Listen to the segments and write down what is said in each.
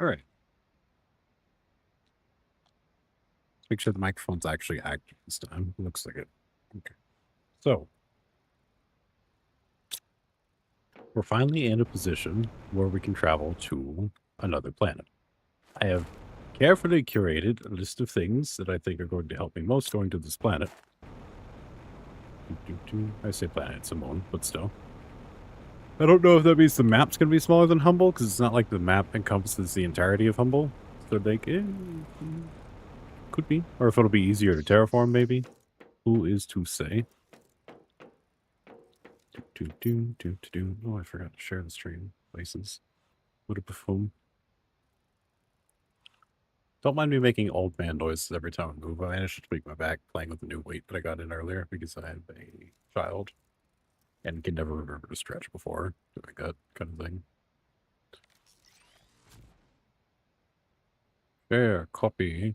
All right. Make sure the microphone's actually active this time. Looks like it. Okay. So, we're finally in a position where we can travel to another planet. I have carefully curated a list of things that I think are going to help me most going to this planet. I say planet, it's a moon, but still. I don't know if that means the map's going to be smaller than Humble, because it's not like the map encompasses the entirety of Humble. So, like, could be. Or if it'll be easier to terraform, maybe. Who is to say? Oh, I forgot to share the stream places. Would it perform? Don't mind me making old man noises every time I move. I managed to tweak my back playing with the new weight that I got in earlier because I have a child and can never remember to stretch before doing that kind of thing. There, copy.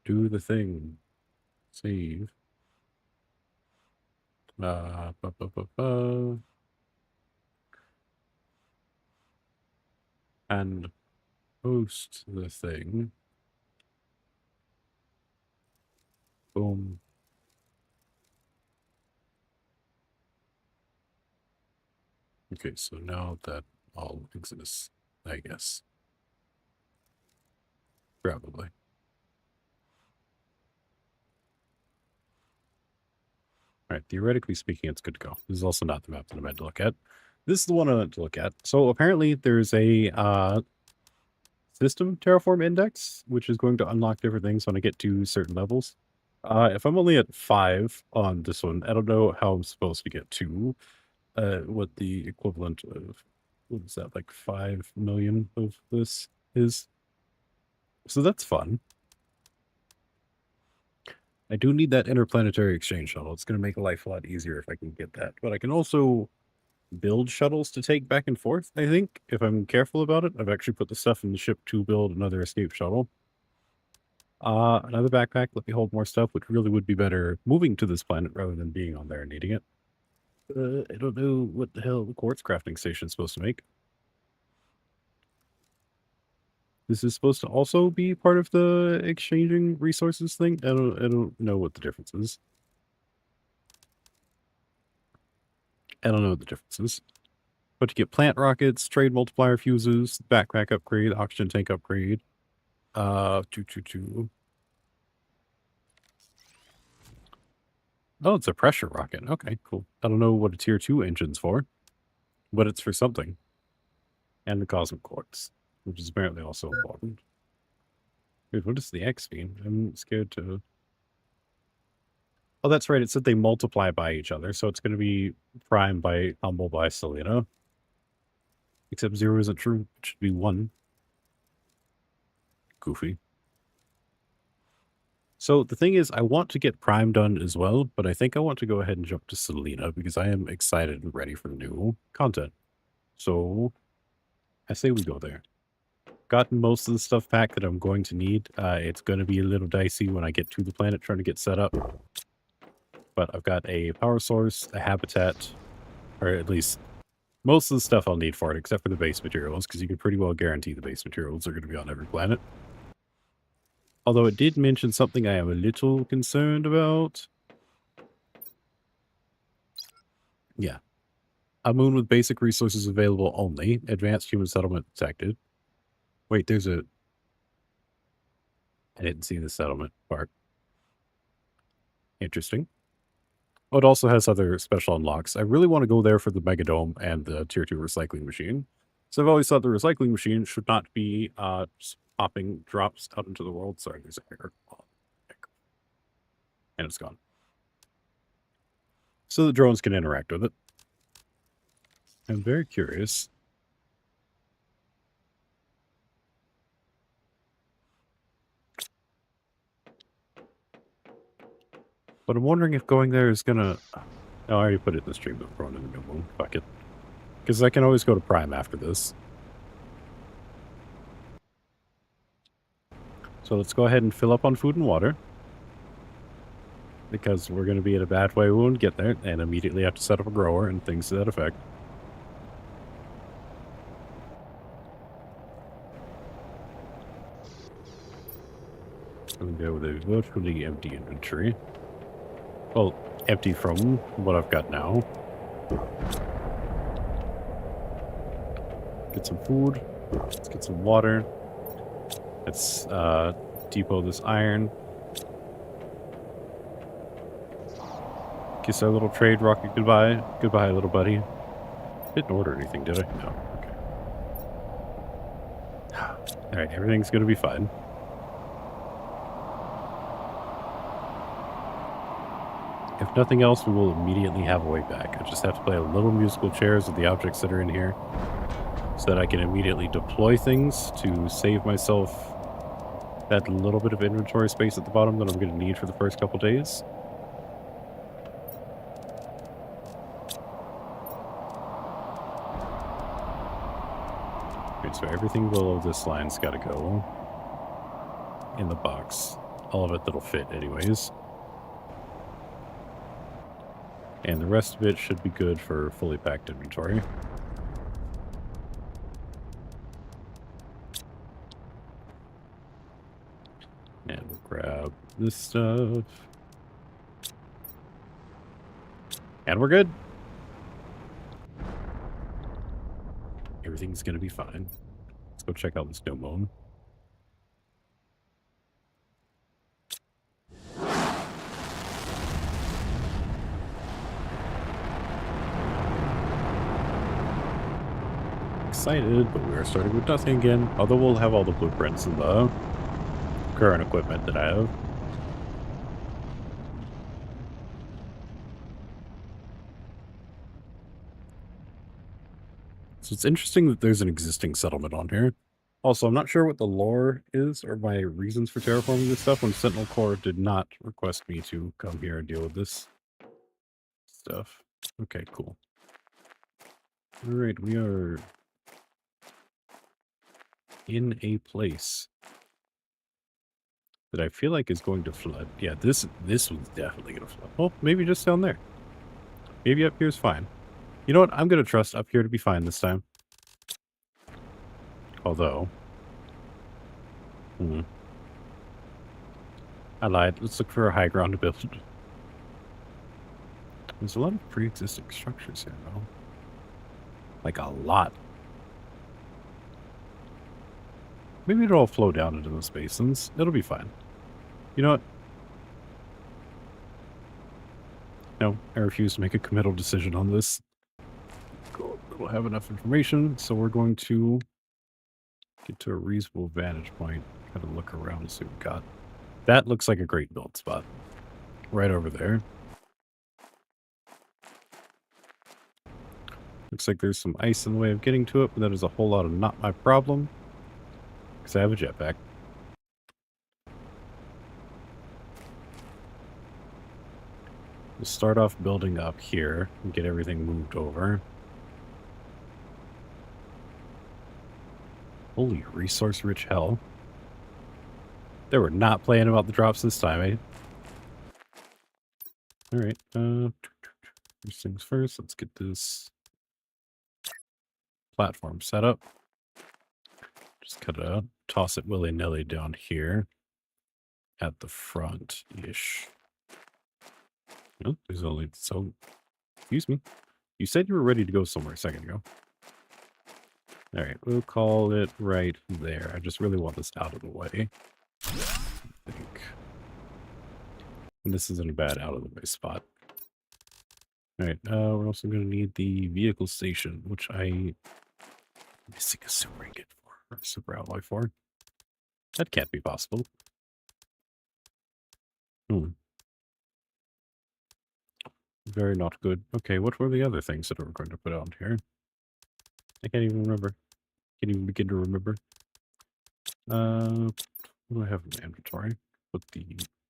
Do the thing. Save. Ba, ba, ba, ba. And post the thing. Boom. Okay, so now that all exists, I guess. Probably. All right, theoretically speaking, it's good to go. This is also not the map that I meant to look at. This is the one I meant to look at. So apparently there's a system terraform index, which is going to unlock different things when I get to certain levels. If I'm only at 5 on this one, I don't know how I'm supposed to get to what the equivalent of, what is that, like 5 million of this is. So that's fun. I do need that interplanetary exchange shuttle. It's going to make life a lot easier if I can get that. But I can also build shuttles to take back and forth, I think, if I'm careful about it. I've actually put the stuff in the ship to build another escape shuttle. Another backpack, let me hold more stuff, which really would be better moving to this planet rather than being on there and needing it. I don't know what the hell the quartz crafting station is supposed to make. This is supposed to also be part of the exchanging resources thing. I don't know what the difference is. I don't know what the difference is. But to get plant rockets, trade multiplier fuses, backpack upgrade, oxygen tank upgrade. 222. Oh, it's a pressure rocket. Okay, cool. I don't know what a tier 2 engine's for, but it's for something. And the cosmic quartz, which is apparently also important. Dude, what is the X beam? I'm scared to... Oh, that's right. It said they multiply by each other, so it's going to be prime by Humble by Selena. Except 0 isn't true. It should be 1. Goofy. So the thing is, I want to get Prime done as well, but I think I want to go ahead and jump to Selena because I am excited and ready for the new content. So I say we go there. Gotten most of the stuff packed that I'm going to need. It's going to be a little dicey when I get to the planet trying to get set up. But I've got a power source, a habitat, or at least most of the stuff I'll need for it, except for the base materials, because you can pretty well guarantee the base materials are going to be on every planet. Although it did mention something I am a little concerned about. Yeah. A moon with basic resources available only. Advanced human settlement detected. Wait, there's a... I didn't see the settlement part. Interesting. Oh, it also has other special unlocks. I really want to go there for the Megadome and the Tier 2 recycling machine. So I've always thought the recycling machine should not be just popping drops out into the world. Sorry, there's a hair. And it's gone. So the drones can interact with it. I'm very curious. But I'm wondering if going there is gonna... Oh, I already put it in the stream, but thrown in the new one. Fuck it. Because I can always go to Prime after this. So let's go ahead and fill up on food and water. Because we're going to be in a bad way when we get there, and immediately have to set up a grower and things to that effect. So we go with a virtually empty inventory. Well, empty from what I've got now. Get some food. Let's get some water. Let's depot this iron. Kiss our little trade rocket goodbye. Goodbye, little buddy. Didn't order anything, did I? No. Okay. Alright, everything's gonna be fine. If nothing else, we will immediately have a way back. I just have to play a little musical chairs with the objects that are in here so that I can immediately deploy things to save myself that little bit of inventory space at the bottom that I'm going to need for the first couple days. Okay, so everything below this line's got to go in the box. All of it that'll fit anyways. And the rest of it should be good for fully packed inventory. And we'll grab this stuff. And we're good. Everything's going to be fine. Let's go check out the snow moan. Excited, but we are starting with nothing again. Although we'll have all the blueprints and the current equipment that I have. So it's interesting that there's an existing settlement on here. Also, I'm not sure what the lore is or my reasons for terraforming this stuff when Sentinel Core did not request me to come here and deal with this stuff. Okay, cool. All right, we are in a place that I feel like is going to flood. Yeah, this one's definitely going to flood. Well, maybe just down there. Maybe up here is fine. You know what? I'm going to trust up here to be fine this time. Although... I lied. Let's look for a high ground to build. There's a lot of pre-existing structures here, though. Like, a lot. Maybe it'll all flow down into those basins. It'll be fine. You know what? No, I refuse to make a committal decision on this. Cool. We'll have enough information, so we're going to get to a reasonable vantage point. Kind of look around and see what we've got. That looks like a great build spot. Right over there. Looks like there's some ice in the way of getting to it, but that is a whole lot of not my problem. Because I have a jetpack. We'll start off building up here and get everything moved over. Holy resource-rich hell. They were not playing about the drops this time, eh? Alright, first things first, let's get this platform set up. Just gotta toss it willy-nilly down here at the front-ish. Nope, there's only so... Excuse me. You said you were ready to go somewhere a second ago. Alright, we'll call it right there. I just really want this out of the way. I think. And this isn't a bad out of the way spot. Alright, we're also going to need the vehicle station, which I'm missing a super ingot for, or a super alloy for. That can't be possible. Very not good. Okay, what were the other things that we were going to put on here? I can't even remember. Can't even begin to remember. What do I have in my inventory? Put the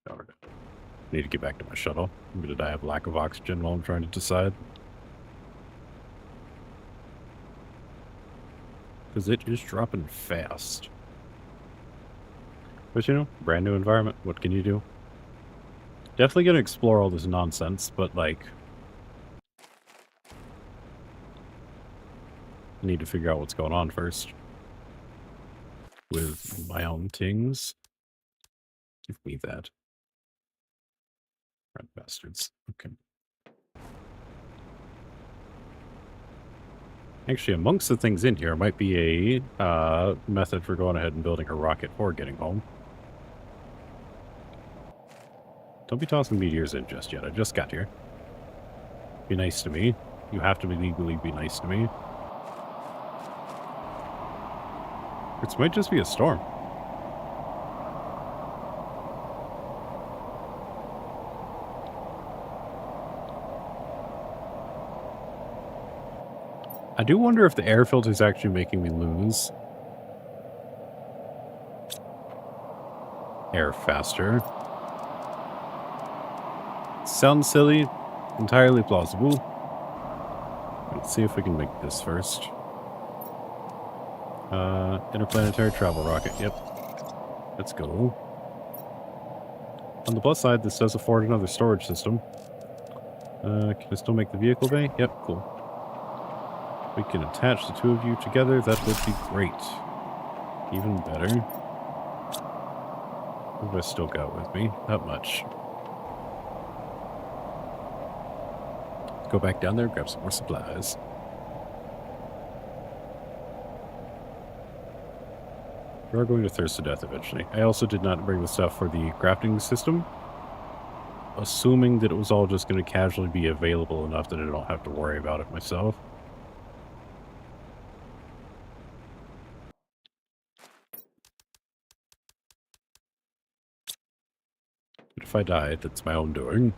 power down. I need to get back to my shuttle. I'm gonna die of lack of oxygen while I'm trying to decide. Because it is dropping fast. But you know, brand new environment. What can you do? Definitely gonna explore all this nonsense, but like... I need to figure out what's going on first. With my own things. Give me that. Red bastards. Okay. Actually, amongst the things in here might be a method for going ahead and building a rocket for getting home. Don't be tossing meteors in just yet. I just got here. Be nice to me. You have to legally be nice to me. It might just be a storm. I do wonder if the air filter is actually making me lose air faster. Sounds silly, entirely plausible. Let's see if we can make this first. Interplanetary travel rocket, yep. Let's go. On the plus side, this does afford another storage system. Can I still make the vehicle bay? Yep, cool. We can attach the two of you together, that would be great. Even better. What have I still got with me? Not much. Go back down there, grab some more supplies. We are going to thirst to death eventually. I also did not bring the stuff for the crafting system, assuming that it was all just going to casually be available enough that I don't have to worry about it myself. But if I die, that's my own doing.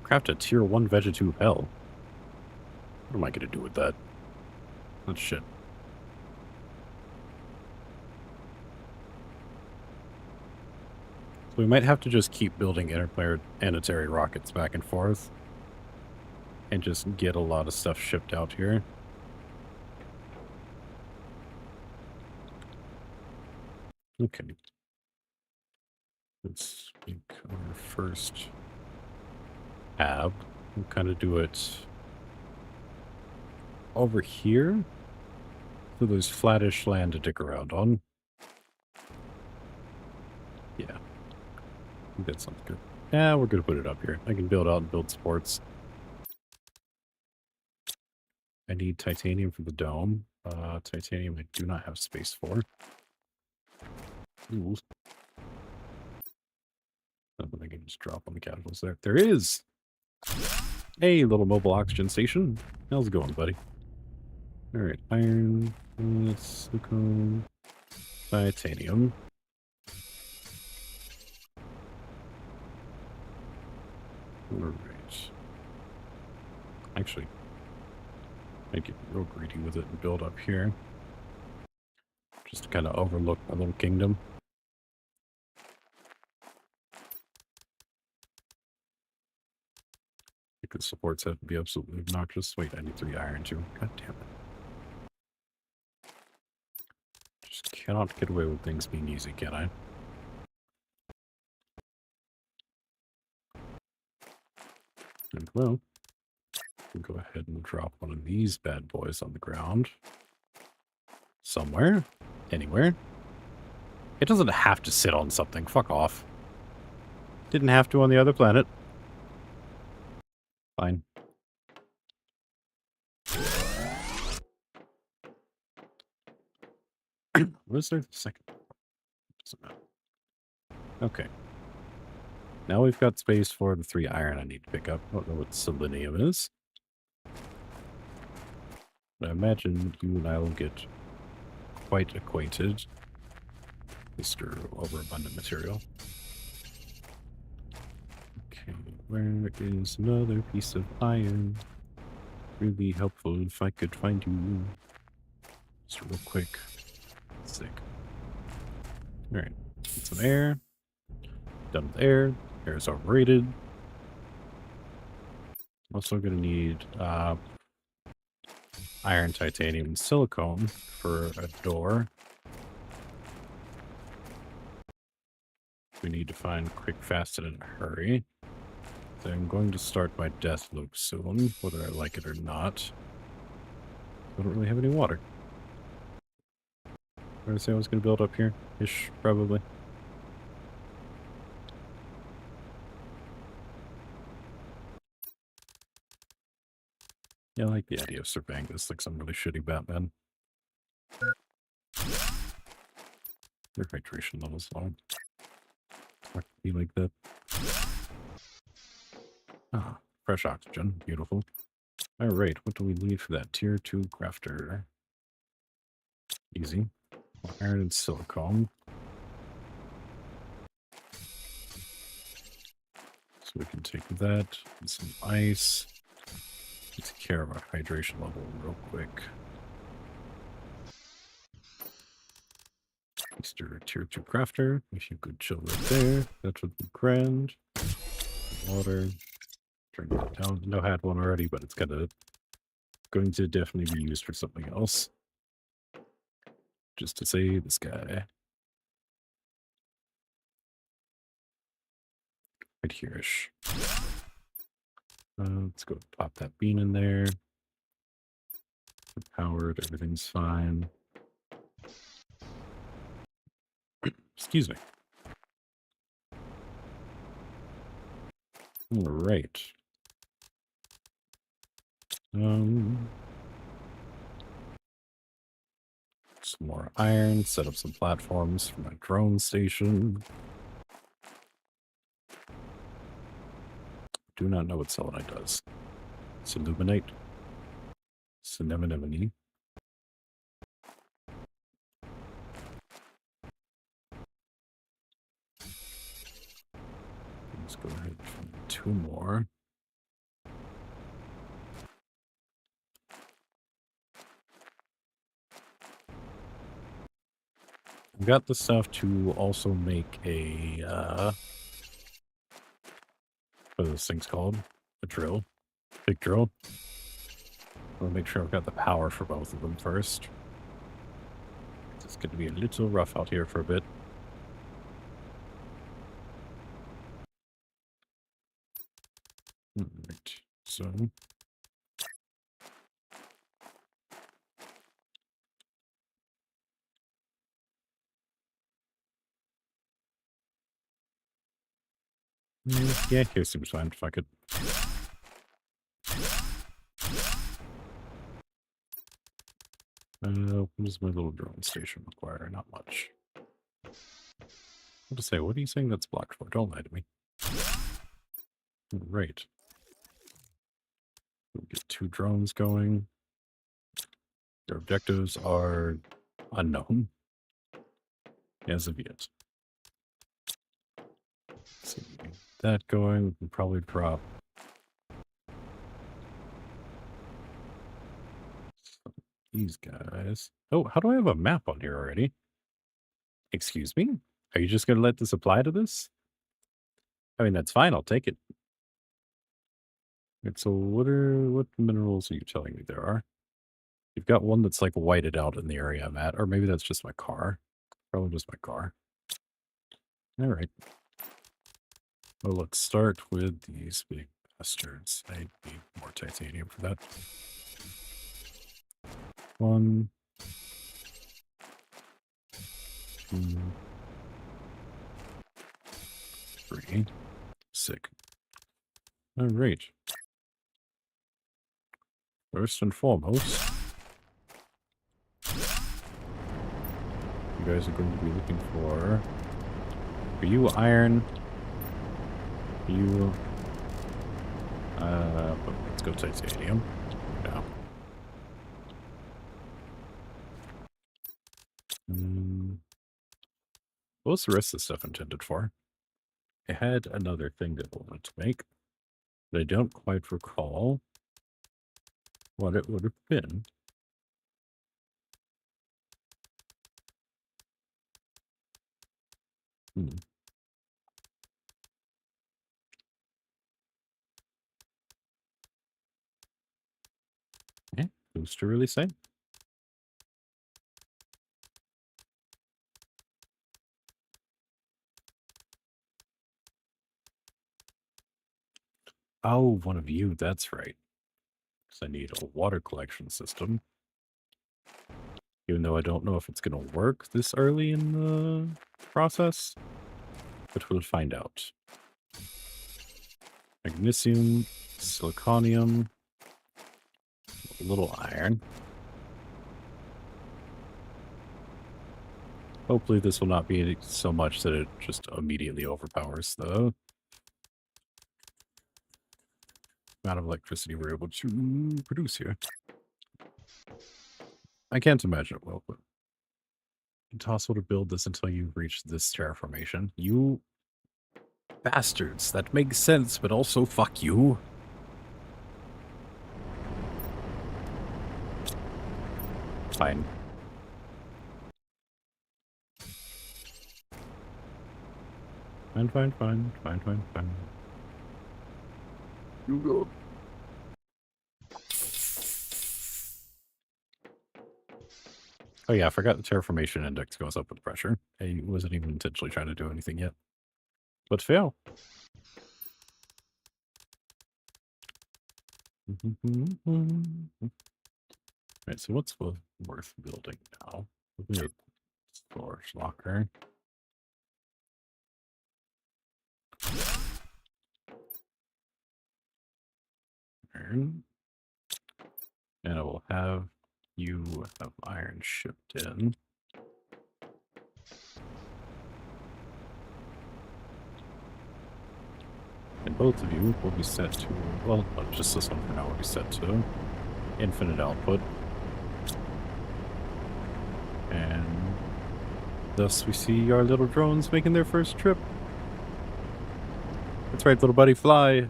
Craft a tier 1 Vegetube hell. What am I going to do with that? That's shit. So we might have to just keep building interplanetary rockets back and forth. And just get a lot of stuff shipped out here. Okay. Let's make our first tab. We'll kind of do it over here. So there's flattish land to dig around on. Yeah. I think that sounds good. Yeah, we're going to put it up here. I can build out and build sports. I need titanium for the dome. Titanium I do not have space for. Ooh. Something I can just drop on the casuals there. There is! Hey, little mobile oxygen station. How's it going, buddy? Alright, iron, silicone, titanium. Alright. Actually, I get real greedy with it and build up here. Just to kind of overlook my little kingdom. The supports have to be absolutely obnoxious. Wait, I need 3 iron too. God damn it. Just cannot get away with things being easy, can I? And well, we'll go ahead and drop one of these bad boys on the ground. Somewhere. Anywhere. It doesn't have to sit on something. Fuck off. Didn't have to on the other planet. Fine. What is there? Second. Doesn't matter. Okay. Now we've got space for the 3 iron I need to pick up. I don't know what selenium is. But I imagine you and I will get quite acquainted. Mr. Overabundant Material. Okay, where is another piece of iron? Really helpful if I could find you. Just real quick. Sick. Alright, get some air. Done with air. Air is overrated. Also gonna need iron, titanium, and silicone for a door. We need to find quick, fast, and in a hurry. So I'm going to start my death loop soon, whether I like it or not. I don't really have any water. I was going to build up here. Ish, probably. Yeah, I like the idea of surveying this like some really shitty Batman. Their hydration levels low. Be like that. Ah, fresh oxygen. Beautiful. Alright, what do we need for that? Tier 2 crafter. Easy. Iron and silicone. So we can take that and some ice. Take care of our hydration level real quick. Mr. Tier 2 crafter. If you could chill right there, that would be grand. Water. Turn that down. No, I had one already, but it's going to definitely be used for something else. Just to say this guy. Right here-ish. Let's go pop that bean in there. Powered, everything's fine. Excuse me. All right. Some more iron, set up some platforms for my drone station. Do not know what selenite does. It's illuminate. Cinnamon. Let's go ahead and find 2 more. I got the stuff to also make a, what are those things called? A drill. Big drill. I'll make sure I've got the power for both of them first. It's going to be a little rough out here for a bit. Alright, so... yeah, here seems fine. If I could... what does my little drone station require? Not much. What to say? What are you saying that's blocked for? Don't lie to me. Right. We'll get 2 drones going. Their objectives are unknown as of yet. Let's see, that going. We can probably drop these guys. Oh, how do I have a map on here already? Excuse me? Are you just going to let this apply to this? I mean, that's fine. I'll take it. Right, so what minerals are you telling me there are? You've got one that's like whited out in the area I'm at, or maybe that's just my car. Probably just my car. All right. Well, let's start with these big bastards. I need more titanium for that. 1, 2, 3. Sick. All right. First and foremost, you guys are going to be looking for you iron, you let's go titanium. Yeah. What's the rest of the stuff intended for? I had another thing that I wanted to make, but I don't quite recall what it would have been. Yeah, who's to really say? Oh, one of you, that's right. Because I need a water collection system. Even though I don't know if it's going to work this early in the process, but we'll find out. Magnesium, siliconium, a little iron. Hopefully this will not be so much that it just immediately overpowers the amount of electricity we're able to produce here. I can't imagine it will, but it's impossible to build this until you reach this terraformation. You bastards. That makes sense, but also fuck you. Fine. Fine. You go. Oh yeah, I forgot the terraformation index goes up with pressure. I wasn't even intentionally trying to do anything yet. But fail. Right, so what's worth building now? We have storage locker. Iron. And I will have you have iron shipped in. And both of you will be set to, well, just this one for now will be set to infinite output. And thus we see our little drones making their first trip. That's right, little buddy, fly.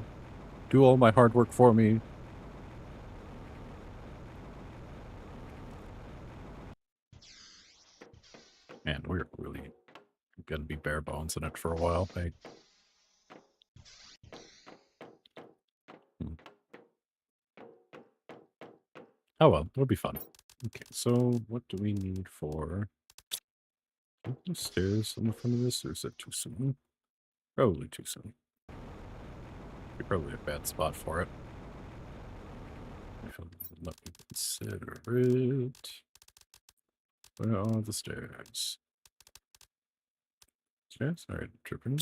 Do all my hard work for me. Man, we're really gonna be bare bones in it for a while, hey? Oh well, it'll be fun. Okay, so what do we need for the stairs on the front of this, or is it too soon? Probably too soon. Probably a bad spot for it. Let me consider it. Where are the stairs? Stairs? Alright, tripping.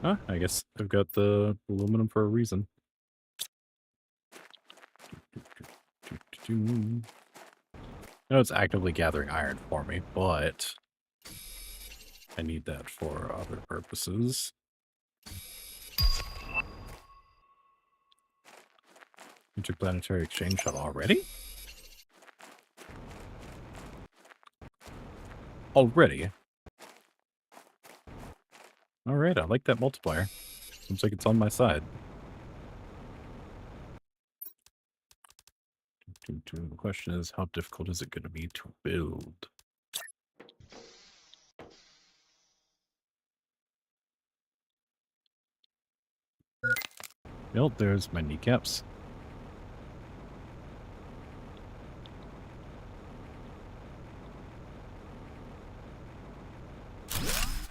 Ah, I guess I've got the aluminum for a reason. I know it's actively gathering iron for me, but I need that for other purposes. Interplanetary exchange shuttle already? Already? Alright, I like that multiplier. Seems like it's on my side. The question is, how difficult is it going to be to build? Well, there's my kneecaps.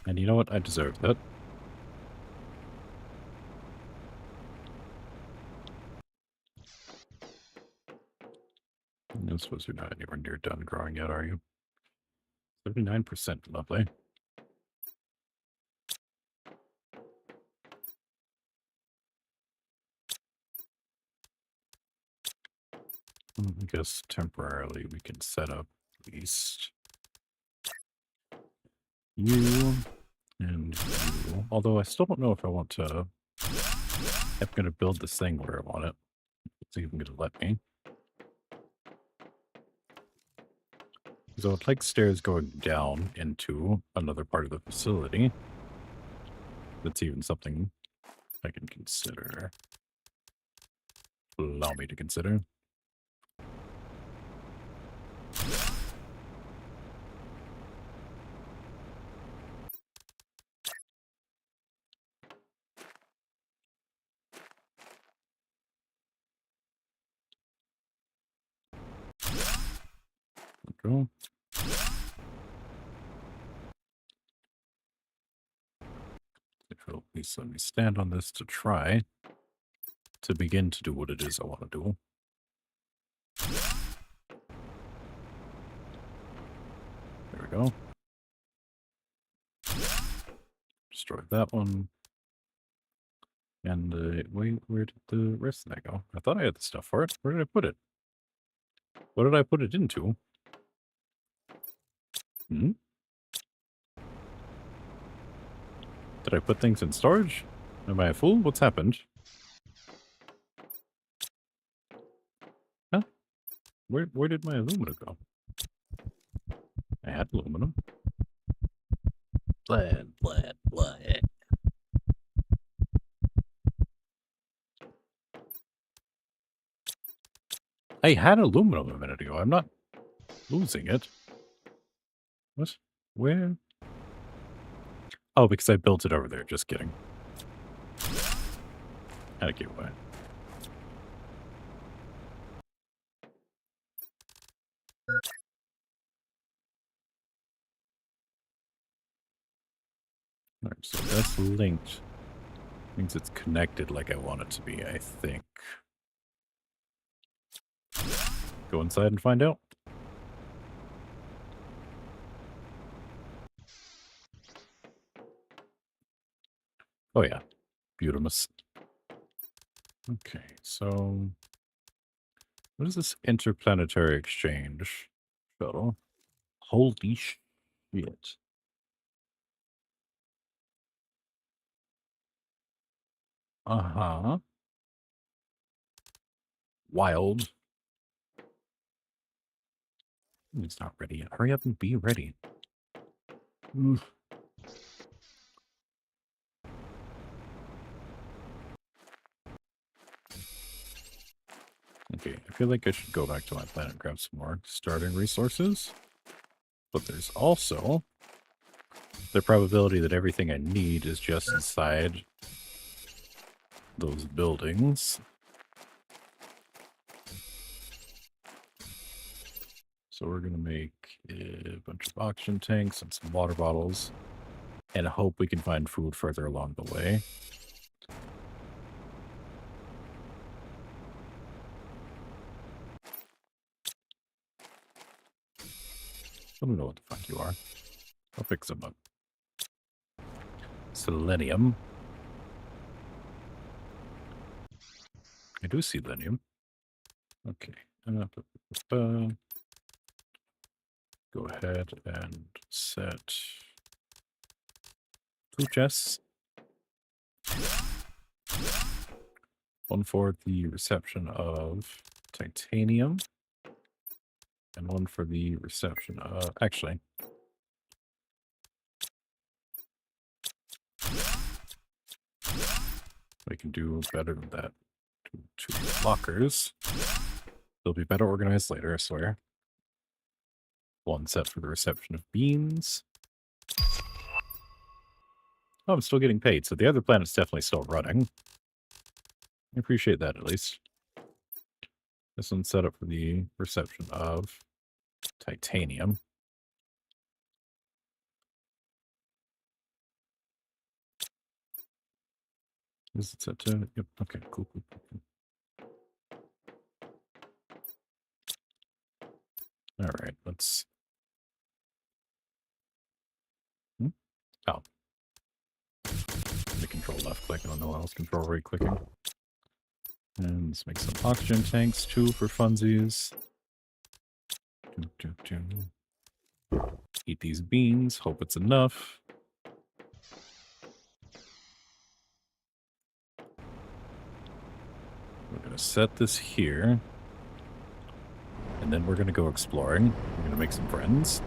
And you know what? I deserve that. I suppose you're not anywhere near done growing yet, are you? 79%, lovely. I guess temporarily we can set up at least you and you. Although I still don't know if I want to. I'm going to build this thing where I want it. It's even going to let me. So I'd like stairs going down into another part of the facility. That's even something I can consider. Allow me to consider. Go. At least let me stand on this to try to begin to do what it is I want to do. we go. Destroy that one. And wait, where did the rest of that go? I thought I had the stuff for it. Where did I put it? What did I put it into? Hmm? Did I put things in storage? Am I a fool? What's happened? Huh? Where did my aluminum go? I had aluminum. Blad. I had aluminum a minute ago. I'm not losing it. What? Where? Oh, because I built it over there. Just kidding. Had a giveaway. Alright, so that's linked. Means it's connected like I want it to be, I think. Go inside and find out. Oh yeah. Beautimus. Okay, so what is this interplanetary exchange shuttle? Holy shit. Uh-huh. Wild. It's not ready yet. Hurry up and be ready. Oof. Okay, I feel like I should go back to my planet and grab some more starting resources. But there's also the probability that everything I need is just inside those buildings. So we're going to make a bunch of oxygen tanks and some water bottles and hope we can find food further along the way. I don't know what the fuck you are. I'll fix them up. Selenium. I do see selenium. Okay. Go ahead and set 2 chests. One for the reception of titanium. And one for the reception of... Actually. We can do better than that. 2 lockers. They'll be better organized later, I swear. 1 set for the reception of beans. Oh, I'm still getting paid, so the other planet's definitely still running. I appreciate that, at least. This one's set up for the reception of titanium. Is it set to... Yep, okay, cool. Alright, let's... Oh. The control left click, I don't know what else control right clicking. And let's make some oxygen tanks too for funsies. Eat these beans, hope it's enough. We're gonna set this here. And then we're gonna go exploring. We're gonna make some friends.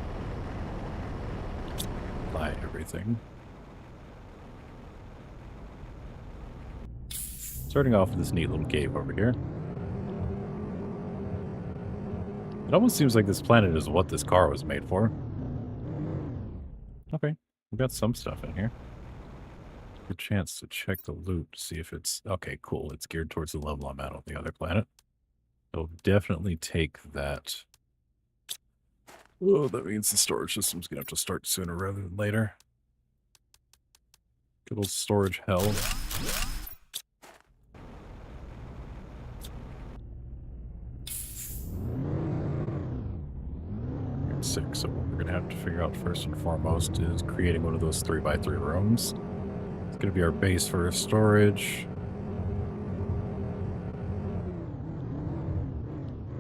Buy everything. Starting off with this neat little cave over here. It almost seems like this planet is what this car was made for. Okay, we got some stuff in here. Good chance to check the loot, see if it's... Okay, cool. It's geared towards the level I'm at on the other planet. I'll definitely take that. Oh, that means the storage system's gonna have to start sooner rather than later. Good old storage hell. 6. So what we're going to have to figure out first and foremost is creating one of those 3x3 rooms. It's going to be our base for storage.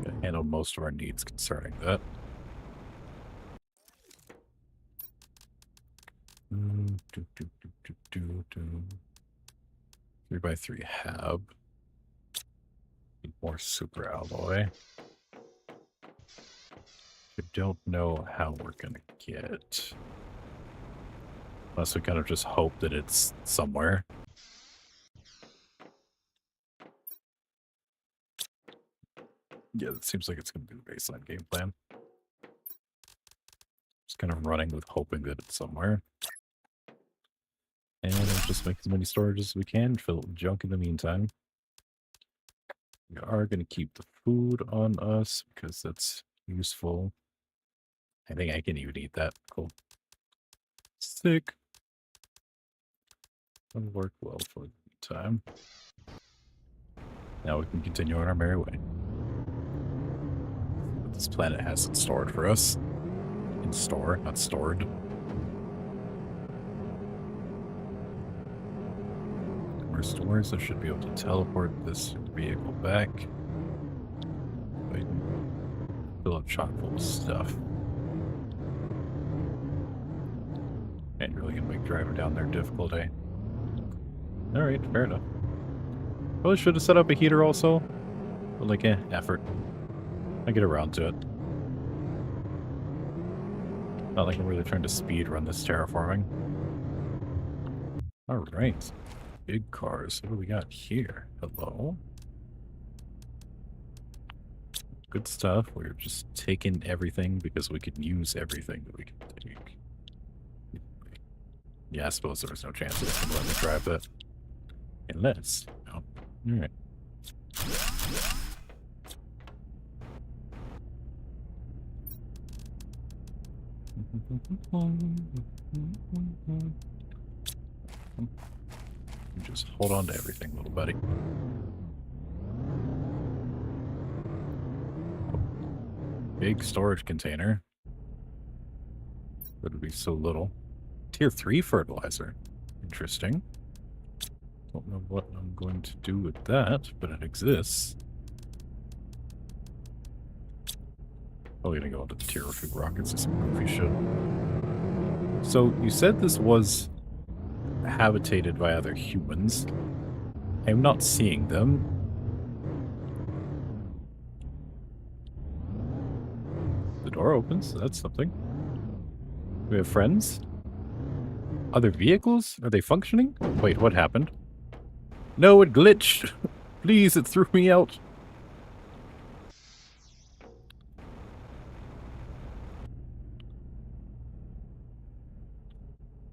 Gonna handle most of our needs concerning that. 3x3 hab. Need more super alloy. I don't know how we're gonna get. Unless we kind of just hope that it's somewhere. Yeah, it seems like it's gonna be the baseline game plan. Just kind of running with hoping that it's somewhere. And we'll just make as many storages as we can, fill it with junk in the meantime. We are going to keep the food on us because that's useful. I think I can even eat that. Cool. Sick. That'll work well for the meantime. Now we can continue on our merry way. What this planet has in store for us. In store, not stored. Stores, I should be able to teleport this vehicle back. I can fill up chock full of stuff. Ain't really gonna make driving down there difficult, eh? Alright, fair enough. Probably should have set up a heater also. But like, effort. I get around to it. Not like I'm really trying to speed run this terraforming. Alright. Big cars. What do we got here? Hello? Good stuff. We're just taking everything because we can use everything that we can take. Yeah, I suppose there was no chance that it would let me drive that. Unless. No. Alright. Just hold on to everything, little buddy. Big storage container. Would it be so little? Tier 3 fertilizer. Interesting. Don't know what I'm going to do with that, but it exists. Probably gonna go into the tier 2 rockets or some goofy shit. So, you said this was habitated by other humans. I'm not seeing them. The door opens, so that's something. We have friends? Other vehicles? Are they functioning? Wait, what happened? No, it glitched! Please, it threw me out.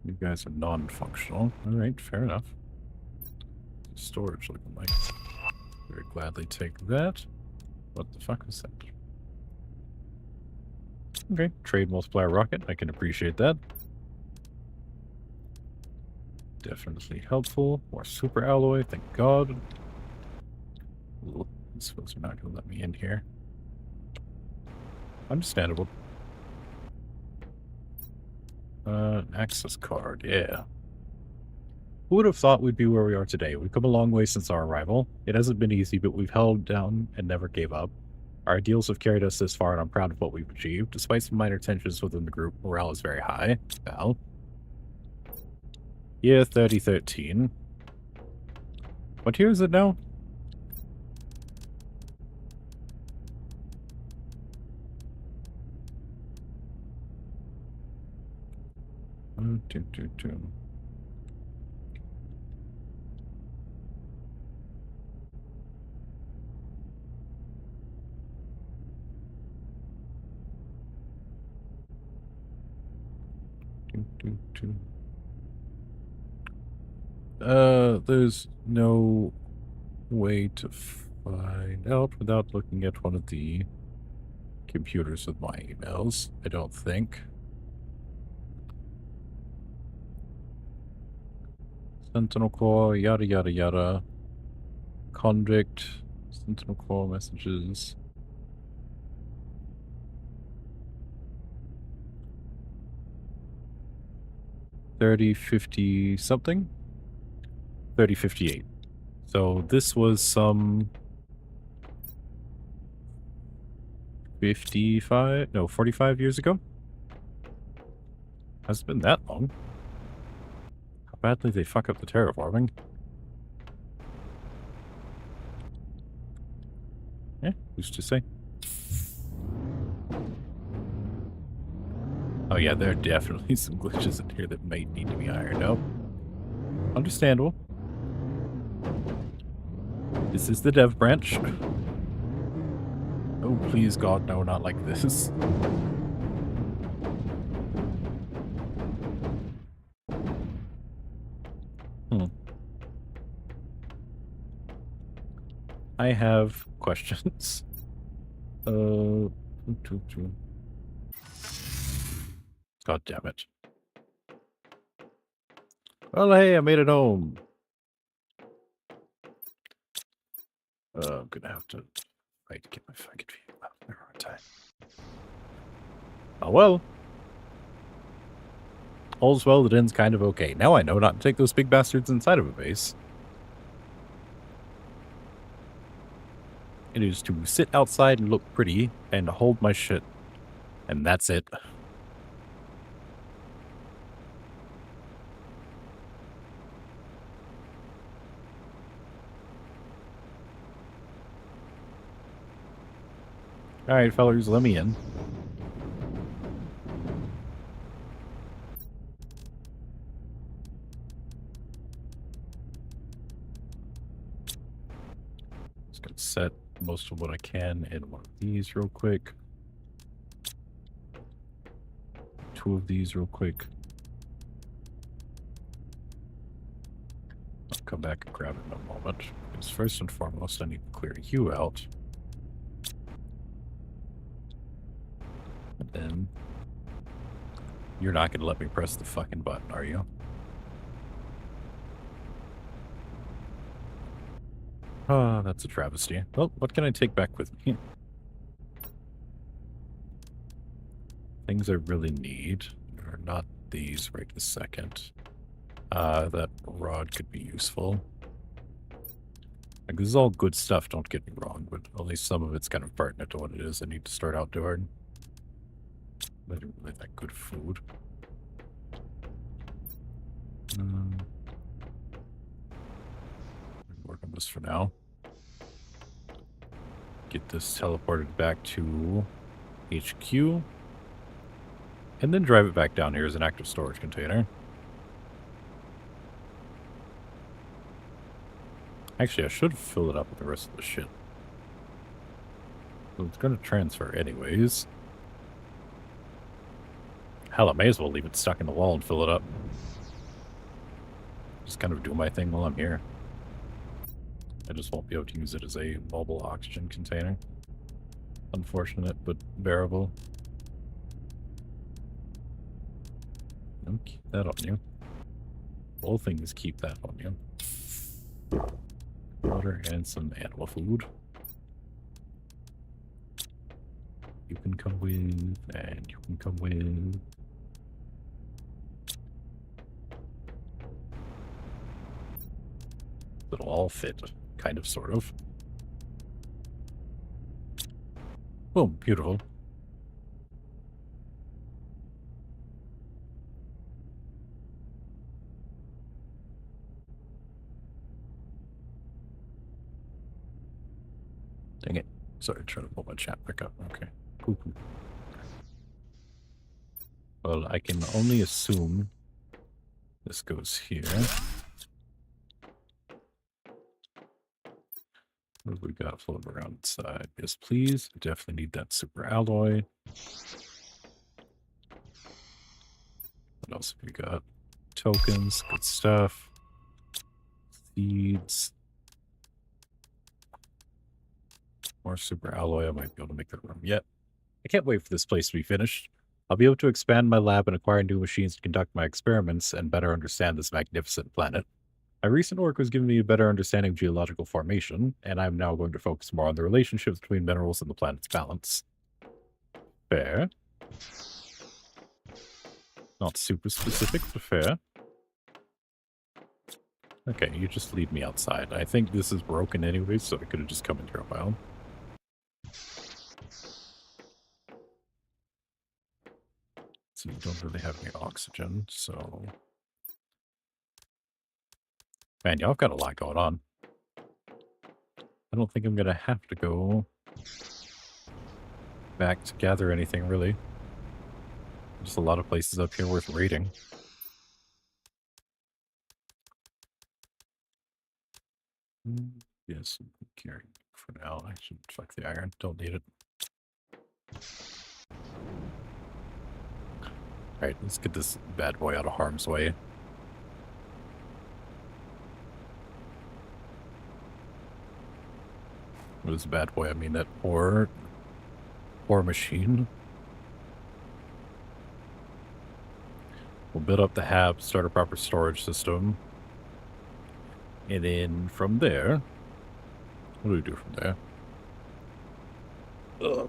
You guys are non-functional. Alright, fair enough. Storage looking like. Very gladly take that. What the fuck is that? Okay, trade multiplier rocket. I can appreciate that. Definitely helpful. More super alloy, thank God. Ooh, I suppose they're not going to let me in here. Understandable. Access card, yeah. Who would have thought we'd be where we are today? We've come a long way since our arrival. It hasn't been easy, but we've held down and never gave up. Our ideals have carried us this far, and I'm proud of what we've achieved. Despite some minor tensions within the group, morale is very high. Val. Year 3013. What year is it now? Two. There's no way to find out without looking at one of the computers with my emails, I don't think. Sentinel Core, yada yada yada. Convict, Sentinel Core messages. 3050 something? 3058. So this was some 45 years ago? Has it been that long? How badly they fuck up the terraforming? Yeah, who's to say? Oh yeah, there are definitely some glitches in here that might need to be ironed out. Understandable. This is the dev branch. Oh, please God, no, not like this. I have questions. God damn it. Well, hey, I made it home. I'm gonna have to fight to get my fucking feet out there, aren't I? Oh well. All's well that ends kind of okay. Now I know not to take those big bastards inside of a base. It is to sit outside and look pretty and hold my shit. And that's it. Alright, fellas, let me in. Just gonna set most of what I can in one of these real quick. 2 of these real quick. I'll come back and grab it in a moment. Because first and foremost, I need to clear you out. And then you're not going to let me press the fucking button, are you? Oh, that's a travesty. Well, what can I take back with me? Things I really need are not these right this second. That rod could be useful. Like, this is all good stuff, don't get me wrong, but at least some of it's kind of pertinent to what it is I need to start out doing. I don't really like good food. Work on this for now. Get this teleported back to HQ. And then drive it back down here as an active storage container. Actually, I should fill it up with the rest of the shit. So it's going to transfer anyways. Hell, I may as well leave it stuck in the wall and fill it up. Just kind of do my thing while I'm here. I just won't be able to use it as a mobile oxygen container. Unfortunate, but bearable. Don't keep that on you. All things keep that on you. Water and some animal food. You can come with, and you can come with. It'll all fit, kind of, sort of. Boom, beautiful. Dang it. Sorry, trying to pull my chat back up. Okay. Cool. Well, I can only assume this goes here. What have we got floating around inside? Yes, please. I definitely need that super alloy. What else have we got? Tokens, good stuff. Seeds. More super alloy. I might be able to make that room yet. I can't wait for this place to be finished. I'll be able to expand my lab and acquire new machines to conduct my experiments and better understand this magnificent planet. My recent work has given me a better understanding of geological formation, and I'm now going to focus more on the relationships between minerals and the planet's balance. Fair. Not super specific, but fair. Okay, you just leave me outside. I think this is broken anyway, so I could have just come in here a while. So you don't really have any oxygen, so... Man, y'all got a lot going on. I don't think I'm gonna have to go back to gather anything, really. Just a lot of places up here worth raiding. Yes, carry for now. I should fuck the iron. Don't need it. Alright, let's get this bad boy out of harm's way. What is bad boy? I mean that poor machine. We'll build up the hab, start a proper storage system. And then from there, what do we do from there?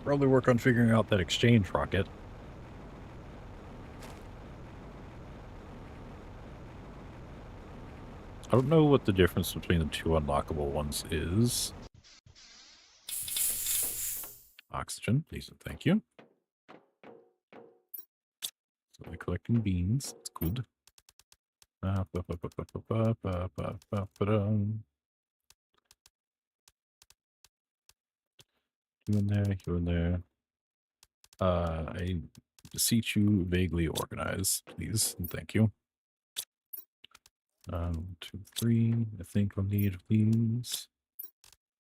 Probably work on figuring out that exchange rocket. I don't know what the difference between the two unlockable ones is. Oxygen, please and thank you. So we're collecting beans. It's good. You in there, you in there. I beseech you, vaguely organize, please, and thank you. 2, 3. I think I'll need these.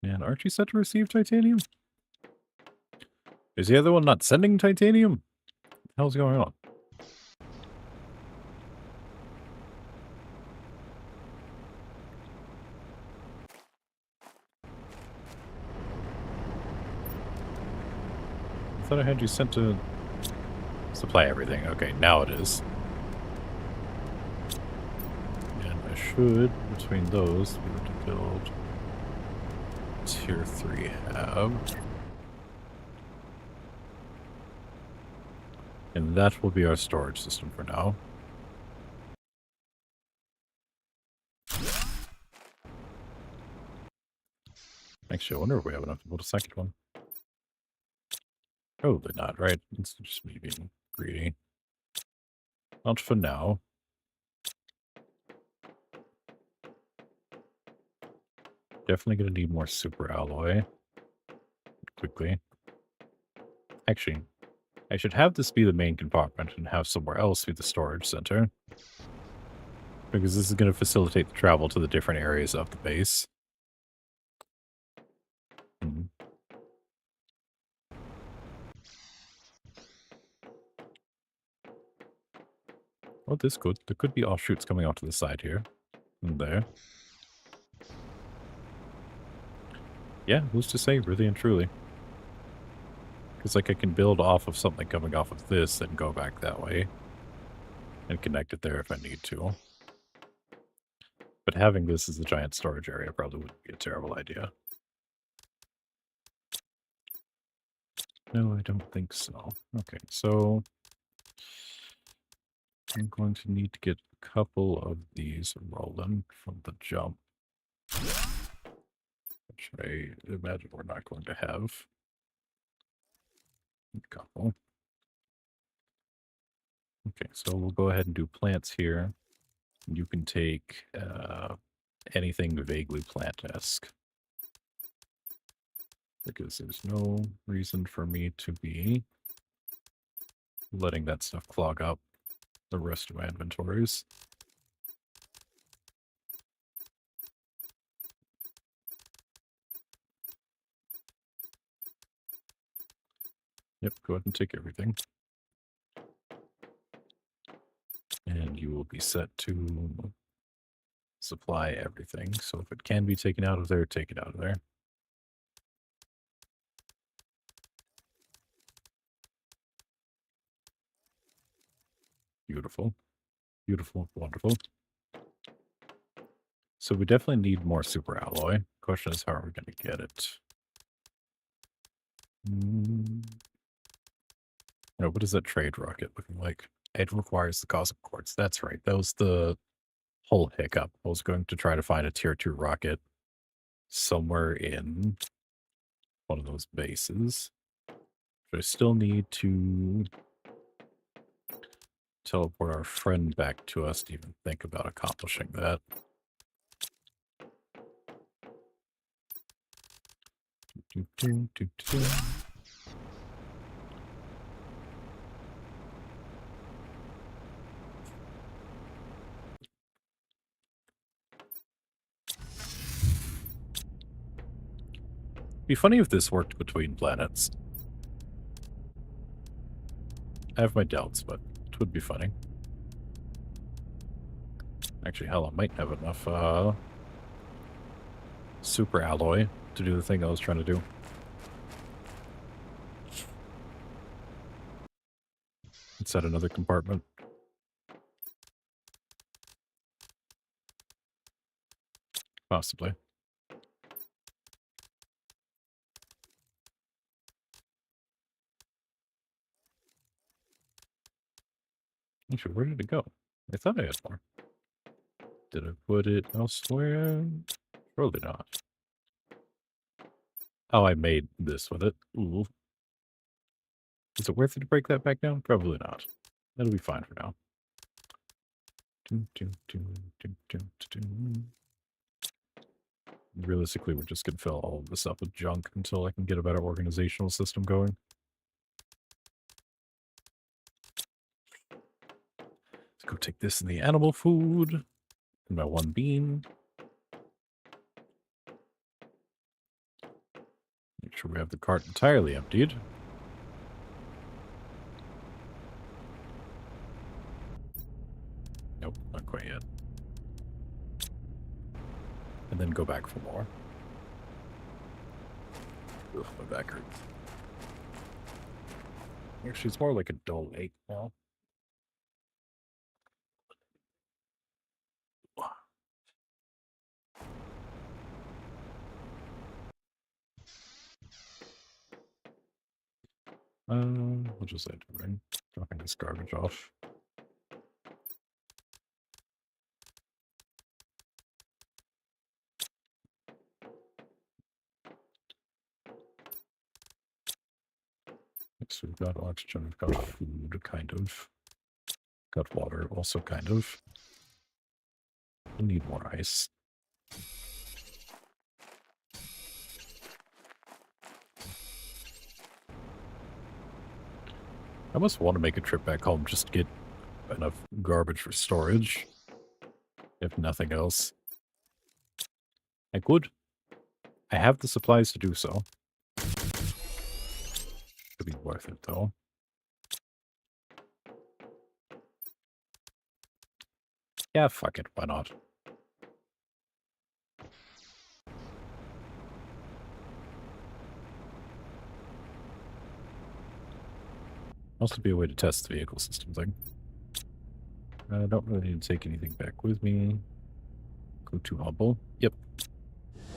And aren't you set to receive titanium? Is the other one not sending titanium? What the hell's going on? I thought I had you sent to supply everything. Okay, now it is. And I should, between those, be able to build tier 3 hab. And that will be our storage system for now. Actually, I wonder if we have enough to build a second one. Probably not, right? It's just me being greedy. Not for now. Definitely gonna need more super alloy. Quickly. Actually, I should have this be the main compartment and have somewhere else be the storage center. Because this is going to facilitate the travel to the different areas of the base. Oh, this could. There could be offshoots coming out to the side here. And there. Yeah, who's to say, really and truly. Because, like, I can build off of something coming off of this and go back that way. And connect it there if I need to. But having this as a giant storage area probably wouldn't be a terrible idea. No, I don't think so. Okay, so I'm going to need to get a couple of these rolling from the jump. Which I imagine we're not going to have. A couple. Okay, so we'll go ahead and do plants here. You can take anything vaguely plant-esque. Because there's no reason for me to be letting that stuff clog up the rest of my inventories. Yep, go ahead and take everything. And you will be set to supply everything. So if it can be taken out of there, take it out of there. Beautiful. Beautiful. Wonderful. So we definitely need more super alloy. Question is, how are we going to get it? No, what is that trade rocket looking like? It requires the cosmic quartz. That's right. That was the whole hiccup. I was going to try to find a tier 2 rocket somewhere in one of those bases. But I still need to teleport our friend back to us to even think about accomplishing that. Be funny if this worked between planets. I have my doubts, but it would be funny. Actually, hell, I might have enough super alloy to do the thing I was trying to do. Inside another compartment. Possibly. Actually, where did it go? I thought I had more. Did I put it elsewhere? Probably not. Oh, I made this with it. Ooh. Is it worth it to break that back down? Probably not. That'll be fine for now. Realistically, we're just going to fill all of this up with junk until I can get a better organizational system going. Let's go take this in the animal food. And my one bean. Make sure we have the cart entirely emptied. Nope, not quite yet. And then go back for more. Ugh, my back hurts. Actually, it's more like a dull ache now. We'll just end it, right? Dropping this garbage off. So we've got oxygen, we've got food, kind of. Got water, also kind of. We need more ice. I must want to make a trip back home just to get enough garbage for storage. If nothing else. I could. I have the supplies to do so. Could be worth it, though. Yeah, fuck it. Why not? Also be a way to test the vehicle system thing. I don't really need to take anything back with me. Go to humble. Yep.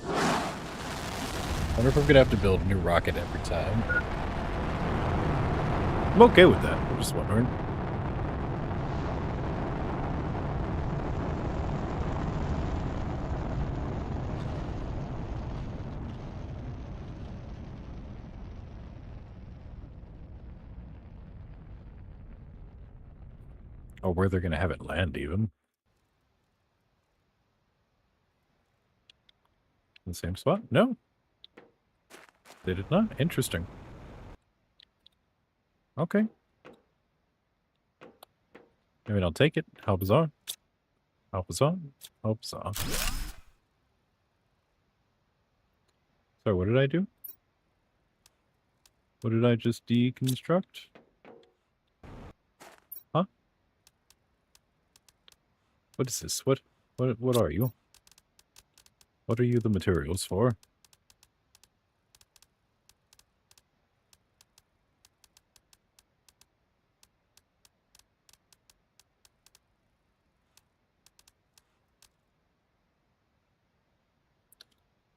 Wonder if I'm gonna have to build a new rocket every time. I'm okay with that. I'm just wondering. Or where they're gonna have it land, even. In the same spot? No. They did not? Interesting. Okay. I mean, I'll take it. How bizarre. How bizarre. How bizarre. Sorry, what did I do? What did I just deconstruct? Huh? What is this? What are you? What are you the materials for?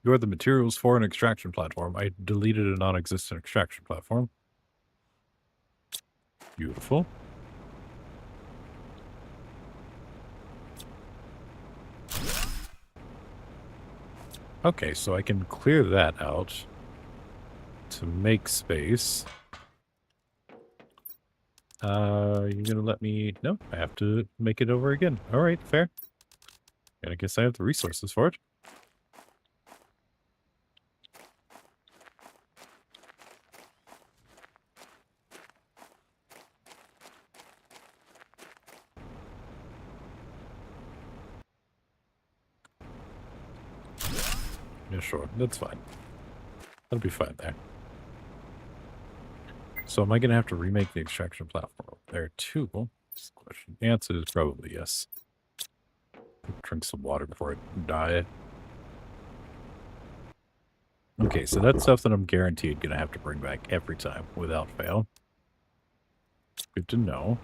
You are the materials for an extraction platform. I deleted a non-existent extraction platform. Beautiful. Okay, so I can clear that out to make space. You're gonna let me... No, I have to make it over again. All right, fair. And I guess I have the resources for it. Yeah, sure. That's fine. That'll be fine there. So am I going to have to remake the extraction platform there too? That's the question. The answer is probably yes. Drink some water before I die. Okay, so that's stuff that I'm guaranteed going to have to bring back every time without fail. Good to know.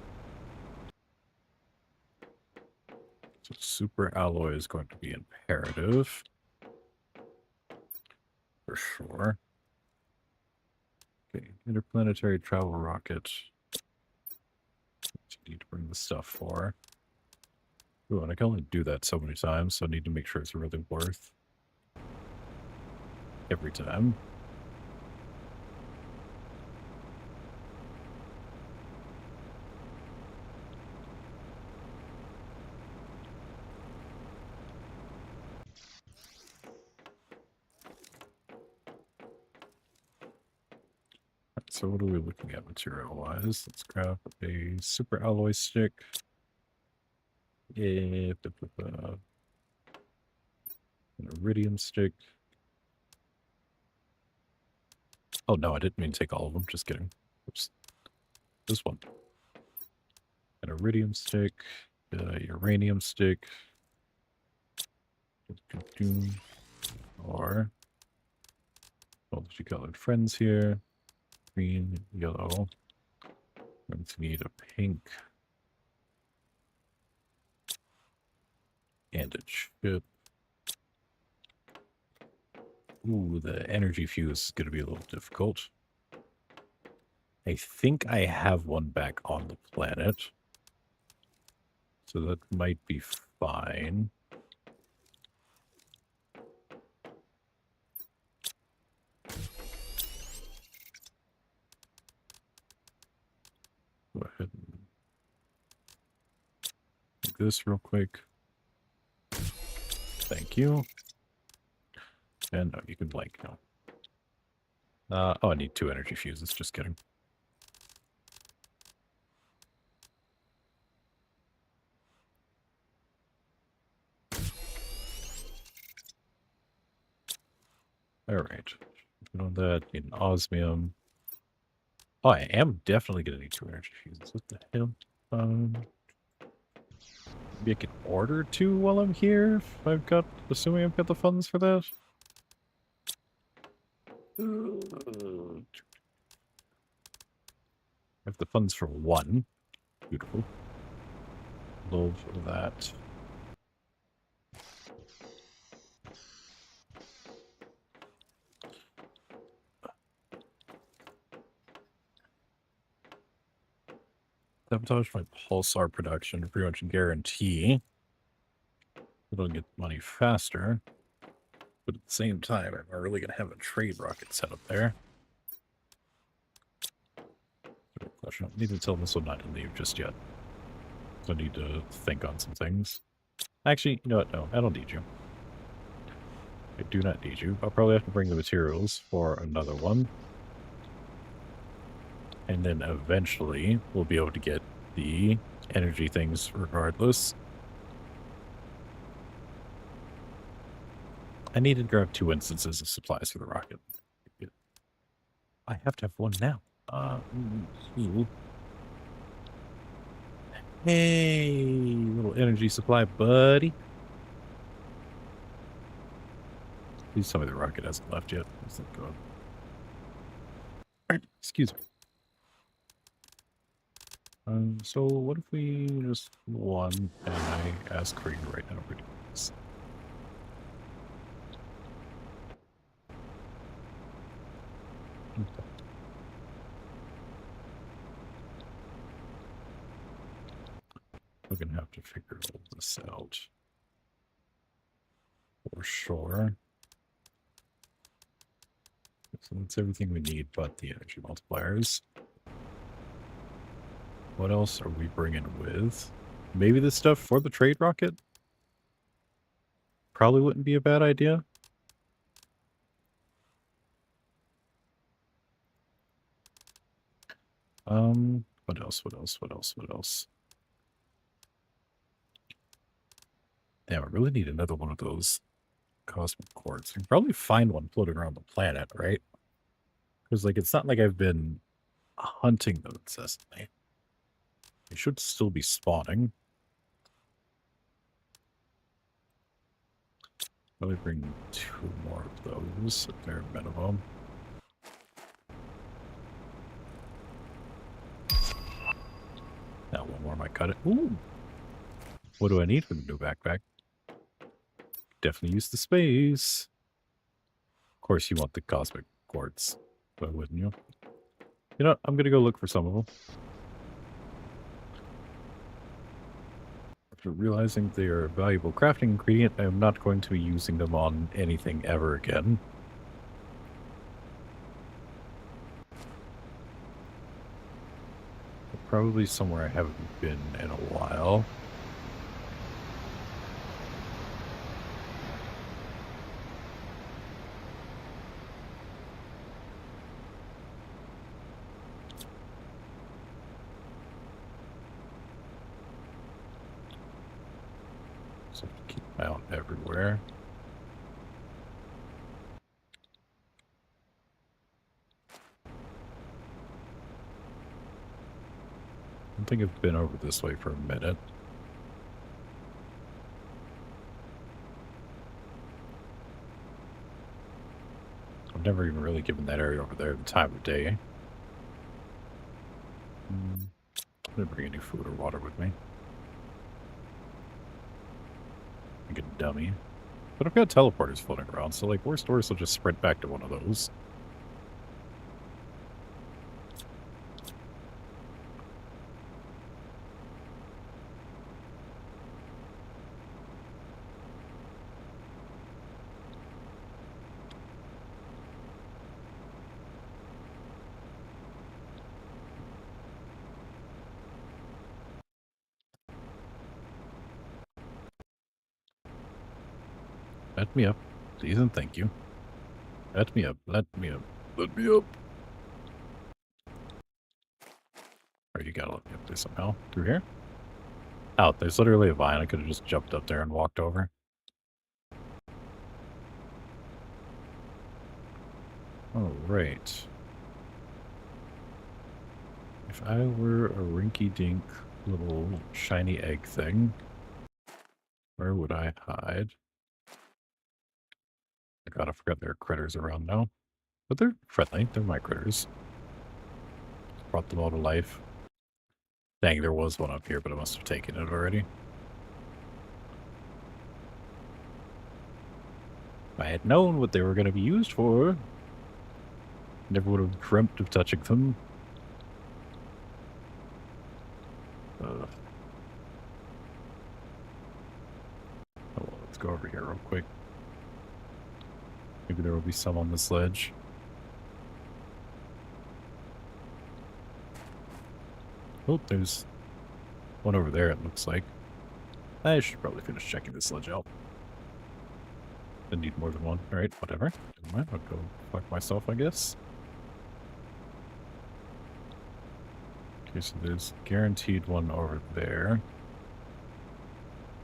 So super alloy is going to be imperative. For sure. Okay, interplanetary travel rocket. What you need to bring the stuff for. Ooh, and I can only do that so many times, so I need to make sure it's really worth every time. So what are we looking at material-wise? Let's grab a super alloy stick. An iridium stick. Oh no, I didn't mean to take all of them. Just kidding. Oops. This one. An iridium stick. Uranium stick. Or multicolored friends here. Green, yellow. I'm going to need a pink. And a chip. Ooh, the energy fuse is going to be a little difficult. I think I have one back on the planet. So that might be fine. Go ahead and make this real quick. Thank you. And no, you can blank now. Oh, I need 2 energy fuses. Just kidding. All right. Put on that. Need an osmium. Oh, I am definitely going to need 2 energy fuses. What the hell? Maybe I can order 2 while I'm here. If I've got, assuming I've got the funds for that. I have the funds for 1. Beautiful. Love that. Sabotage my pulsar production. Pretty much guarantee it'll get money faster. But at the same time, I'm really going to have a trade rocket set up there. I don't need to tell this one not to leave just yet. So I need to think on some things. Actually, you know what? No, I don't need you. I do not need you. I'll probably have to bring the materials for another one. And then eventually we'll be able to get the energy things regardless. I need to grab 2 instances of supplies for the rocket. I have to have 1 now. Hey, little energy supply, buddy. Please tell me the rocket hasn't left yet. Excuse me. So what if we just won and I ask Krieger right now for this? We're gonna have to figure all this out for sure. So that's everything we need but the energy multipliers. What else are we bringing with? Maybe this stuff for the trade rocket? Probably wouldn't be a bad idea. What else? What else? What else? What else? Damn, I really need another one of those cosmic quartz. You can probably find one floating around the planet, right? Because, like, it's not like I've been hunting them incessantly. They should still be spawning. Probably bring 2 more of those at bare minimum. Now, one more might cut it. Ooh! What do I need for the new backpack? Definitely use the space. Of course, you want the cosmic quartz. Why wouldn't you? You know what? I'm going to go look for some of them. After realizing they are a valuable crafting ingredient, I am not going to be using them on anything ever again. Probably somewhere I haven't been in a while. So I have to keep an eye out everywhere. I don't think I've been over this way for a minute. I've never even really given that area over there the time of day. I didn't bring any food or water with me. Like a dummy. But I've got teleporters floating around, so like worst will just sprint back to one of those. Let me up, please and thank you. Let me up, let me up, let me up. Or you gotta let me up there somehow. Through here? Oh, there's literally a vine. I could have just jumped up there and walked over. Oh, right. If I were a rinky-dink little shiny egg thing, where would I hide? God, I forgot there are critters around now. But they're friendly. They're my critters. Brought them all to life. Dang, there was one up here, but I must have taken it already. If I had known what they were going to be used for, never would have dreamt of touching them. Oh, well, let's go over here real quick. Maybe there will be some on this ledge. Oh, there's one over there, it looks like. I should probably finish checking this ledge out. I need more than one. Alright, whatever. Never mind, I'll go fuck myself, I guess. Okay, so there's guaranteed one over there.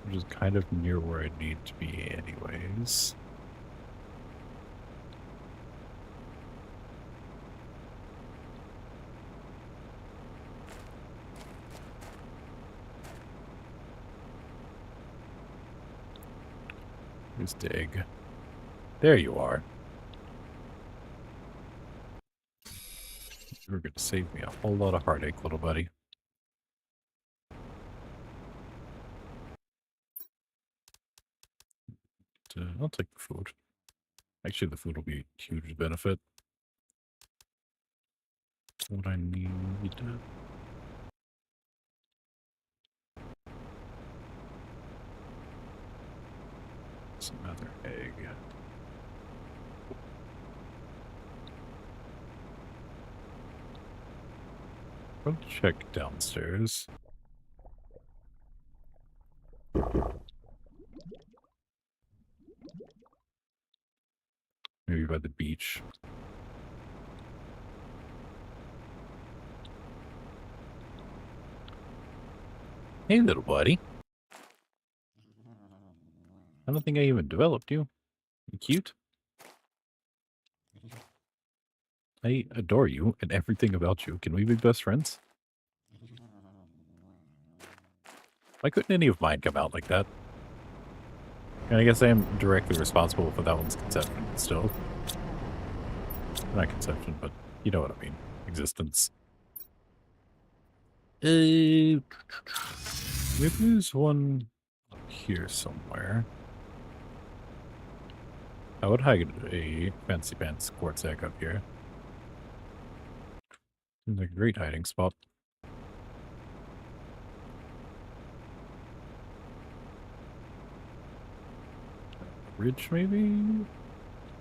Which is kind of near where I need to be anyways. Let's dig. There you are. You're going to save me a whole lot of heartache, little buddy. I'll take the food. Actually, the food will be a huge benefit. What I need... It's another egg. I'll check downstairs. Maybe by the beach. Hey, little buddy. I don't think I even developed you. You cute. I adore you and everything about you. Can we be best friends? Why couldn't any of mine come out like that? And I guess I am directly responsible for that one's conception still. Not conception, but you know what I mean. Existence. Maybe there's one up here somewhere. I would hide a fancy pants quartz egg up here. It's a great hiding spot. Bridge, maybe?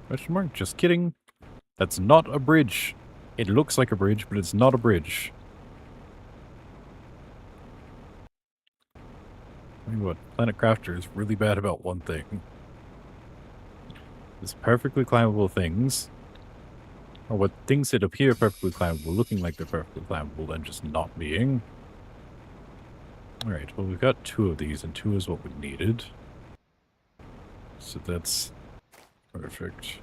Question mark? Just kidding. That's not a bridge. It looks like a bridge, but it's not a bridge. I mean, what? Planet Crafter is really bad about one thing. There's perfectly climbable things. Or what things that appear perfectly climbable, looking like they're perfectly climbable, and just not being. Alright, well, we've got 2 of these, and 2 is what we needed. So that's perfect.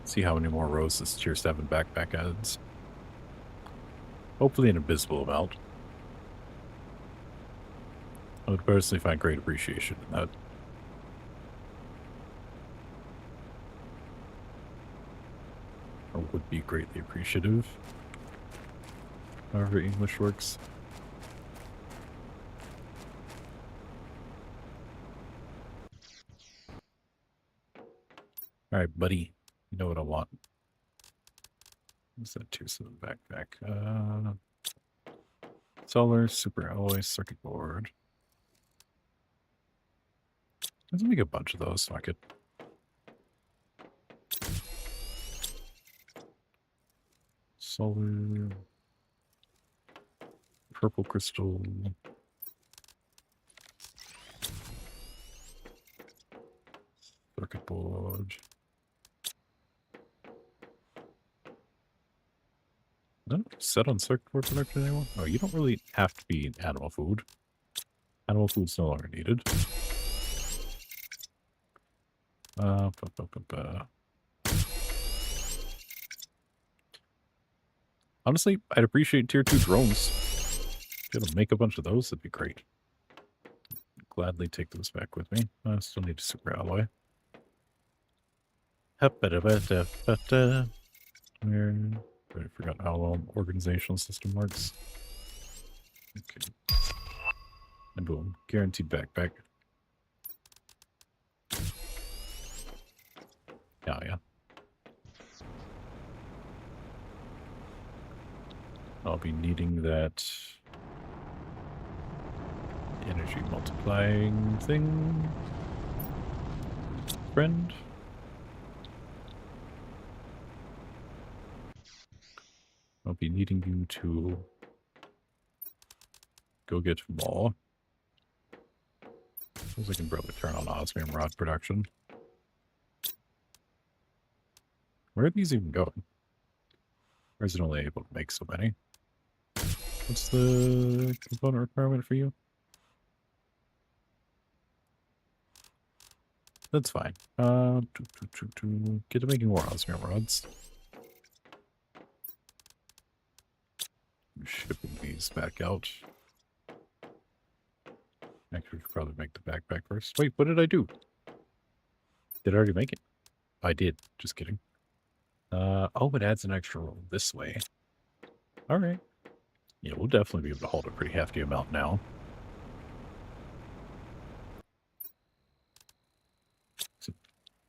See how many more rows this tier 7 backpack adds. Hopefully an abysmal amount. I would personally find great appreciation in that. Or would be greatly appreciative. However English works. Alright, buddy. You know what I want. What's that tier 7 backpack? Solar, super alloy, circuit board. Let's make a bunch of those so I could. Solar. Purple crystal. Circuit board. Don't set on circuit board production anymore? Oh, you don't really have to be animal food. Animal food's no longer needed. Honestly, I'd appreciate tier 2 drones. Gonna make a bunch of those, that'd be great. Gladly take those back with me. I still need a super alloy. I forgot how organizational system works. Okay. And boom. Guaranteed backpack. Yeah. I'll be needing that energy multiplying thing. Friend. I'll be needing you to go get more. Suppose I can probably turn on osmium rod production. Where are these even going? Or is it only able to make so many? What's the component requirement for you? That's fine. Get to making more osmium rods. Shipping these back out. Actually, we should probably make the backpack first. Wait, what did I do? Did I already make it? I did. Just kidding. Oh, it adds an extra roll this way. All right. Yeah, we'll definitely be able to hold a pretty hefty amount now. It's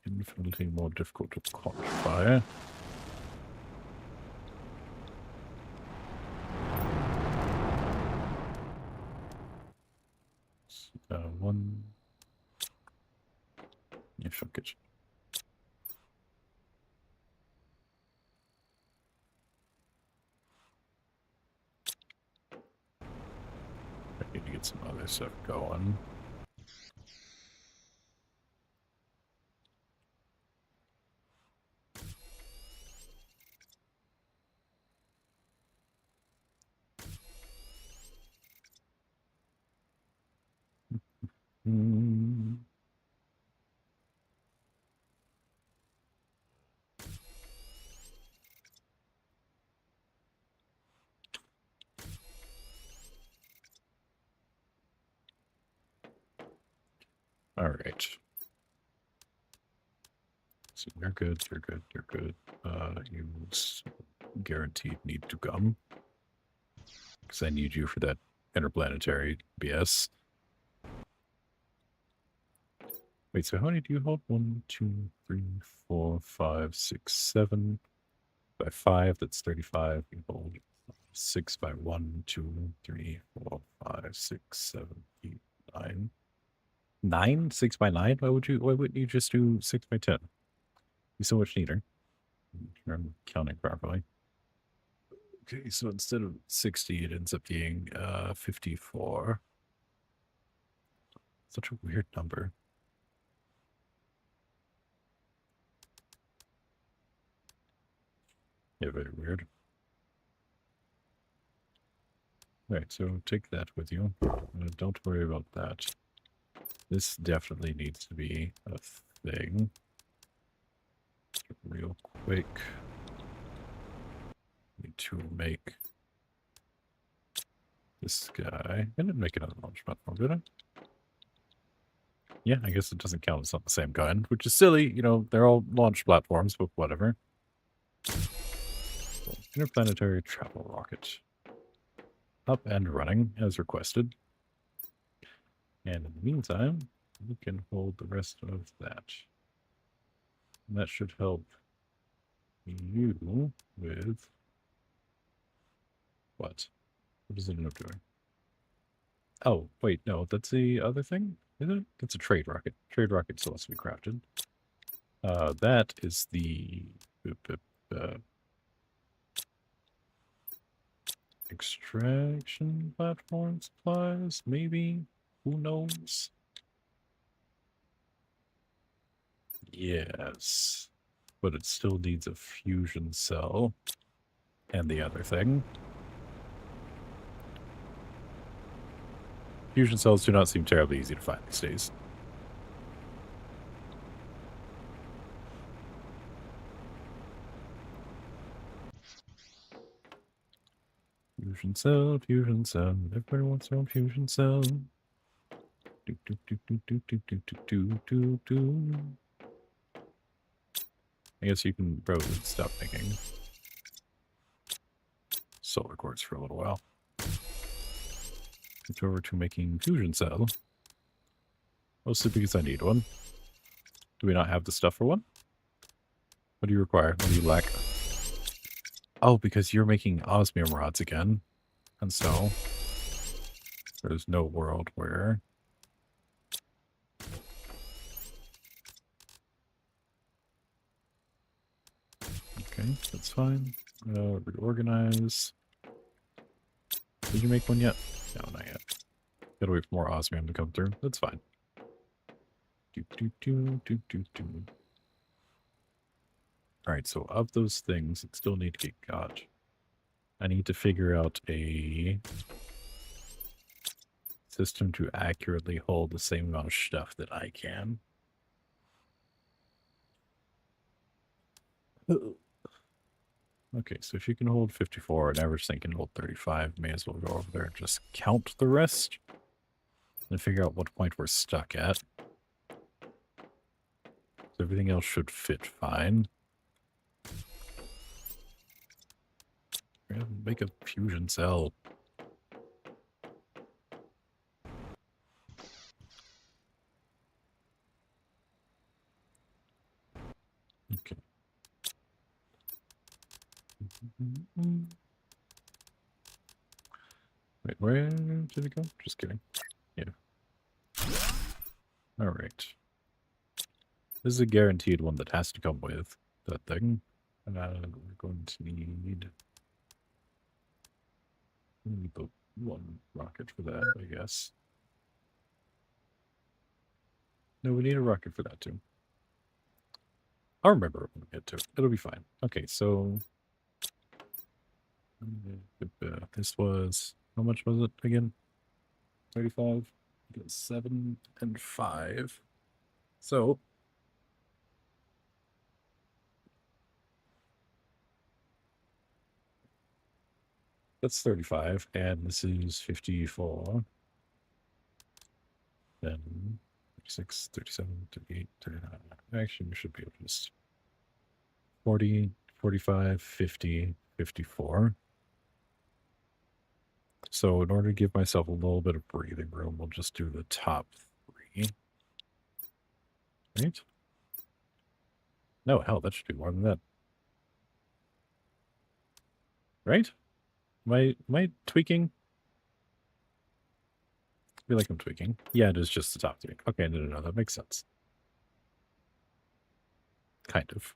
infinitely more difficult to quantify. Yeah, fuck it. I need to get some other stuff going. Mm. All right. So you're good, you're good, you're good. You guaranteed need to come. Because I need you for that interplanetary BS. Wait, so how many do you hold? 1, 2, 3, 4, 5, 6, 7. By 5, that's 35. You hold 6 by 1, 2, 3, 4, 5, 6, 7, 8, 9. 9? 6 by 9? Why wouldn't you just do 6 by 10? Be so much neater. I'm counting properly. Okay, so instead of 60, it ends up being 54. Such a weird number. Yeah, very weird. Right, so take that with you. Don't worry about that. This definitely needs to be a thing. Real quick. Need to make this guy. I didn't make another launch platform, did I? Yeah, I guess it doesn't count. It's not the same kind, which is silly. You know, they're all launch platforms, but whatever. So, interplanetary travel rocket. Up and running as requested. And in the meantime, we can hold the rest of that. And that should help you with what? What does it end up doing? Oh, wait, no, that's the other thing, isn't it? That's a trade rocket. Trade rocket still has to be crafted. That is the extraction platform supplies, maybe? Who knows? Yes. But it still needs a fusion cell. And the other thing. Fusion cells do not seem terribly easy to find these days. Fusion cell, fusion cell. Everybody wants their own fusion cell. Do, do, do, do, do, do, do, do, do, do. I guess you can probably stop making solar quartz for a little while. Switch over to making fusion cell. Mostly because I need one. Do we not have the stuff for one? What do you require? What do you lack? Oh, because you're making osmium rods again. And so there's no world where okay, that's fine. Reorganize. Did you make one yet? No, not yet. Gotta wait for more osmium to come through. That's fine. Alright, so of those things that still need to get got, I need to figure out a system to accurately hold the same amount of stuff that I can. Okay, so if you can hold 54 and average thing can hold 35, may as well go over there and just count the rest and figure out what point we're stuck at. So everything else should fit fine. We're gonna make a fusion cell. Okay. Wait, where did it go? Just kidding. Yeah. All right. This is a guaranteed one that has to come with that thing. And we're going to need the one rocket for that, I guess. No, we need a rocket for that too. I'll remember when we get to it. It'll be fine. Okay, so this was, how much was it again? 35? 7 and 5. So that's 35, and this is 54. Then 36, 37, 38, 39. Actually, we should be able to just 40, 45, 50, 54. So in order to give myself a little bit of breathing room, we'll just do the top 3. Right? No, hell, that should be more than that. Right? Am I tweaking? I feel like I'm tweaking. Yeah, it is just the top 3. Okay, no, that makes sense. Kind of.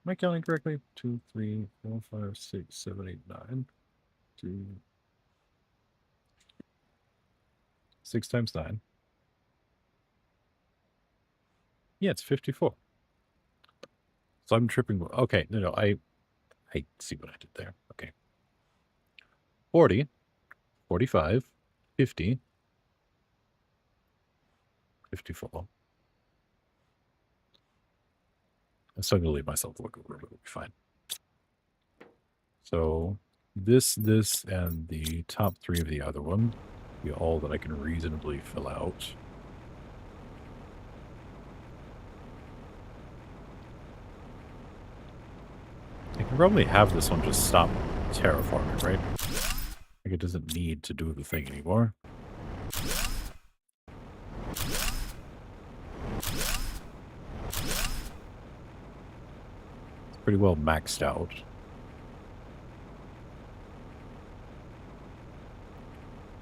Am I counting correctly? 2, 3, 4, 5, 6, 7, 8, 9. 2. 6 times 9. Yeah, it's 54. So I'm tripping. Okay, no, I see what I did there. Okay. 40, 45, 50, 54. I'm still going to leave myself a wiggle room. It'll be fine. So this, and the top 3 of the other one be all that I can reasonably fill out. I can probably have this one just stop terraforming, right? Like it doesn't need to do the thing anymore. It's pretty well maxed out.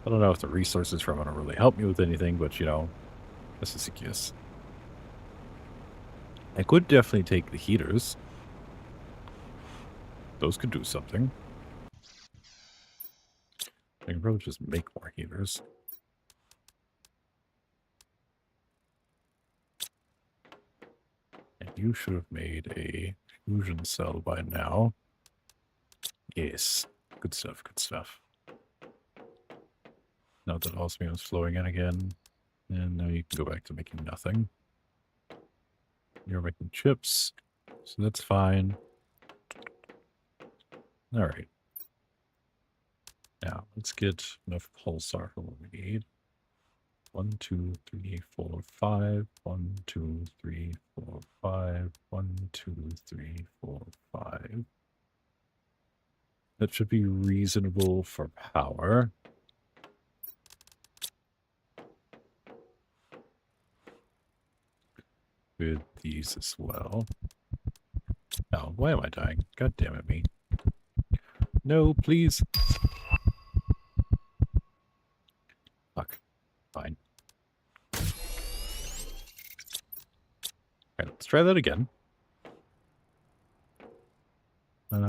I don't know if the resources from it will really help me with anything, but, you know, this is a kiss. I could definitely take the heaters. Those could do something. I can probably just make more heaters. And you should have made a fusion cell by now. Yes. Good stuff, good stuff. Now that osmium is flowing in again. And now you can go back to making nothing. You're making chips, so that's fine. All right. Now, let's get enough pulsar for what we need. 1, 2, 3, 4, 5. 1, 2, 3, 4, 5. 1, 2, 3, 4, 5. That should be reasonable for power. With these as well. Now, why am I dying? God damn it, me. No, please. Fuck. Fine. Alright, let's try that again. 2,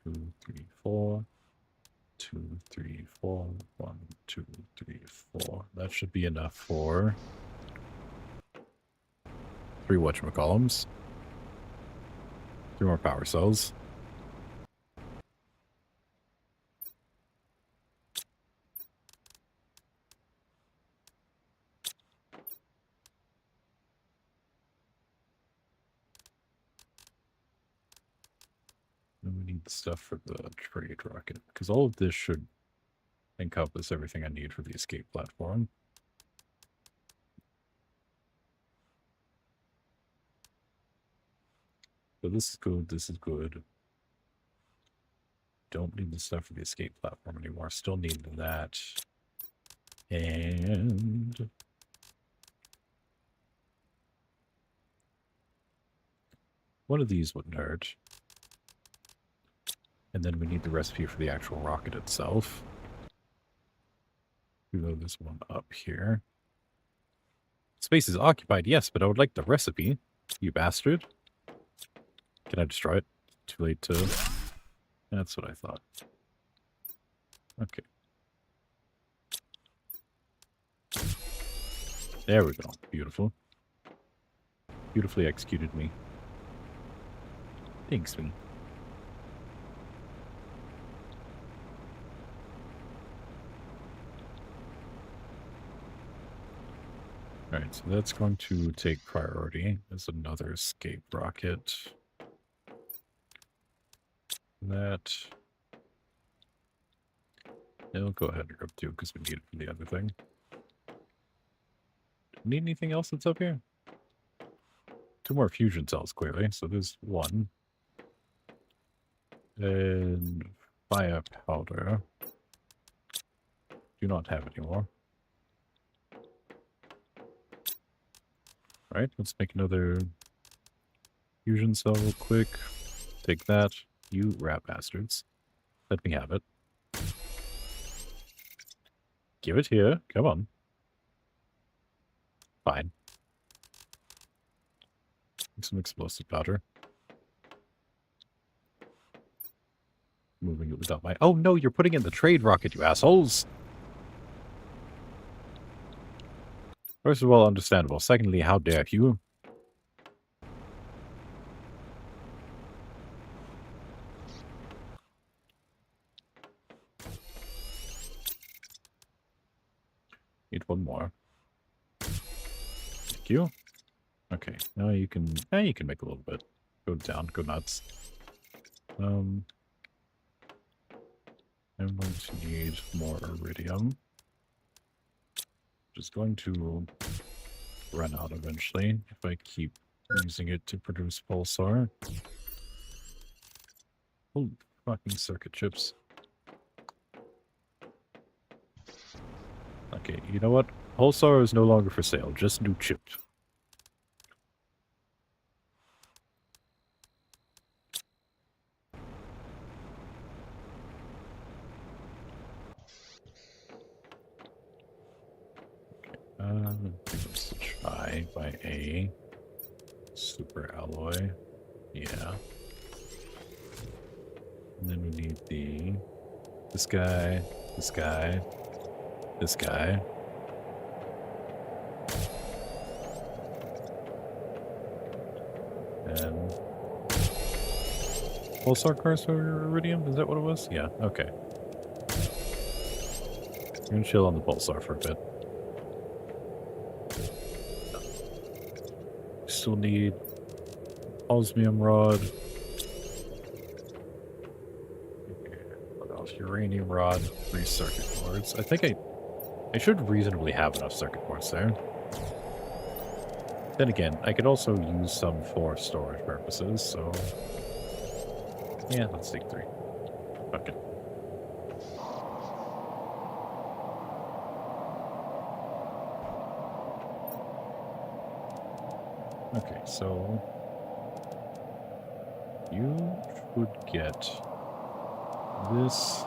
3, 4. 2, 3, 4. 1, 2, 3, 4. That should be enough for 3 whatchamacallums. 3 more power cells. And we need stuff for the trade rocket, because all of this should encompass everything I need for the escape platform. So this is good, this is good. Don't need the stuff for the escape platform anymore. Still need that. And one of these wouldn't hurt. And then we need the recipe for the actual rocket itself. We load this one up here. Space is occupied, yes, but I would like the recipe. You bastard. Can I destroy it? Too late to... That's what I thought. Okay. There we go. Beautiful. Beautifully executed me. Thanks, me. Alright, so that's going to take priority. There's another escape rocket. That... It'll go ahead and grab two because we need it for the other thing. Need anything else that's up here? 2 more fusion cells, clearly. So there's 1. And fire powder. Do not have any more. Alright, let's make another fusion cell real quick. Take that. You rat bastards. Let me have it. Give it here. Come on. Fine. Some explosive powder. Moving it without my... Oh, no, you're putting in the trade rocket, you assholes! First of all, understandable. Secondly, how dare you? Need 1 more. Thank you. Okay, now you can make a little bit. Go down, go nuts. I'm going to need more iridium. Just going to run out eventually if I keep using it to produce pulsar. Oh, fucking circuit chips. Okay, you know what? Pulsar is no longer for sale, just new chips. Let's try by a super alloy. Yeah. And then we need this guy, this guy, this guy. And pulsar cursor iridium? Is that what it was? Yeah, okay. We're gonna chill on the pulsar for a bit. Still need osmium rod. What else? Uranium rod, 3 circuit boards. I think I should reasonably have enough circuit boards there. Then again, I could also use some for storage purposes, so... Yeah, let's take 3. Okay. Okay, so... You should get this,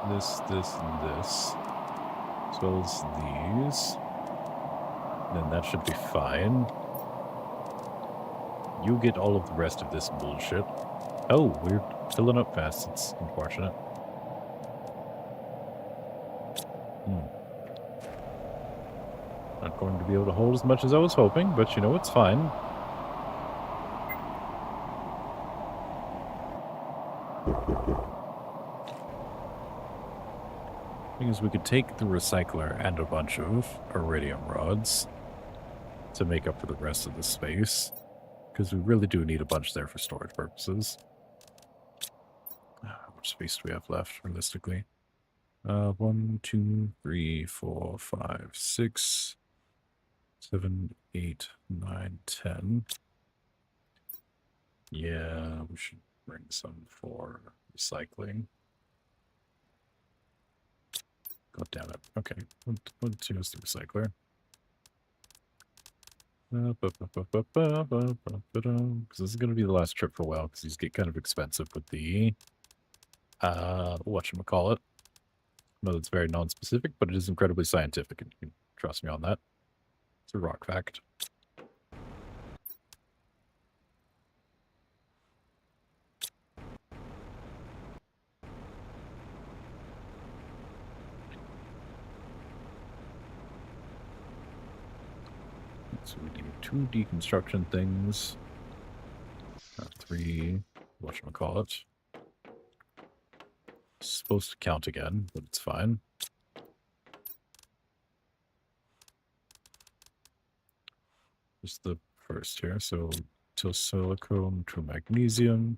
this, and this. As well as these. Then that should be fine. You get all of the rest of this bullshit. Oh, we're filling up fast. It's unfortunate. Not going to be able to hold as much as I was hoping, but you know, it's fine. Thing is, we could take the recycler and a bunch of iridium rods to make up for the rest of the space, because we really do need a bunch there for storage purposes. How much space do we have left, realistically? 1, 2, 3, 4, 5, 6, 7, 8, 9, 10. Yeah, we should bring some for recycling. God damn it. Okay, 1, 2 is the recycler. Because this is going to be the last trip for a while, because these get kind of expensive with the, whatchamacallit. I know that's very non-specific, but it is incredibly scientific, and you can trust me on that. It's a rock fact. So we need 2 deconstruction things. 3, whatchamacallit. Supposed to count again, but it's fine. Just the first here, so till silicone to magnesium.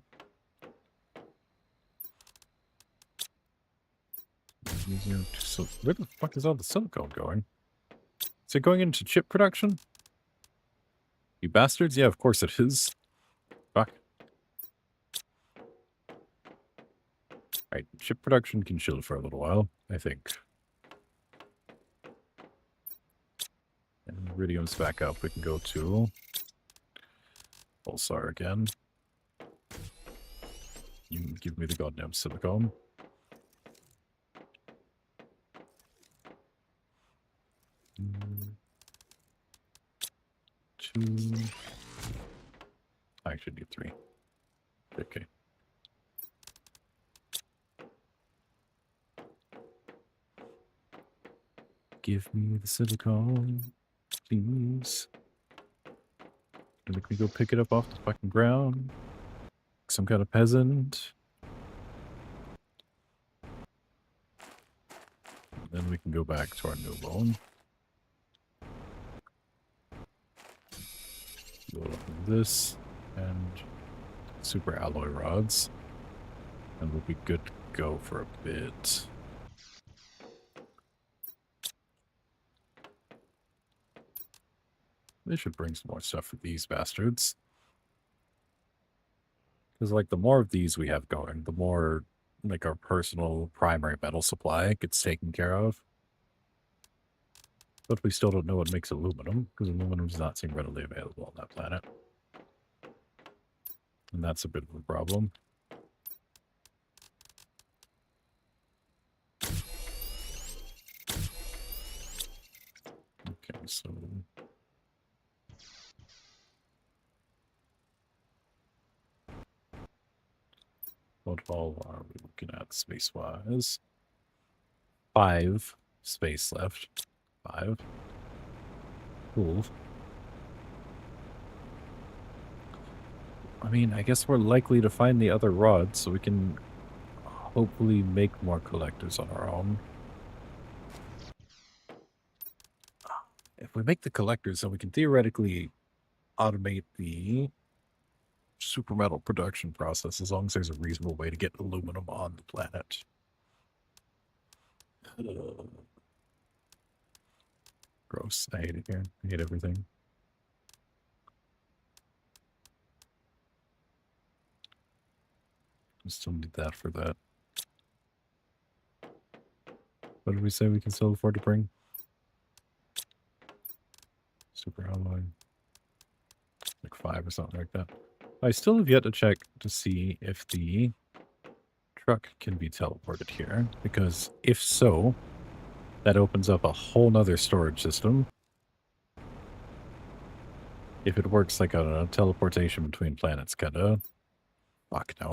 Magnesium to where the fuck is all the silicone going? Is it going into chip production? You bastards? Yeah, of course it is. Fuck. Alright, chip production can chill for a little while, I think. And iridium's back up. We can go to Pulsar again. You can give me the goddamn silicone. Two. I actually need 3. Okay. Give me the silicone, please. Let me go pick it up off the fucking ground. Some kind of peasant. And then we can go back to our new bone. Load up this and super alloy rods. And we'll be good to go for a bit. They should bring some more stuff for these bastards. Because, like, the more of these we have going, the more, like, our personal primary metal supply gets taken care of. But we still don't know what makes aluminum, because aluminum does not seem readily available on that planet. And that's a bit of a problem. Okay, so... what all are we looking at space-wise? 5 space left. 5. Cool. I mean, I guess we're likely to find the other rods, so we can hopefully make more collectors on our own. If we make the collectors, then we can theoretically automate the super metal production process as long as there's a reasonable way to get aluminum on the planet. Gross. I hate it here. I hate everything. We still need that for that. What did we say we can still afford to bring? Super alloy. Like 5 or something like that. I still have yet to check to see if the truck can be teleported here, because if so, that opens up a whole nother storage system. If it works like a teleportation between planets, kinda. Fuck no.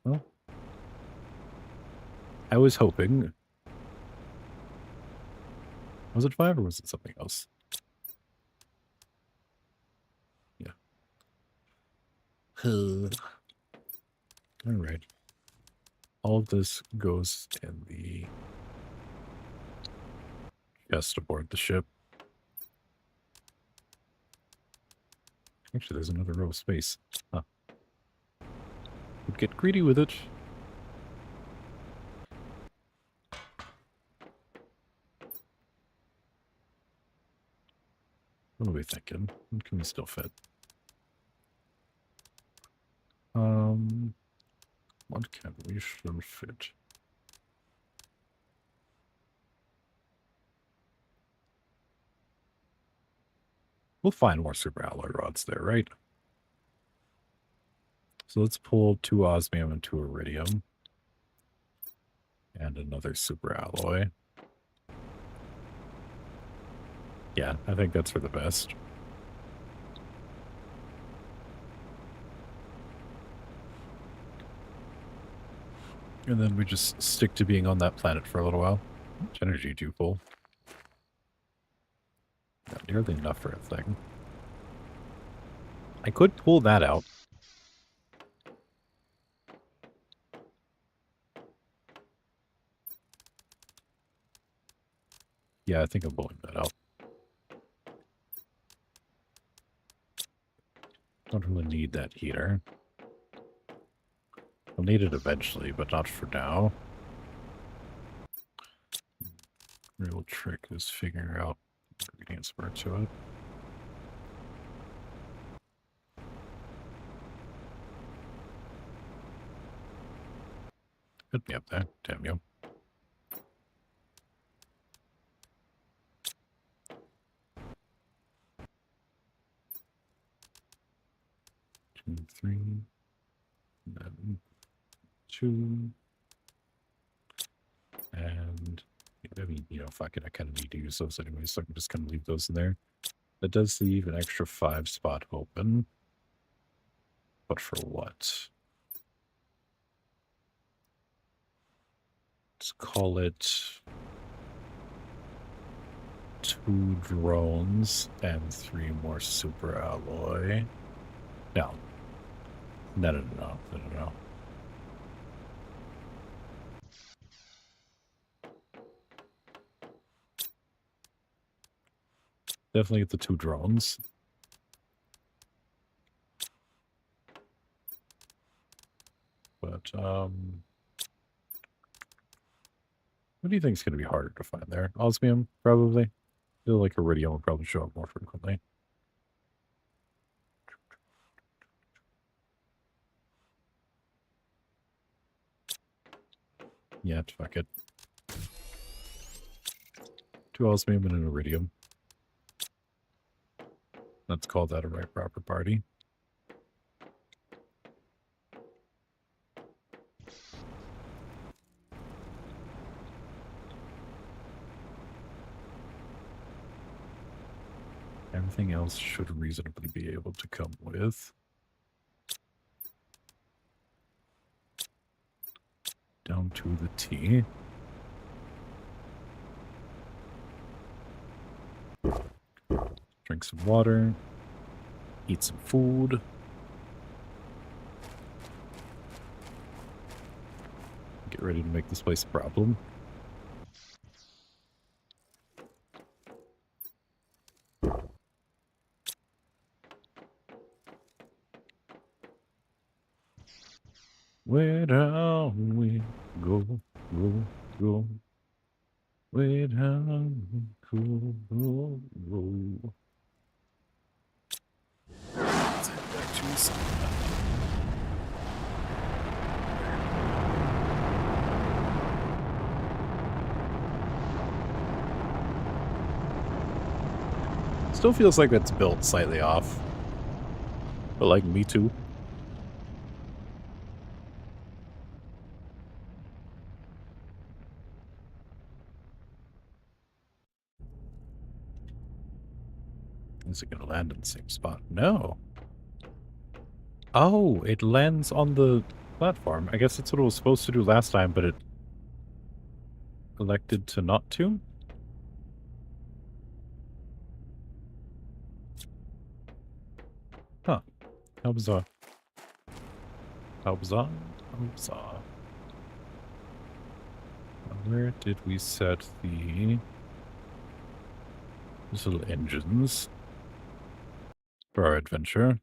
Well. I was hoping. Was it 5 or was it something else? Yeah. Alright. All of this goes in the chest aboard the ship. Actually, there's another row of space. Huh. We'd get greedy with it. What are we thinking? What can we still fit? What can we still fit? We'll find more super alloy rods there, right? So let's pull 2 osmium and 2 iridium. And another super alloy. Yeah, I think that's for the best. And then we just stick to being on that planet for a little while. How much energy do you pull? Not nearly enough for a thing. I could pull that out. Yeah, I think I'm pulling that out. Don't really need that heater. I'll need it eventually, but not for now. Real trick is figuring out ingredients for to it. Put me up there, damn you. Two, three, and then 2. And I mean, you know, fuck it, I kind of need to use those anyway, so I can just kind of leave those in there. That does leave an extra 5 spot open. But for what? Let's call it 2 drones and 3 more super alloy. No. No. Definitely get the 2 drones. But, what do you think is going to be harder to find there? Osmium, probably. I feel like iridium will probably show up more frequently. Yeah, fuck it. 2 osmium and an iridium. Let's call that a right proper party. Everything else should reasonably be able to come with. Down to the T. Drink some water. Eat some food. Get ready to make this place a problem. Where down we go. Where down we go. Let's head back to the sun. Still feels like that's built slightly off. But like me too. Is it gonna land in the same spot? No. Oh, it lands on the platform. I guess that's what it was supposed to do last time, but it elected to not to? Huh. How bizarre. How bizarre. How bizarre. Where did we set the... these little engines for our adventure?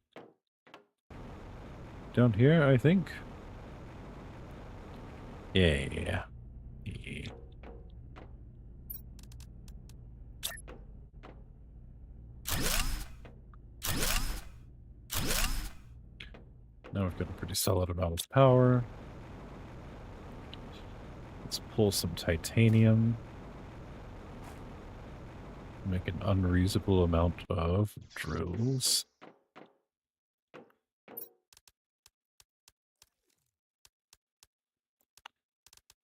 Down here, I think. Yeah. Now we've got a pretty solid amount of power. Let's pull some titanium. Make an unreasonable amount of drills.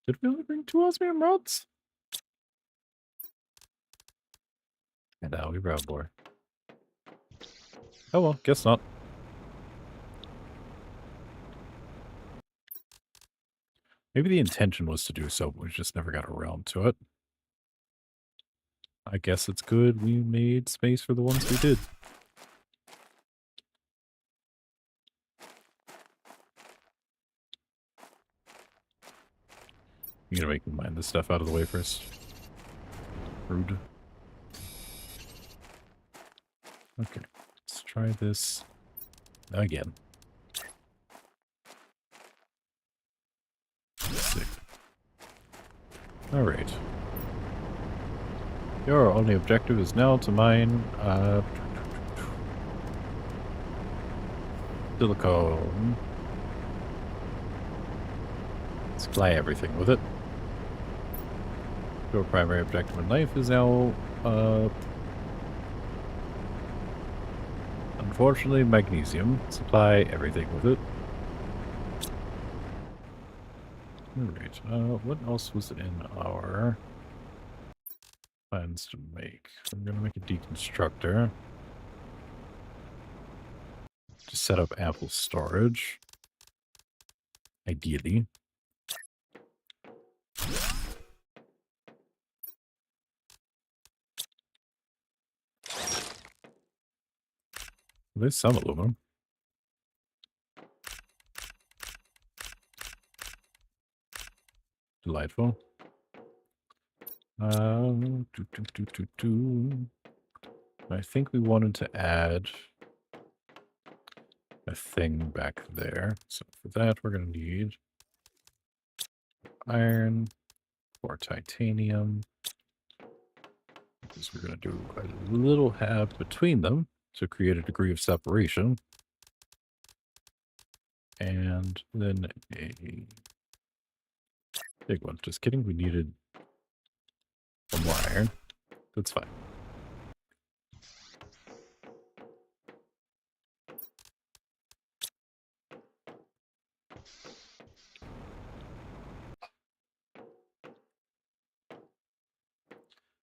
Did we only bring 2 osmium rods? And now we brown boar. Oh well, guess not. Maybe the intention was to do so, but we just never got around to it. I guess it's good we made space for the ones we did. You gotta make me mine this stuff out of the way first. Rude. Okay, let's try this again. Sick. Alright. Your only objective is now to mine silicone. Supply everything with it. Your primary objective in life is now unfortunately magnesium. Supply everything with it. Alright, what else was in our plans to make? I'm gonna make a deconstructor to set up ample storage. Ideally. There's some aluminum. Delightful. I think we wanted to add a thing back there. So for that, we're going to need iron or titanium. Because we're going to do a little half between them to create a degree of separation. And then a big one. Just kidding. We needed one more iron. That's fine.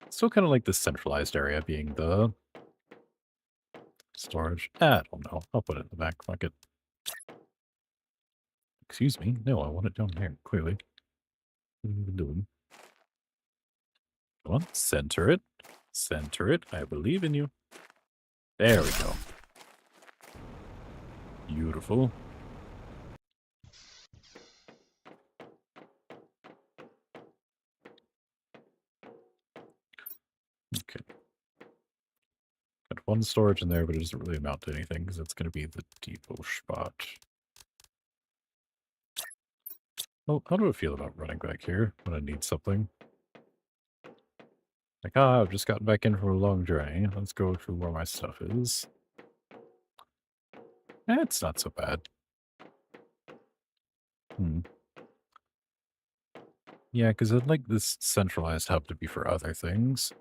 Still kind of like the centralized area being the storage. I don't know. I'll put it in the back. Fuck it. Excuse me. No, I want it down here, clearly. What are you doing? Come on, center it. Center it. I believe in you. There we go. Beautiful. Okay. Got one storage in there, but it doesn't really amount to anything because it's going to be the depot spot. Well, how do I feel about running back here when I need something? Like, I've just gotten back in from a long journey. Let's go to where my stuff is. It's not so bad. Yeah, because I'd like this centralized hub to be for other things.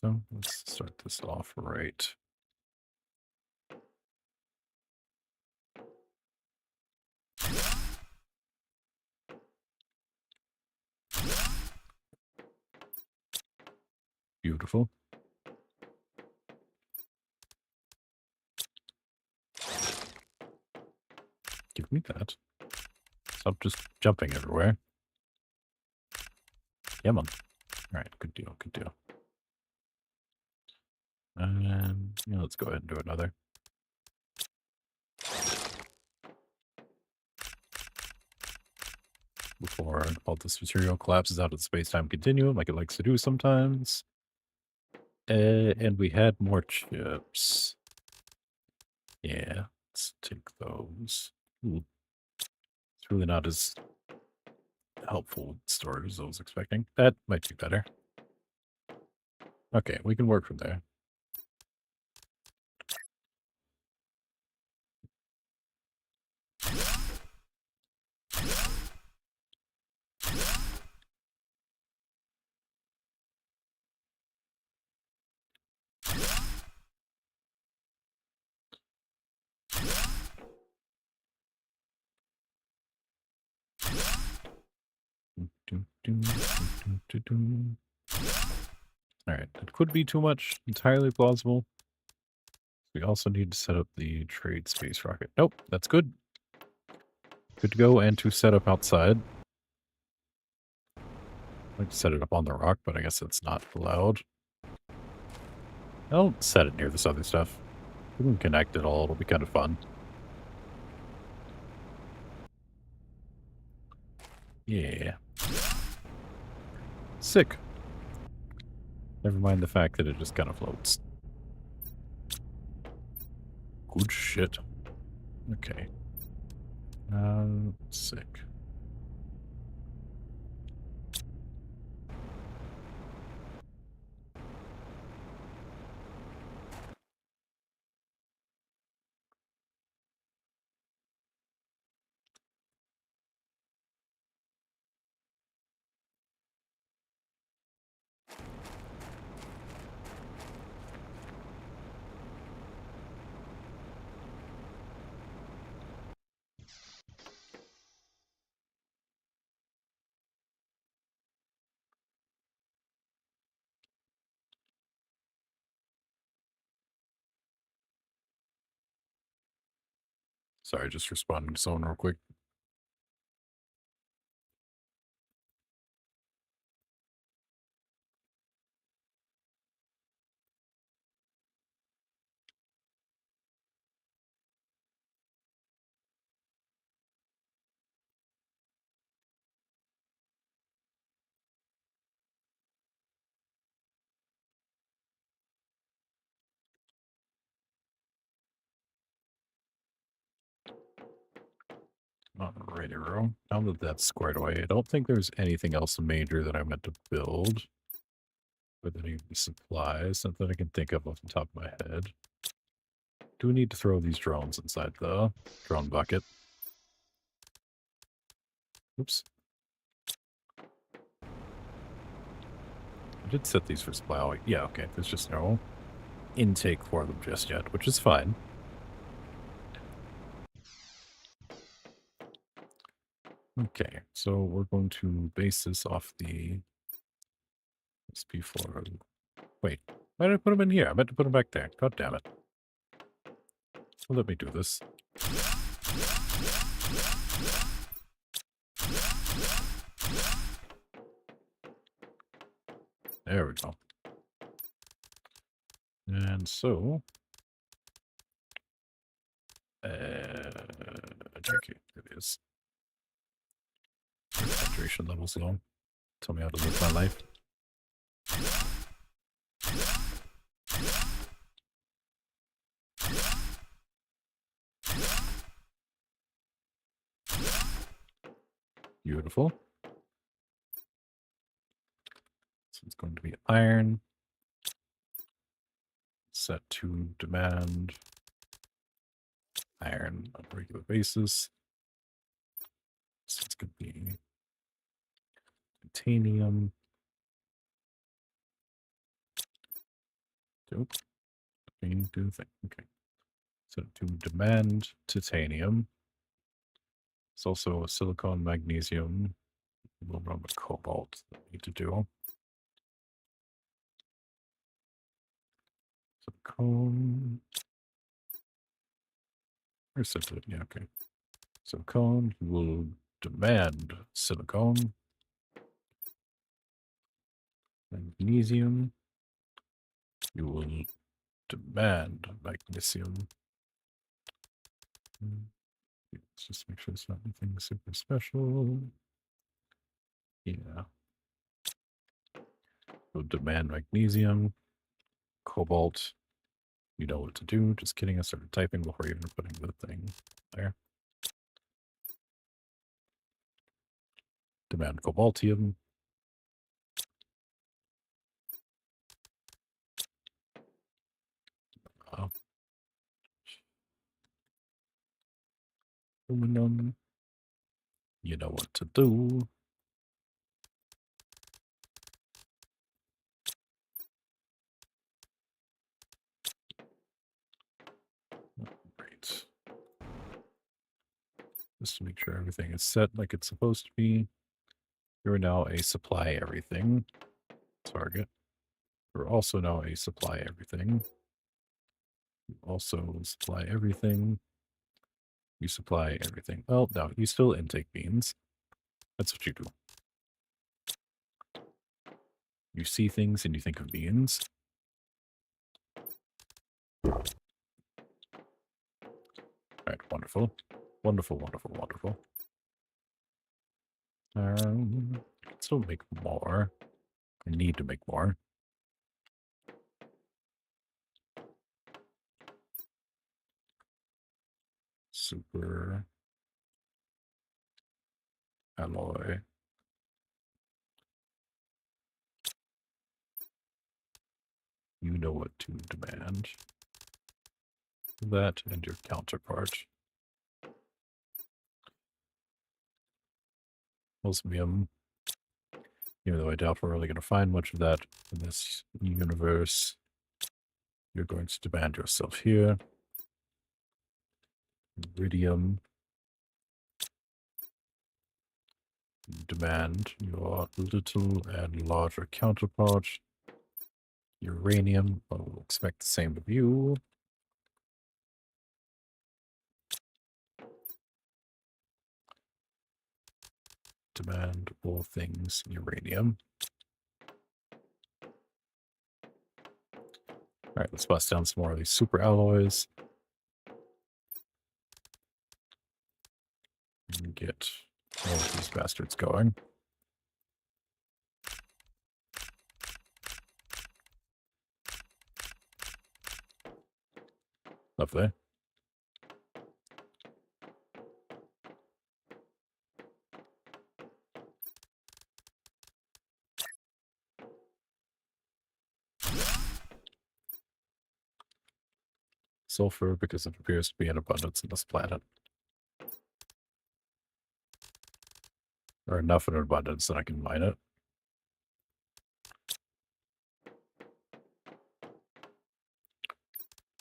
So let's start this off right. Beautiful. Give me that. Stop just jumping everywhere. Come on. Alright, good deal, good deal. And yeah, let's go ahead and do another. Before all this material collapses out of the space-time continuum like it likes to do sometimes. And we had more chips. Yeah, let's take those. Ooh. It's really not as helpful storage as I was expecting. That might be better. Okay, we can work from there. All Alright, it could be too much. Entirely plausible. We also need to set up the trade space rocket. Nope, that's good. Good to go and to set up outside. I'd like to set it up on the rock, but I guess it's not allowed. I'll set it near this other stuff. We can connect it all. It'll be kind of fun. Yeah. Sick. Never mind the fact that it just kind of floats. Good shit. Okay. Sick. Sorry, just responding to someone real quick. Alrighty, now that that's squared away, I don't think there's anything else major that I meant to build with any of the supplies, not that I can think of off the top of my head. Do we need to throw these drones inside the drone bucket? Oops. I did set these for supply. Oh, yeah, okay. There's just no intake for them just yet, which is fine. Okay, so we're going to base this off the SP4. Wait, why did I put them in here? I meant to put them back there. God damn it. Well, let me do this. There we go. And so, okay, it is. Hydration levels low. Tell me how to live my life. Beautiful. So it's going to be iron. Set to demand iron on a regular basis. So it's going to be titanium. Nope. Do the thing. Okay. So to demand titanium. It's also a silicon, magnesium, a little bit of cobalt that we need to do. Silicon. Or silicon, yeah, okay. Silicon will demand silicon. Magnesium. You will demand magnesium. Let's just make sure it's not anything super special. Yeah. We'll demand magnesium. Cobalt. You know what to do. Just kidding. I started typing before even putting the thing there. Demand cobaltium. Aluminum. You know what to do. Great. Just to make sure everything is set like it's supposed to be. You're now a supply everything target We're also now a supply everything. You also supply everything. You supply everything. Well, no, you still intake beans. That's what you do. You see things and you think of beans. All right, wonderful. Wonderful, wonderful, wonderful. Still make more. I need to make more. Super alloy. You know what to demand. That and your counterpart. Osmium. Even though I doubt we're really going to find much of that in this universe. You're going to demand yourself here. Iridium. Demand your little and larger counterpart. Uranium. I will expect the same of you. Demand all things uranium. All right, let's bust down some more of these super alloys. And get all of these bastards going. Lovely. Sulfur, because it appears to be in abundance on this planet. Or enough in abundance that I can mine it.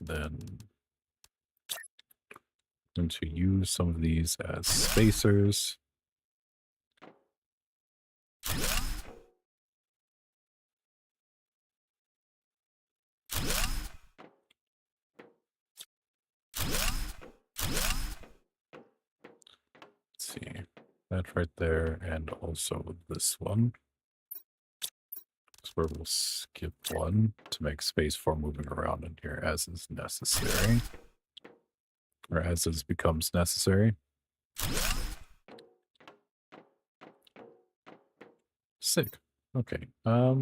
Then I'm going to use some of these as spacers. Let's see. That right there, and also this one. Where we'll skip one to make space for moving around in here as is necessary. Or as is becomes necessary. Sick. Okay. I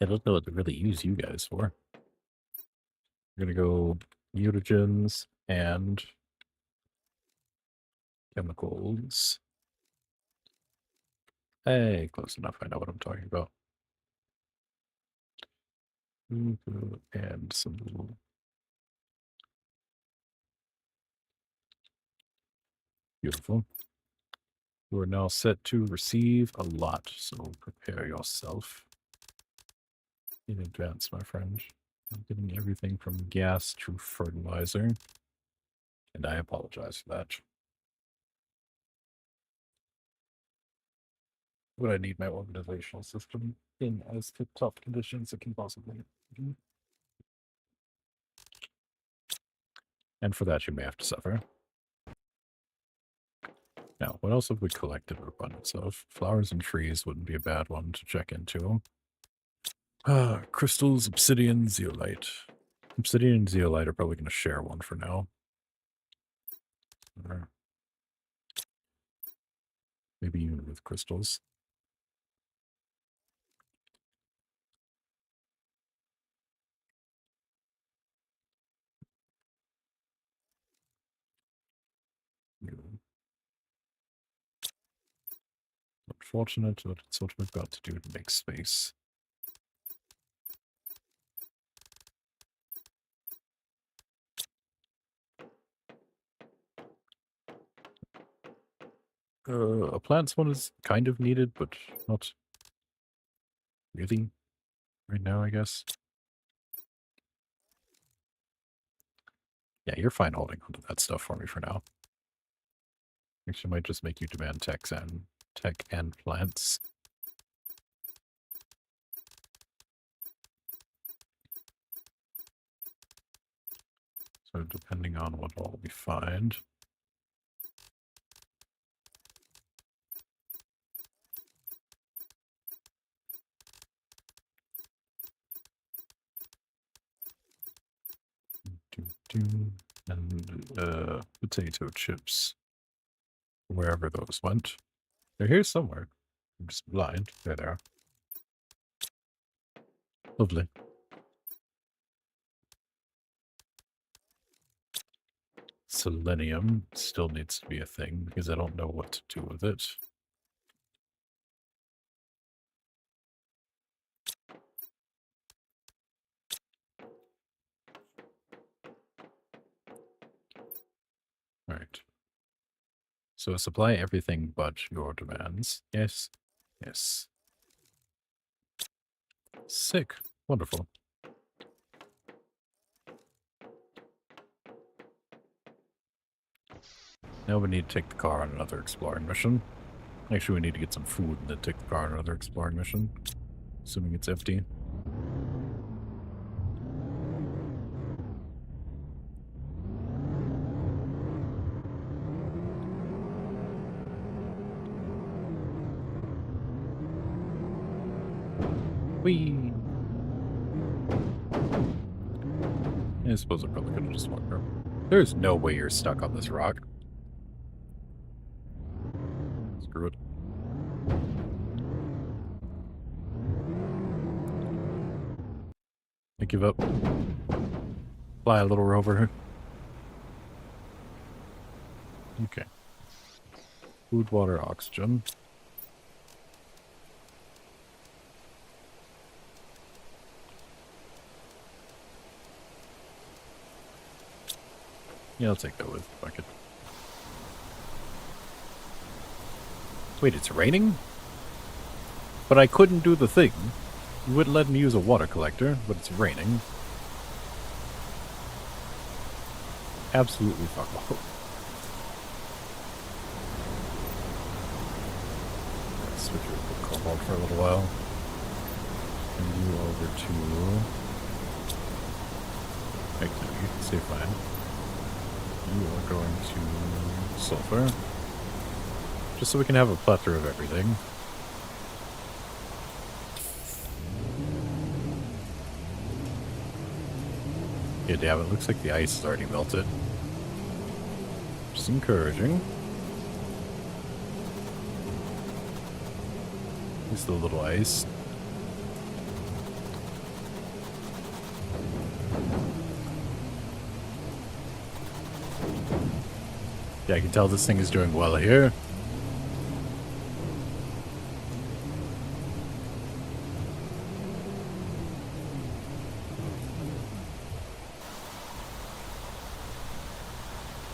don't know what to really use you guys for. We're gonna go mutagens and chemicals. Hey, close enough. I know what I'm talking about. And some little. Beautiful. You are now set to receive a lot, so prepare yourself in advance, my friend. I'm getting everything from gas to fertilizer, and I apologize for that. But I need my organizational system in as tip-top conditions it can possibly be. And for that, you may have to suffer. Now, what else have we collected an abundance of? Flowers and trees wouldn't be a bad one to check into. Crystals, obsidian, zeolite. Obsidian and zeolite are probably going to share one for now. Or maybe even with crystals. Unfortunate, but it's what we've got to do to make space. A plants one is kind of needed, but not really right now, I guess. Yeah, you're fine holding onto that stuff for me for now. Actually, I might just make you demand tech and plants. So depending on what all we find. And potato chips. Wherever those went. They're here somewhere. I'm just blind. There they are. Lovely. Selenium still needs to be a thing because I don't know what to do with it. All right. So supply everything but your demands. Yes. Yes. Sick. Wonderful. Now we need to take the car on another exploring mission. Actually, we need to get some food and then take the car on another exploring mission. Assuming it's empty. Whee! I suppose I probably could have just walked over. There's no way you're stuck on this rock. Screw it. I give up. Fly a little rover. Okay. Food, water, oxygen. Yeah, I'll take that with bucket. Wait, it's raining? But I couldn't do the thing. You wouldn't let me use a water collector, but it's raining. Absolutely fuck off. Switch over to Cobalt for a little while. And you over to... Actually, you can stay fine. You are going to sulfur. Just so we can have a plethora of everything. Yeah, damn, it looks like the ice is already melted. Just encouraging. Just a little ice. Yeah, I can tell this thing is doing well here.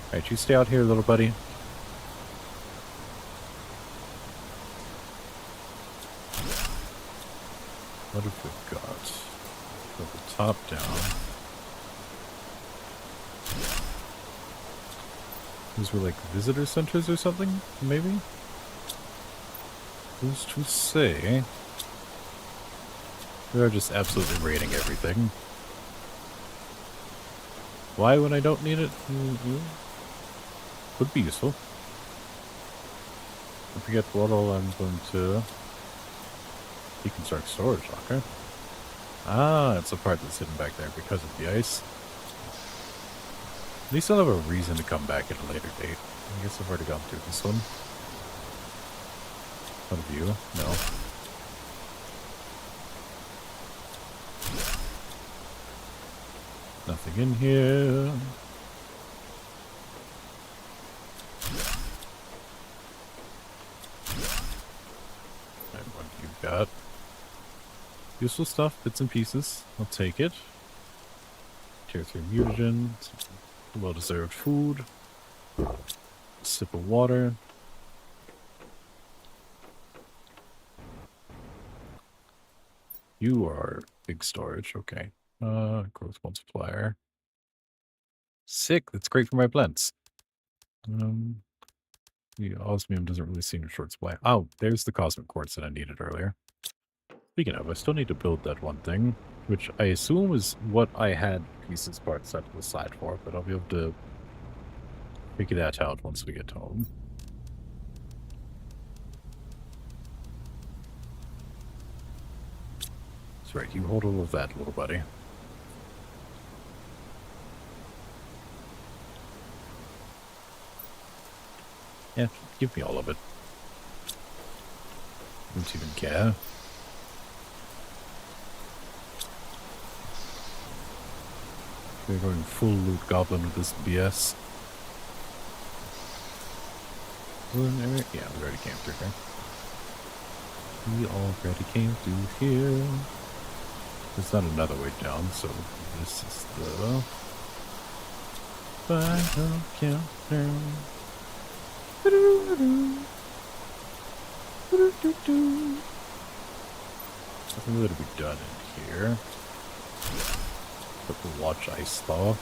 Alright, you stay out here, little buddy. What have we got? From the top down. These were like visitor centers or something, maybe? Who's to say? They're just absolutely raiding everything. Why when I don't need it? Could be useful. I forget what all I'm going to deconstruct storage locker. Ah, it's the part that's hidden back there because of the ice. At least I'll have a reason to come back at a later date. I guess I've already gone through this one. What of you? No. Nothing in here. And what you got? Useful stuff, bits and pieces. I'll take it. Tier 3 mutagen. Well-deserved food. Sip of water. You are big storage, okay. Growth multiplier. Sick, that's great for my plants. The osmium doesn't really seem in short supply. Oh, there's the cosmic quartz that I needed earlier. Speaking of, I still need to build that one thing, which I assume is what I had pieces parts set to the side for, but I'll be able to figure that out once we get home. That's right, you hold all of that, little buddy. Yeah, give me all of it. Don't even care. We're going full loot goblin with this BS. Yeah, we already came through here. We already came through here. There's not another way down, so this is the final countdown. Something that'll be done in here. Put the watch ice thaw.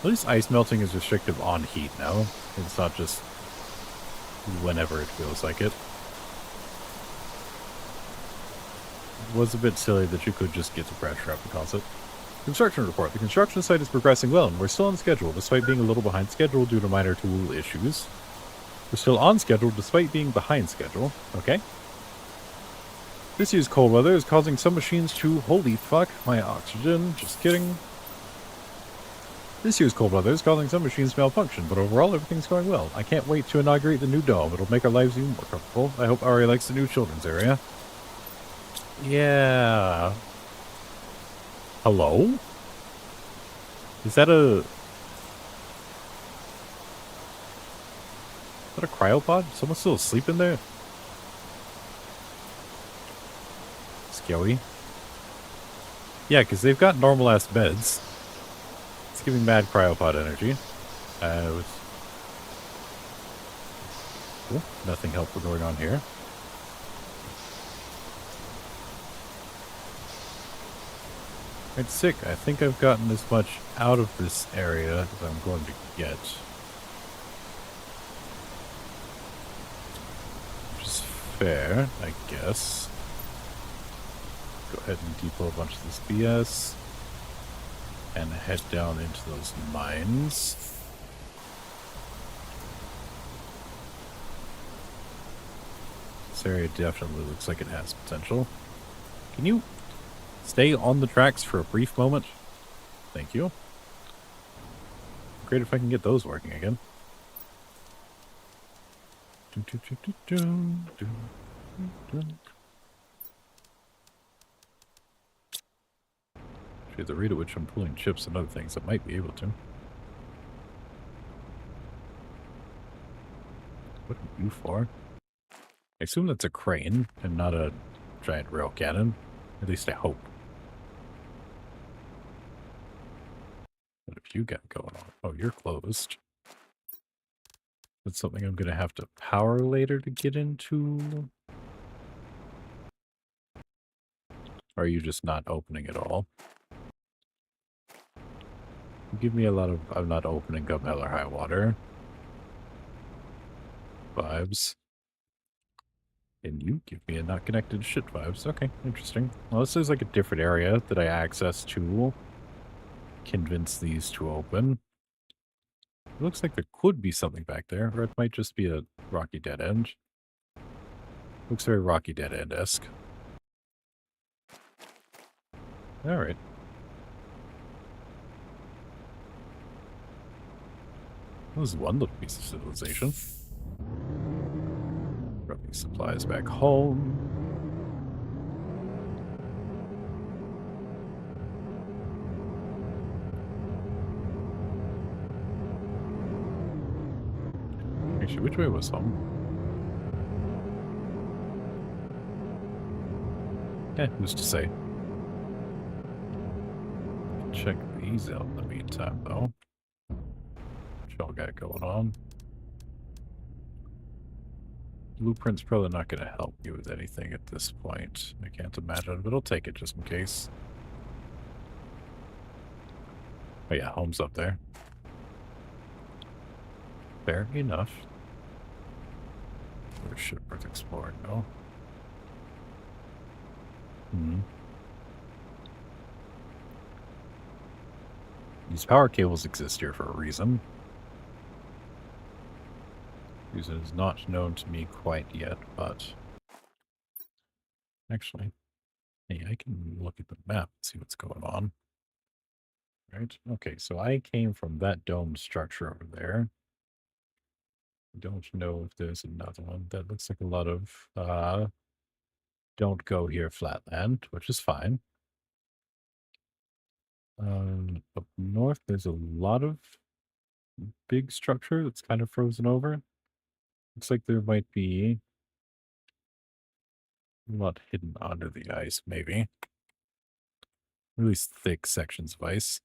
At least ice melting is restrictive on heat now. It's not just whenever it feels like it. It was a bit silly that you could just get the pressure up because it. Construction report. The construction site is progressing well, and we're still on schedule, despite being a little behind schedule due to minor tool issues. We're still on schedule, despite being behind schedule. Okay. This year's cold weather is causing some machines to... Holy fuck, my oxygen. Just kidding. This year's cold weather is causing some machines to malfunction, but overall everything's going well. I can't wait to inaugurate the new dome. It'll make our lives even more comfortable. I hope Ari likes the new children's area. Yeah. Hello? Is that a... Is that a cryopod? Someone still asleep in there? Scary. Yeah, because they've got normal-ass beds. It's giving mad cryopod energy. Cool. Nothing helpful going on here. It's sick. I think I've gotten as much out of this area as I'm going to get. Which is fair, I guess. Go ahead and depot a bunch of this BS. And head down into those mines. This area definitely looks like it has potential. Can you stay on the tracks for a brief moment? Thank you. Great if I can get those working again. The rate at which I'm pulling chips and other things, I might be able to. What are you for? I assume that's a crane and not a giant rail cannon. At least I hope. What have you got going on? Oh, you're closed. That's something I'm going to have to power later to get into. Or are you just not opening at all? Give me a lot of I'm not opening come hell or high water vibes. And you give me a not connected shit vibes. Okay, interesting. Well, this is like a different area that I access to convince these to open. It looks like there could be something back there, or it might just be a rocky dead end. Looks very rocky dead end-esque. Alright. This is one little piece of civilization. Brought these supplies back home. Actually, which way was home? Yeah, who's to say? Check these out in the meantime, though. What y'all got going on? Blueprint's probably not going to help you with anything at this point. I can't imagine, but I'll take it just in case. Oh yeah, home's up there. Fair enough. Or ship worth exploring, no? Hmm. These power cables exist here for a reason. Because it is not known to me quite yet, but... Actually, hey, I can look at the map and see what's going on. Right? Okay, so I came from that domed structure over there. Don't know if there's another one. That looks like a lot of don't go here flatland, which is fine. Up north, there's a lot of big structure that's kind of frozen over. Looks like there might be a lot hidden under the ice, maybe. Really thick sections of ice.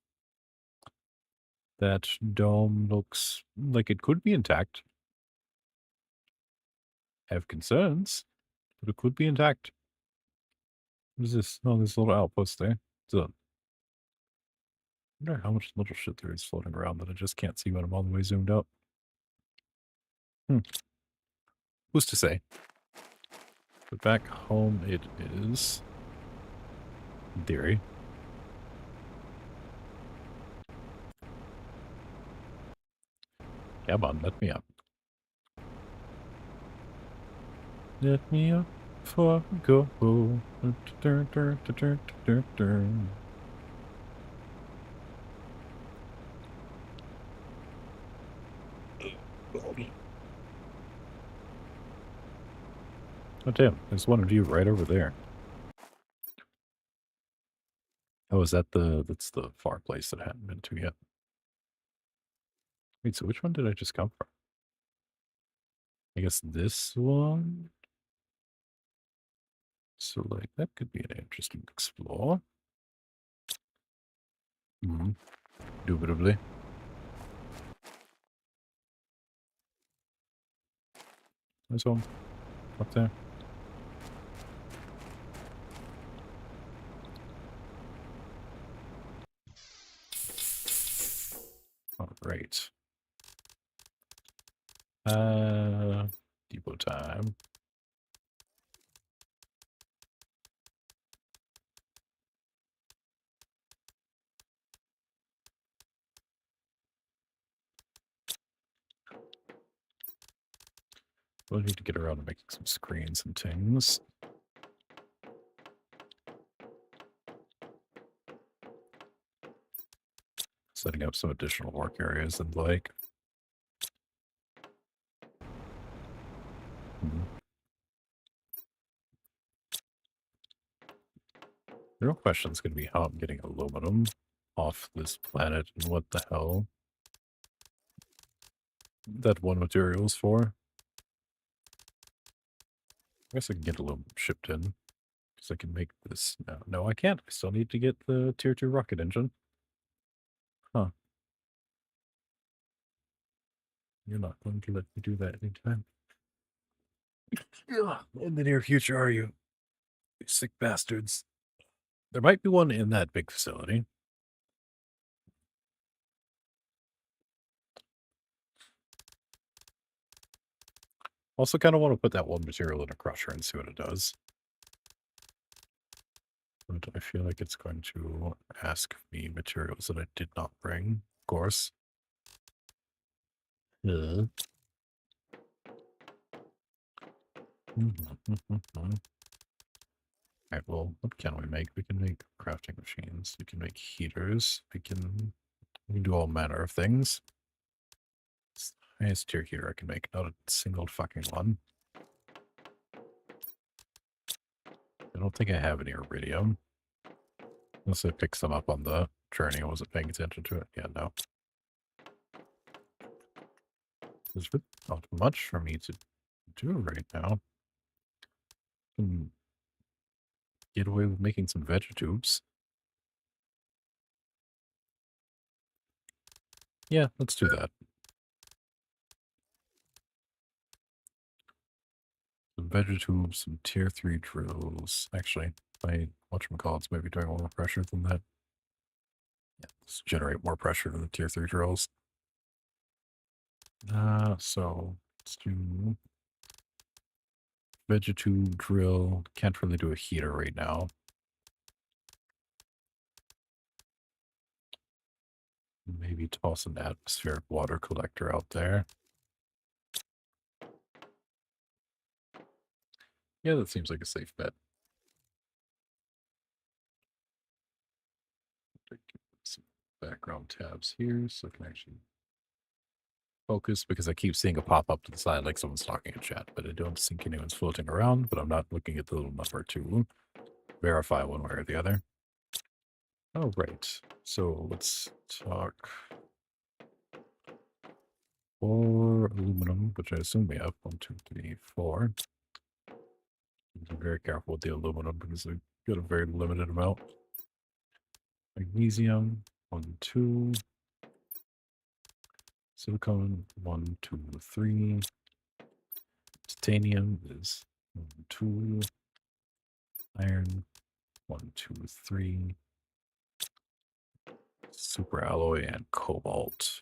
That dome looks like it could be intact. I have concerns, but it could be intact. What is this? Oh, there's a little outpost there. So, I wonder how much little shit there is floating around that I just can't see when I'm all the way zoomed out. Who's to say? But back home it is. In theory. Come on, let me up. Let me up before we go. Oh damn, there's one of you right over there. Oh, is that that's the far place that I hadn't been to yet. Wait, so which one did I just come from? I guess this one? So, like, that could be an interesting explore. Indubitably. There's one up there. All right. Depot time. We'll need to get around to making some screens and things. Setting up some additional work areas and like. The real question is going to be how I'm getting aluminum off this planet and what the hell that one material is for. I guess I can get aluminum shipped in because I can make this. No, I can't. I still need to get the tier 2 rocket engine. Huh. You're not going to let me do that anytime in the near future, are you? You sick bastards. There might be one in that big facility. Also kind of want to put that one material in a crusher and see what it does. But I feel like it's going to ask me materials that I did not bring, of course. Yeah. Alright, well, what can we make? We can make crafting machines. We can make heaters. We can do all manner of things. It's the highest tier heater I can make, not a single fucking one. I don't think I have any iridium. Unless I picked some up on the journey. I wasn't paying attention to it. Yeah, no. There's not much for me to do right now. I can get away with making some vegetubes. Yeah, let's do that. Some vegetubes, some tier 3 drills. Actually, my whatchamacallits might be doing more pressure than that. Yeah, let's generate more pressure than the tier 3 drills. So let's do Vegetube drill. Can't really do a heater right now. Maybe toss an atmospheric water collector out there. Yeah, that seems like a safe bet. Some background tabs here so I can actually focus because I keep seeing a pop up to the side like someone's talking in chat, but I don't think anyone's floating around, but I'm not looking at the little number to verify one way or the other. Oh, right. So let's talk for aluminum, which I assume we have 1, 2, 3, 4. Be very careful with the aluminum because they've got a very limited amount. Magnesium, 1, 2. Silicon, 1, 2, 3. Titanium is 1, 2. Iron, 1, 2, 3. Super alloy and cobalt.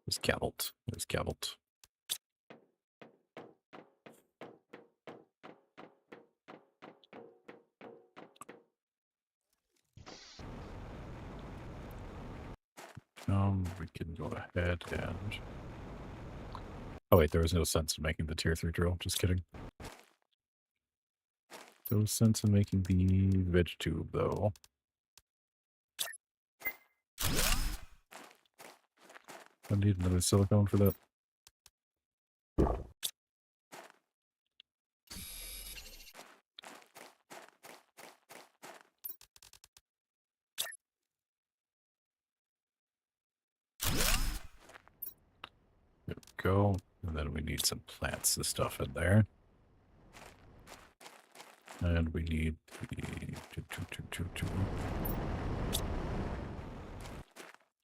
There's cobalt. There's cobalt. We can go ahead and... Oh wait, there was no sense in making the tier 3 drill. Just kidding. There was sense in making the veg tube, though. I need another silicone for that. There we go. And then we need some plants and stuff in there. And we need the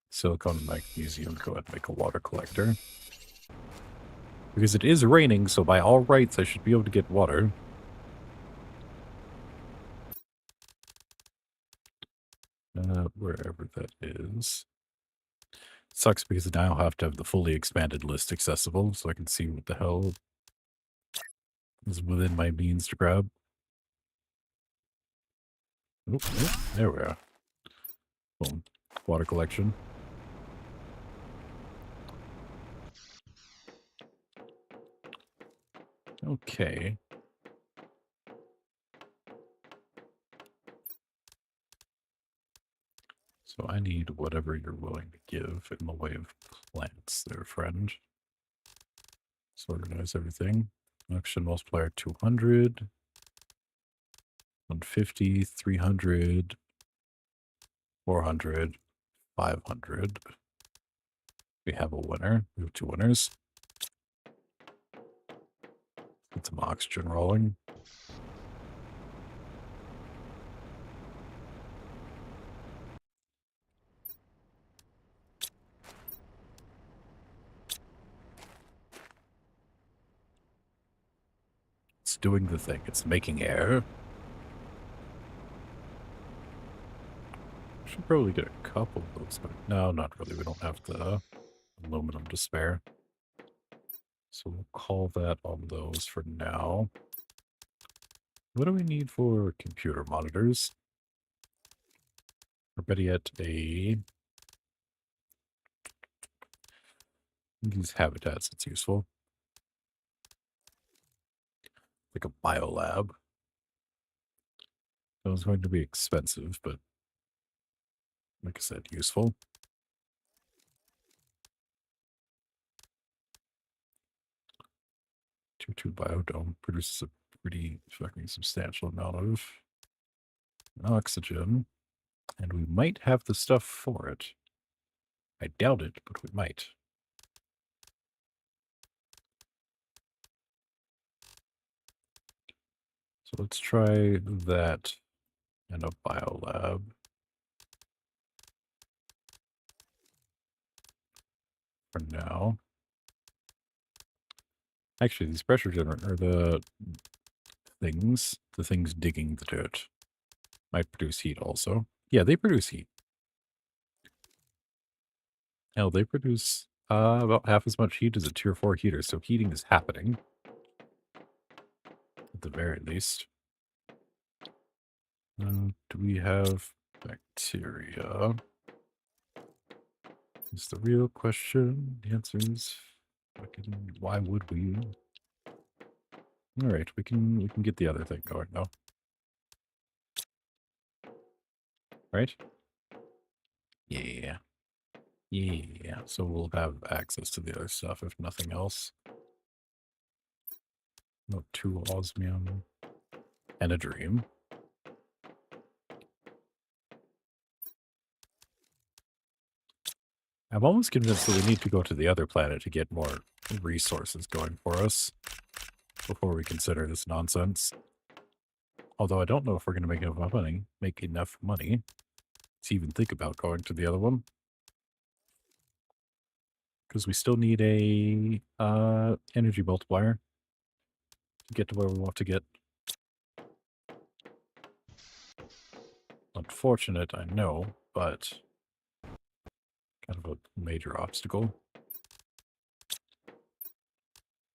silicone and magnesium. Go ahead and make a water collector. Because it is raining, so by all rights, I should be able to get water. Wherever that is. Sucks because now I have to have the fully expanded list accessible so I can see what the hell is within my means to grab. Oh, there we are. Boom. Water collection. Okay. So I need whatever you're willing to give in the way of plants there, friend. Let's organize everything. Action multiplier 200. 150, 300, 400, 500. We have a winner. We have 2 winners. Get some oxygen rolling. It's doing the thing. It's making air. Should probably get a couple of those. No, not really. We don't have the aluminum to spare. So we'll call that on those for now. What do we need for computer monitors? Or better yet, these habitats, it's useful. Like a biolab. That was going to be expensive, but like I said, useful. 2 biodome produces a pretty fucking substantial amount of oxygen. And we might have the stuff for it. I doubt it, but we might. So let's try that in a biolab. For now. Actually, these pressure generators are the things digging the dirt. Might produce heat also. Yeah, they produce heat. Hell, they produce about half as much heat as a tier 4 heater, so heating is happening. At the very least. Do we have bacteria? Is the real question. The answer is why would we? Alright, we can get the other thing going now. Right? Yeah. Yeah. So we'll have access to the other stuff if nothing else. No 2 osmium and a dream. I'm almost convinced that we need to go to the other planet to get more resources going for us before we consider this nonsense. Although I don't know if we're going to make enough money to even think about going to the other one. Because we still need a energy multiplier to get to where we want to get. Unfortunate, I know, but kind of a major obstacle.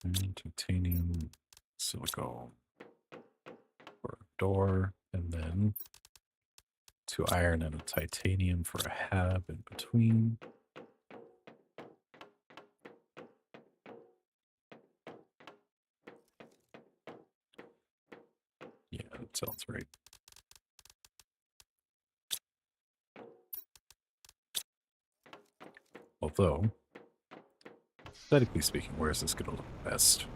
And titanium, silicone for a door, and then 2 iron and a titanium for a hab in between. Yeah, that sounds right. Although, aesthetically speaking, where is this going to look best?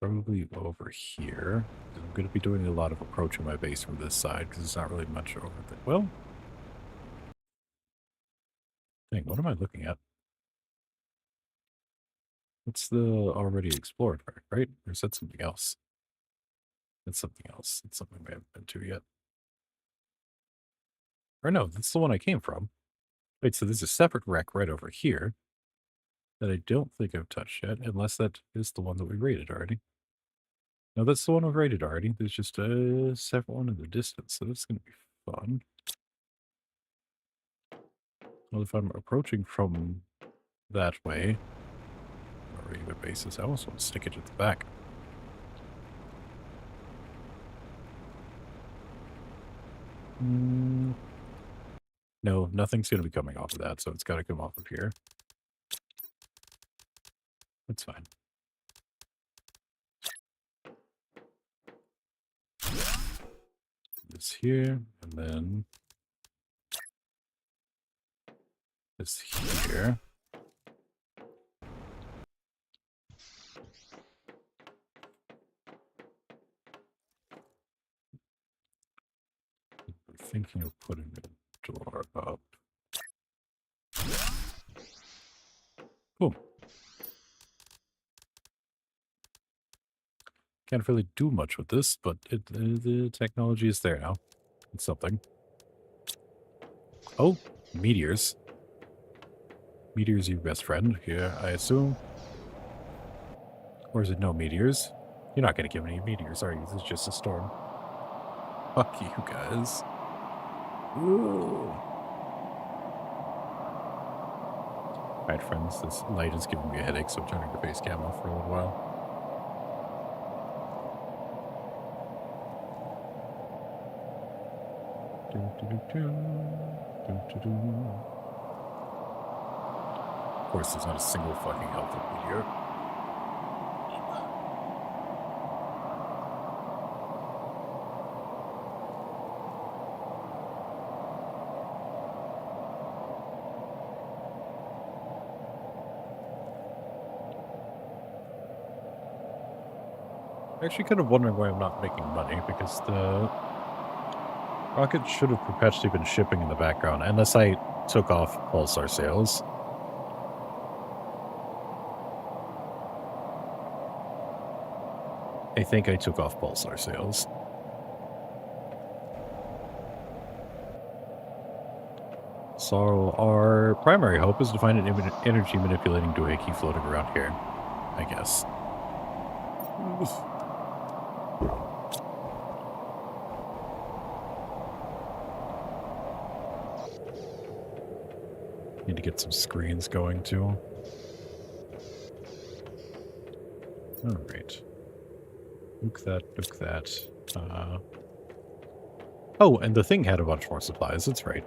Probably over here. I'm going to be doing a lot of approaching my base from this side because there's not really much over there. Well, dang, what am I looking at? What's the already explored part, right? Or is that something else? That's something else. It's something we haven't been to yet. Or no, that's the one I came from. Wait, so there's a separate wreck right over here that I don't think I've touched yet, unless that is the one that we raided already. No, that's the one we've raided already. There's just a separate one in the distance, so that's going to be fun. Well, if I'm approaching from that way, or even bases, I almost want to stick it at the back. No, nothing's going to be coming off of that, so it's got to come off of here. That's fine. This here, and then this here. I'm thinking of putting a door up. Cool. Can't really do much with this, but the technology is there now. It's something. Oh, meteors. Meteors your best friend here, I assume. Or is it no meteors? You're not going to give me any meteors, are you? This is just a storm. Fuck you guys. Ooh. Alright, friends, this light is giving me a headache, so I'm turning the face cam off for a little while. Of course, there's not a single fucking health meteor. I'm actually kind of wondering why I'm not making money, because the rocket should have perpetually been shipping in the background, unless I took off pulsar sales. I think I took off pulsar sales. So our primary hope is to find an energy manipulating doohickey floating around here, I guess. Need to get some screens going too. All right. Look that, look that. Oh, and the thing had a bunch more supplies. That's right.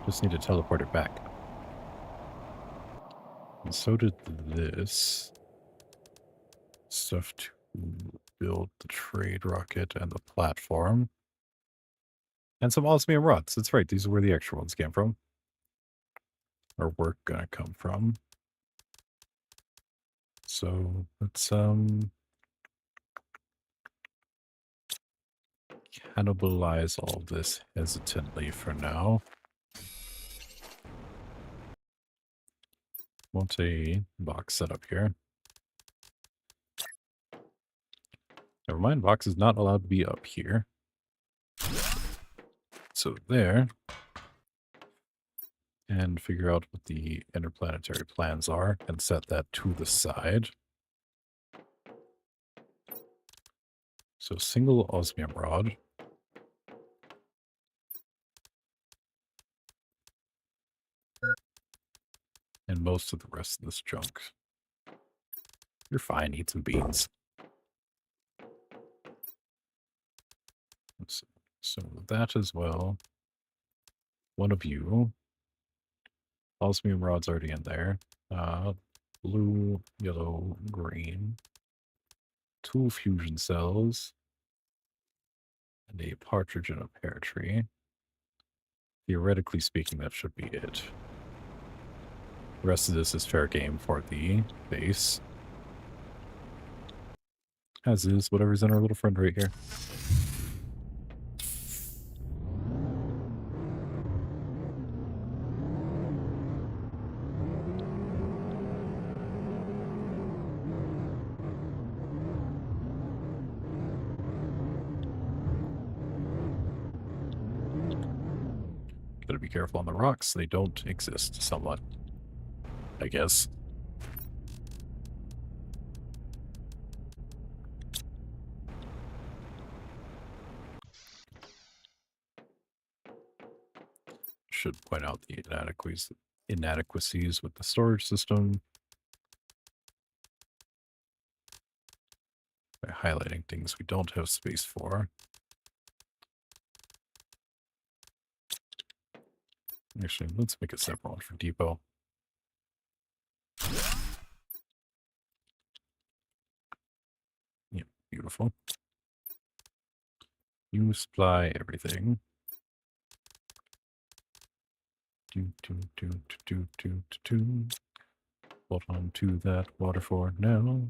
Just need to teleport it back. And so did this. Stuff to build the trade rocket and the platform. And some osmium rods. That's right. These are where the extra ones came from. Or were gonna come from. So let's cannibalize all this hesitantly for now. Want a box set up here. Never mind, box is not allowed to be up here. So there. And figure out what the interplanetary plans are and set that to the side. So single osmium rod. And most of the rest of this junk. You're fine, eat some beans. So that as well. One of you. Osmium rod's already in there. Blue, yellow, green. 2 fusion cells. And a partridge and a pear tree. Theoretically speaking, that should be it. The rest of this is fair game for the base. As is whatever's in our little friend right here. Gotta be careful on the rocks. They don't exist somewhat, I guess. Should point out the inadequacies with the storage system by highlighting things we don't have space for. Actually, let's make a separate one for depot. Yep, beautiful. You supply everything. Hold on to that water for now.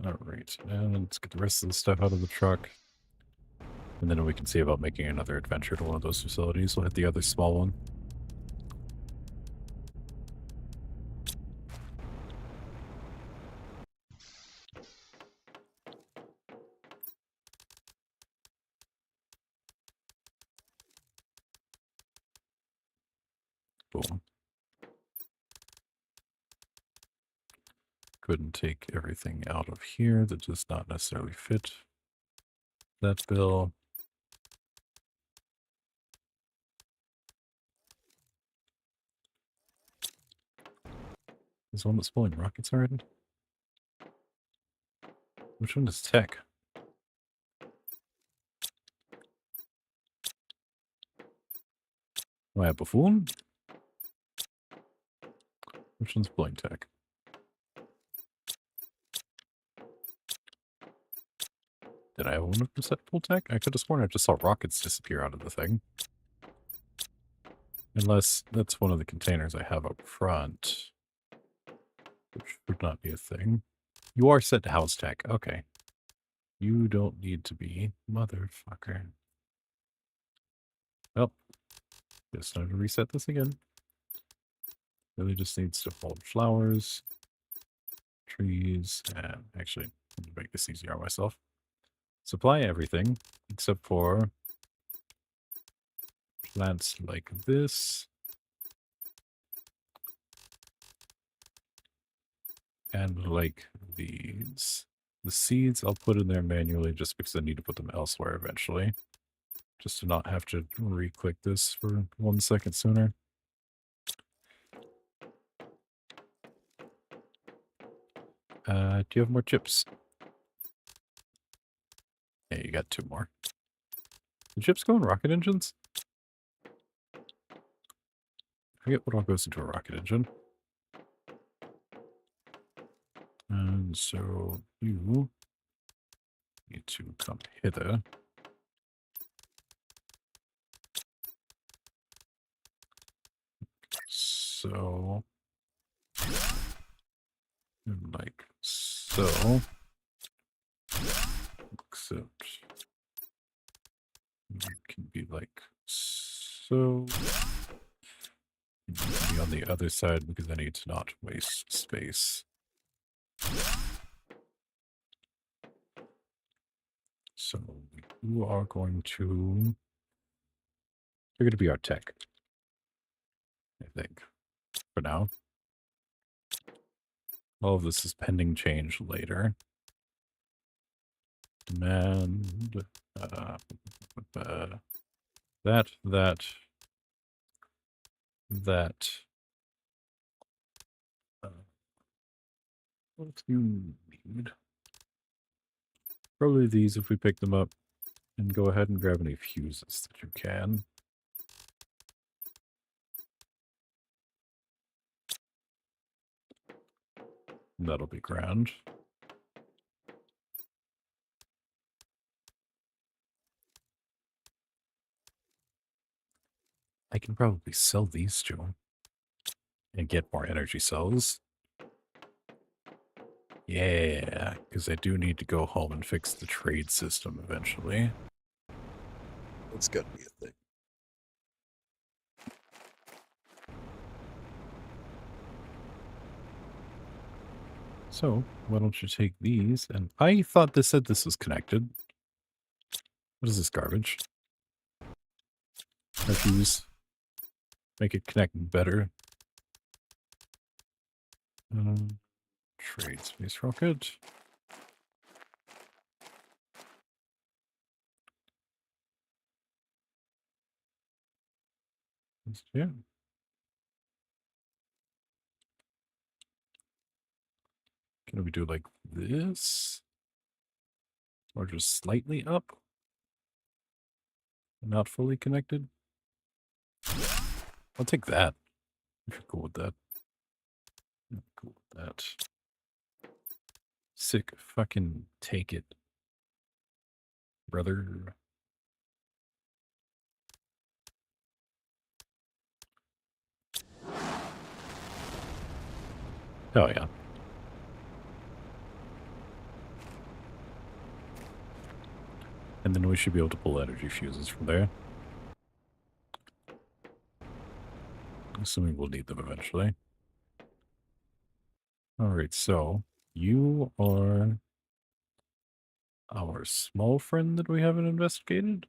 Alright, and let's get the rest of the stuff out of the truck. And then we can see about making another adventure to one of those facilities. We'll hit the other small one. Boom. Couldn't take everything out of here that does not necessarily fit that bill. Is one that's pulling rockets already? Which one is tech? Am I a buffoon? Which one's pulling tech? Did I have one of them set full tech? I could have sworn I just saw rockets disappear out of the thing. Unless that's one of the containers I have up front. Which would not be a thing. You are set to house tech. Okay. You don't need to be. Motherfucker. Well, guess time to reset this again. Really just needs to hold flowers, trees, and actually, let me make this easier on myself. Supply everything except for plants like this. And like these. The seeds I'll put in there manually just because I need to put them elsewhere eventually. Just to not have to re-click this for 1 second sooner. Do you have more chips? Yeah, you got 2 more. The chips go in rocket engines? I forget what all goes into a rocket engine. And so you need to come hither. So, like so. Except you can be like so. You can be on the other side because I need to not waste space. So you are going to... You're going to be our tech, I think, for now. All of this is pending change later. Demand... that. What do you need? Probably these if we pick them up. And go ahead and grab any fuses that you can. That'll be grand. I can probably sell these two and get more energy cells. Yeah, because I do need to go home and fix the trade system eventually. That's gotta be a thing. So, why don't you take these? And I thought this said this was connected. What is this garbage? Refuse. Make it connect better. Trade space rocket. Yeah. Can we do like this? Or just slightly up? Not fully connected? I'll take that. If you're cool with that. I'm cool with that. Sick. Fucking take it, brother. Oh, yeah. And then we should be able to pull energy fuses from there. Assuming we'll need them eventually. Alright, so you are our small friend that we haven't investigated?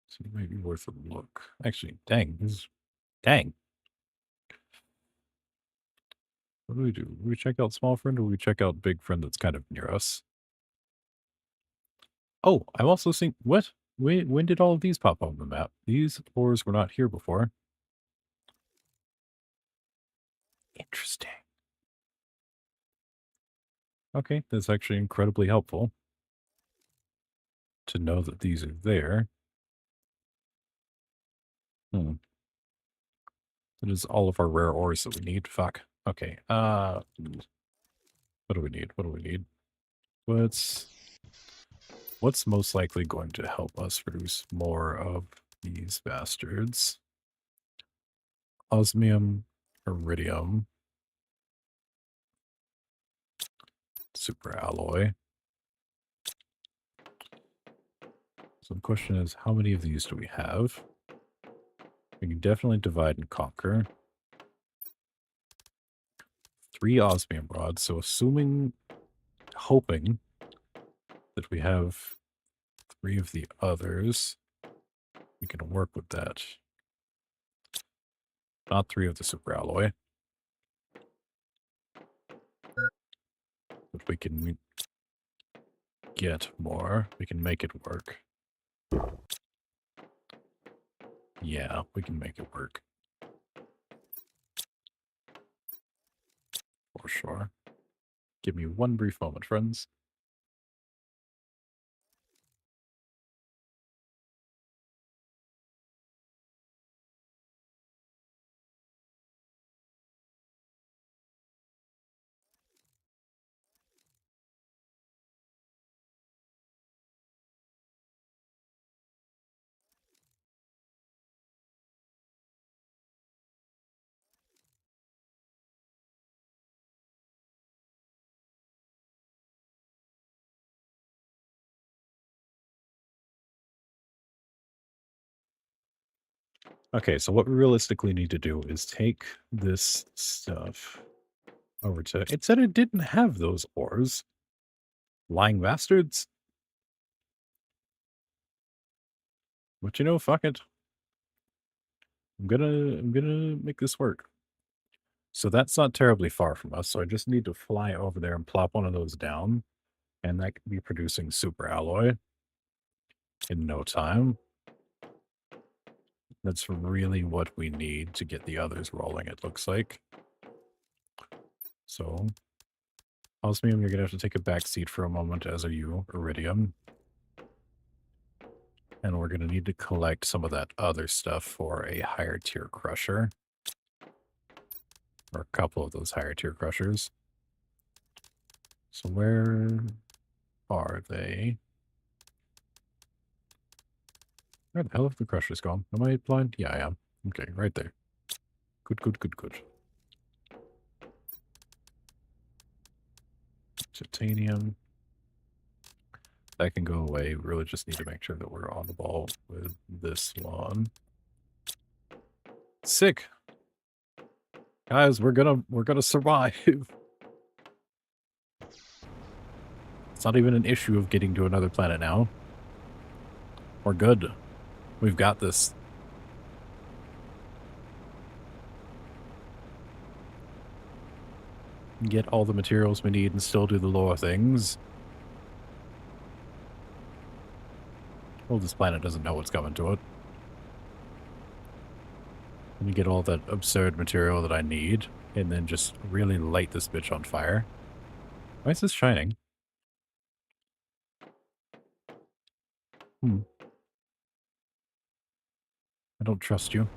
So it might be worth a look. Actually, dang. Dang. What do? Do we check out small friend or do we check out big friend that's kind of near us? Oh, I'm also seeing... What? When did all of these pop up on the map? These ores were not here before. Interesting. Okay, that's actually incredibly helpful to know that these are there. That is all of our rare ores that we need. Fuck. Okay. What do we need? What do we need? What's most likely going to help us produce more of these bastards? Osmium, iridium, super alloy. So the question is, how many of these do we have? We can definitely divide and conquer. 3 osmium rods. So hoping that we have 3 of the others, we can work with that. Not 3 of the super alloy, but we can get more. We can make it work. Yeah, we can make it work. For sure. Give me one brief moment, friends. Okay, so what we realistically need to do is take this stuff over to... It said it didn't have those ores. Lying bastards. But you know, fuck it. I'm gonna make this work. So that's not terribly far from us, so I just need to fly over there and plop one of those down, and that could be producing super alloy in no time. That's really what we need to get the others rolling, it looks like. So, Osmium, you're gonna have to take a back seat for a moment, as are you, Iridium. And we're gonna need to collect some of that other stuff for a higher tier crusher. Or a couple of those higher tier crushers. So where are they? Where the hell have the crushers gone? Am I blind? Yeah, I am. Okay, right there. Good, good, good, good. Titanium. That can go away. We really just need to make sure that we're on the ball with this one. Sick. Guys, we're gonna survive. It's not even an issue of getting to another planet now. We're good. We've got this. Get all the materials we need and still do the lower things. Well, this planet doesn't know what's coming to it. Let me get all that absurd material that I need, and then just really light this bitch on fire. Why is this shining? I don't trust you.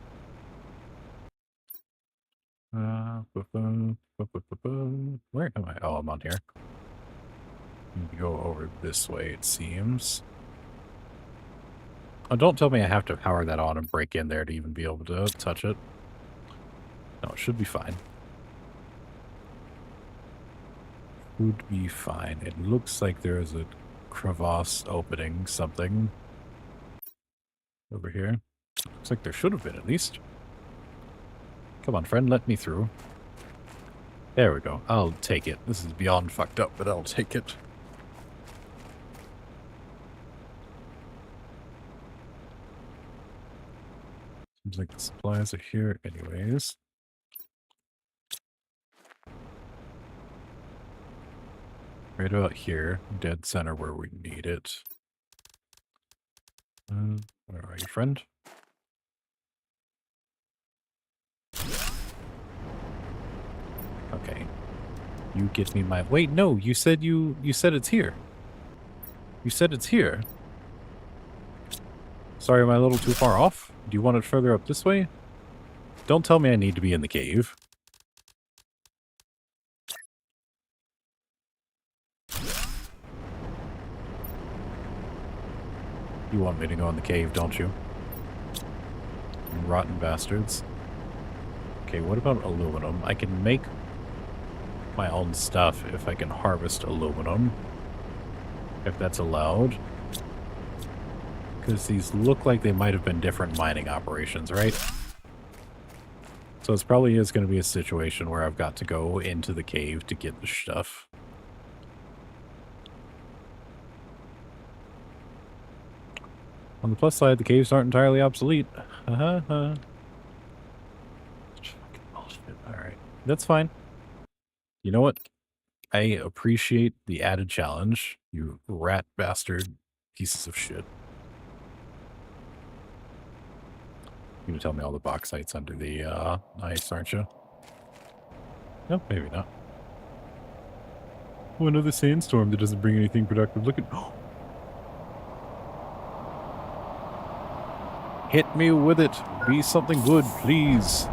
Where am I? Oh, I'm on here. Need to go over this way, it seems. Oh, don't tell me I have to power that on and break in there to even be able to touch it. No, it should be fine. Would be fine. It looks like there is a crevasse opening something over here. Looks like there should have been, at least. Come on, friend, let me through. There we go. I'll take it. This is beyond fucked up, but I'll take it. Seems like the supplies are here anyways. Right about here. Dead center where we need it. Where are you, friend? Okay. You get me my... Wait, no, you said it's here. You said it's here. Sorry, am I a little too far off? Do you want it further up this way? Don't tell me I need to be in the cave. You want me to go in the cave, don't you? You rotten bastards. Okay, what about aluminum? I can make my own stuff if I can harvest aluminum. If that's allowed. Because these look like they might have been different mining operations, right? So it's probably is going to be a situation where I've got to go into the cave to get the stuff. On the plus side, the caves aren't entirely obsolete. Alright, that's fine. You know what? I appreciate the added challenge, you rat bastard pieces of shit. You're gonna tell me all the bauxite's under the ice, aren't you? No, maybe not. Oh, another sandstorm that doesn't bring anything productive. Look at hit me with it. Be something good, please.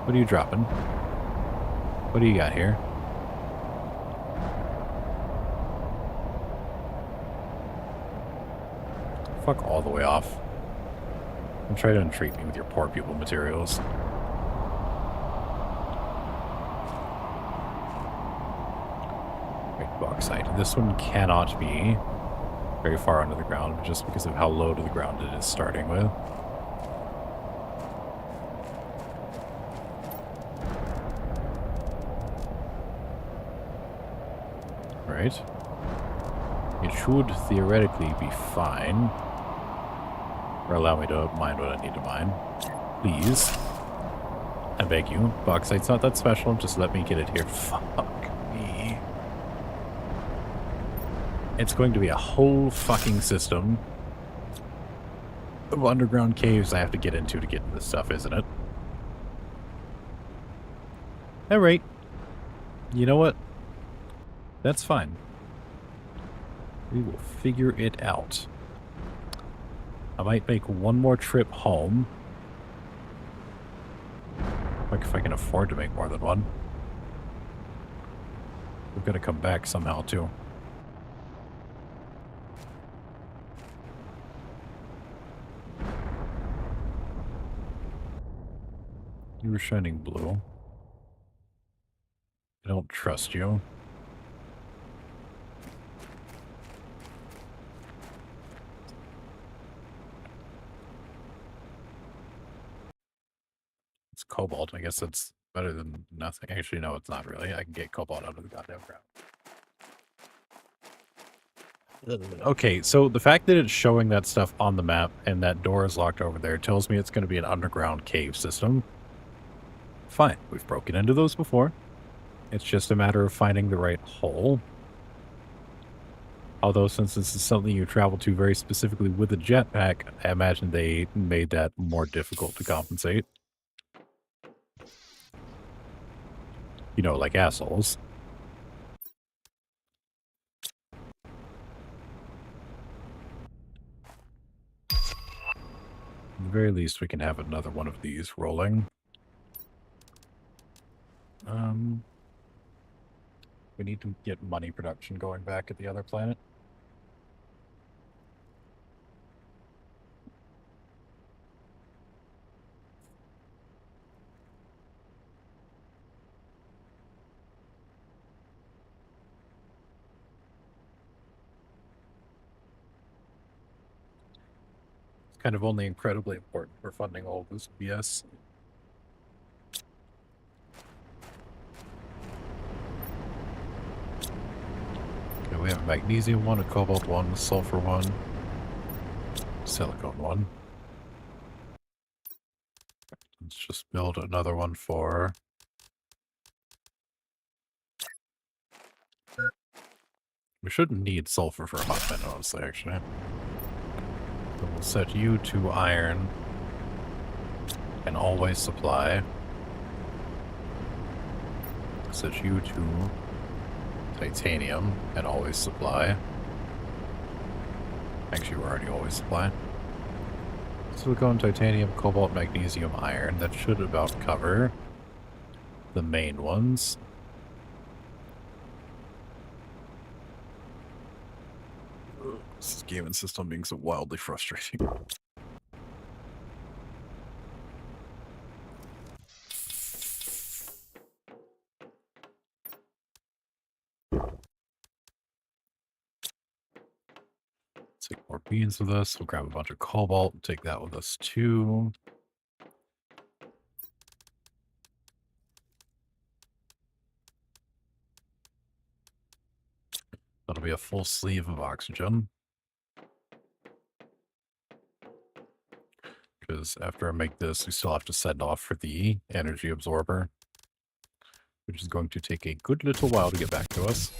What are you dropping? What do you got here? Fuck all the way off. And try to entreat me with your poor people materials. Right, bauxite. This one cannot be very far under the ground just because of how low to the ground it is starting with. Right. It should theoretically be fine. Or allow me to mine what I need to mine. Please. I beg you. Bauxite's not that special. Just let me get it here. Fuck me. It's going to be a whole fucking system of underground caves I have to get into to get this stuff, isn't it? Alright. You know what? That's fine. We will figure it out. I might make one more trip home. Like if I can afford to make more than one. We're gonna come back somehow too. You were shining blue. I don't trust you. It's cobalt. I guess that's better than nothing. Actually, no, it's not really. I can get cobalt out of the goddamn ground. Okay, so the fact that it's showing that stuff on the map and that door is locked over there tells me it's going to be an underground cave system. Fine, we've broken into those before. It's just a matter of finding the right hole. Although, since this is something you travel to very specifically with a jetpack, I imagine they made that more difficult to compensate. You know, like assholes. At the very least, we can have another one of these rolling. We need to get money production going back at the other planet. It's kind of only incredibly important for funding all of this BS. Okay, we have a magnesium one, a cobalt one, a sulfur one, silicone one. Let's just build another one for... We shouldn't need sulfur for a hot minute, honestly, actually. So we'll set you to iron and always supply. Set you to titanium and always supply. Actually, we're already always supply. Silicon, titanium, cobalt, magnesium, iron. That should about cover the main ones. This gaming system being so wildly frustrating. Take more beans with us. We'll grab a bunch of cobalt and take that with us too. That'll be a full sleeve of oxygen. Because after I make this, we still have to send off for the energy absorber. which is going to take a good little while to get back to us.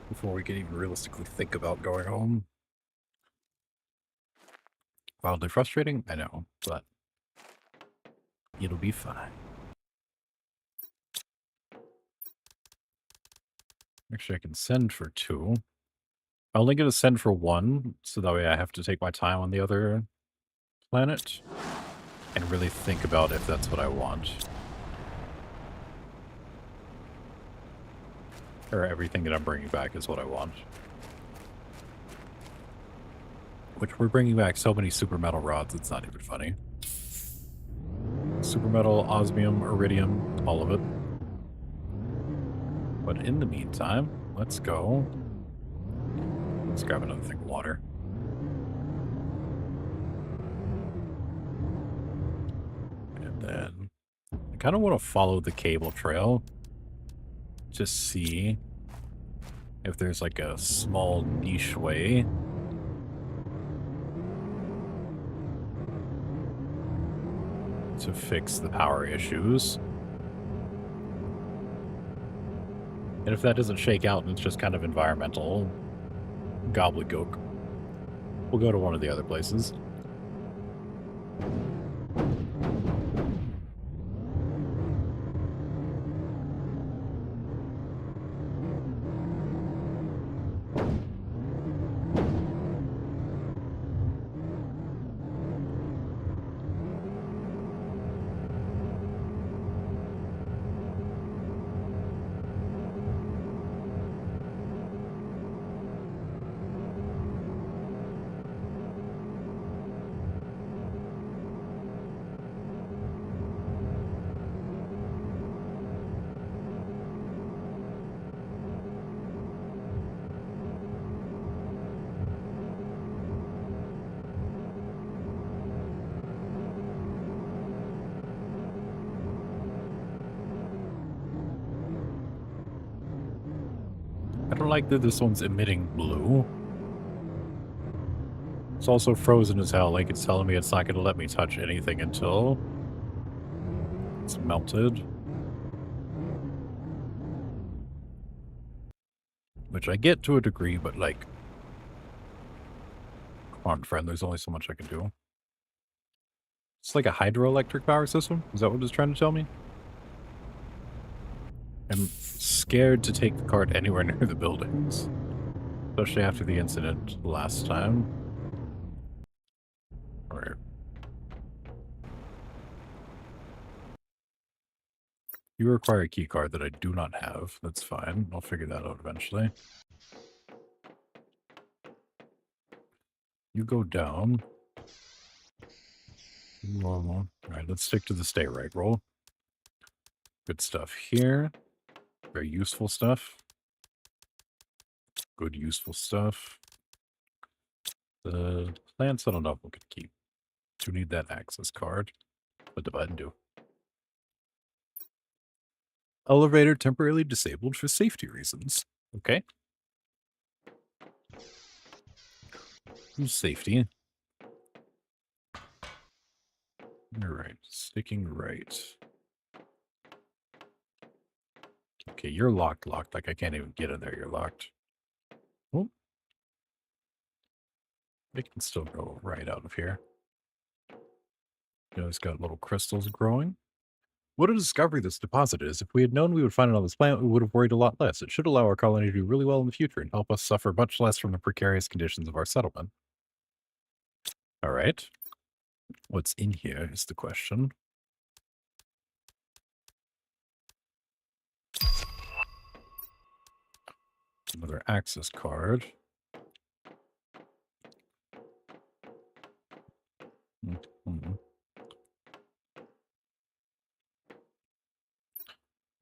Before we can even realistically think about going home. Wildly frustrating, I know, but it'll be fine. Actually, I can send for 2. I'm only going to send for 1, so that way I have to take my time on the other planet and really think about if that's what I want. Or everything that I'm bringing back is what I want. Which we're bringing back so many super metal rods, it's not even funny. Super metal, osmium, iridium, all of it. But in the meantime, let's go. Let's grab another thing of water. And then I kind of want to follow the cable trail to see if there's like a small niche way to fix the power issues. And if that doesn't shake out and it's just kind of environmental gobbledygook, we'll go to one of the other places. I don't like that this one's emitting blue. It's also frozen as hell, like it's telling me it's not going to let me touch anything until it's melted. Which I get to a degree, but like, come on, friend, there's only so much I can do. It's like a hydroelectric power system? Is that what it's trying to tell me? I'm scared to take the cart anywhere near the buildings. Especially after the incident last time. Alright. You require a key card that I do not have. That's fine. I'll figure that out eventually. You go down. Normal. Alright, let's stick to the stay right roll. Good stuff here. Very useful stuff. Good useful stuff. The plants I don't know if we could keep. Do need that access card. What the button do? Elevator temporarily disabled for safety reasons. Okay. Safety. Alright, sticking right. Okay, you're locked. Like I can't even get in there. You're locked. Oh. We can still go right out of here. You know, it's got little crystals growing. What a discovery this deposit is. If we had known we would find it on this planet, we would have worried a lot less. It should allow our colony to do really well in the future and help us suffer much less from the precarious conditions of our settlement. All right. What's in here is the question. Another access card. Mm-hmm.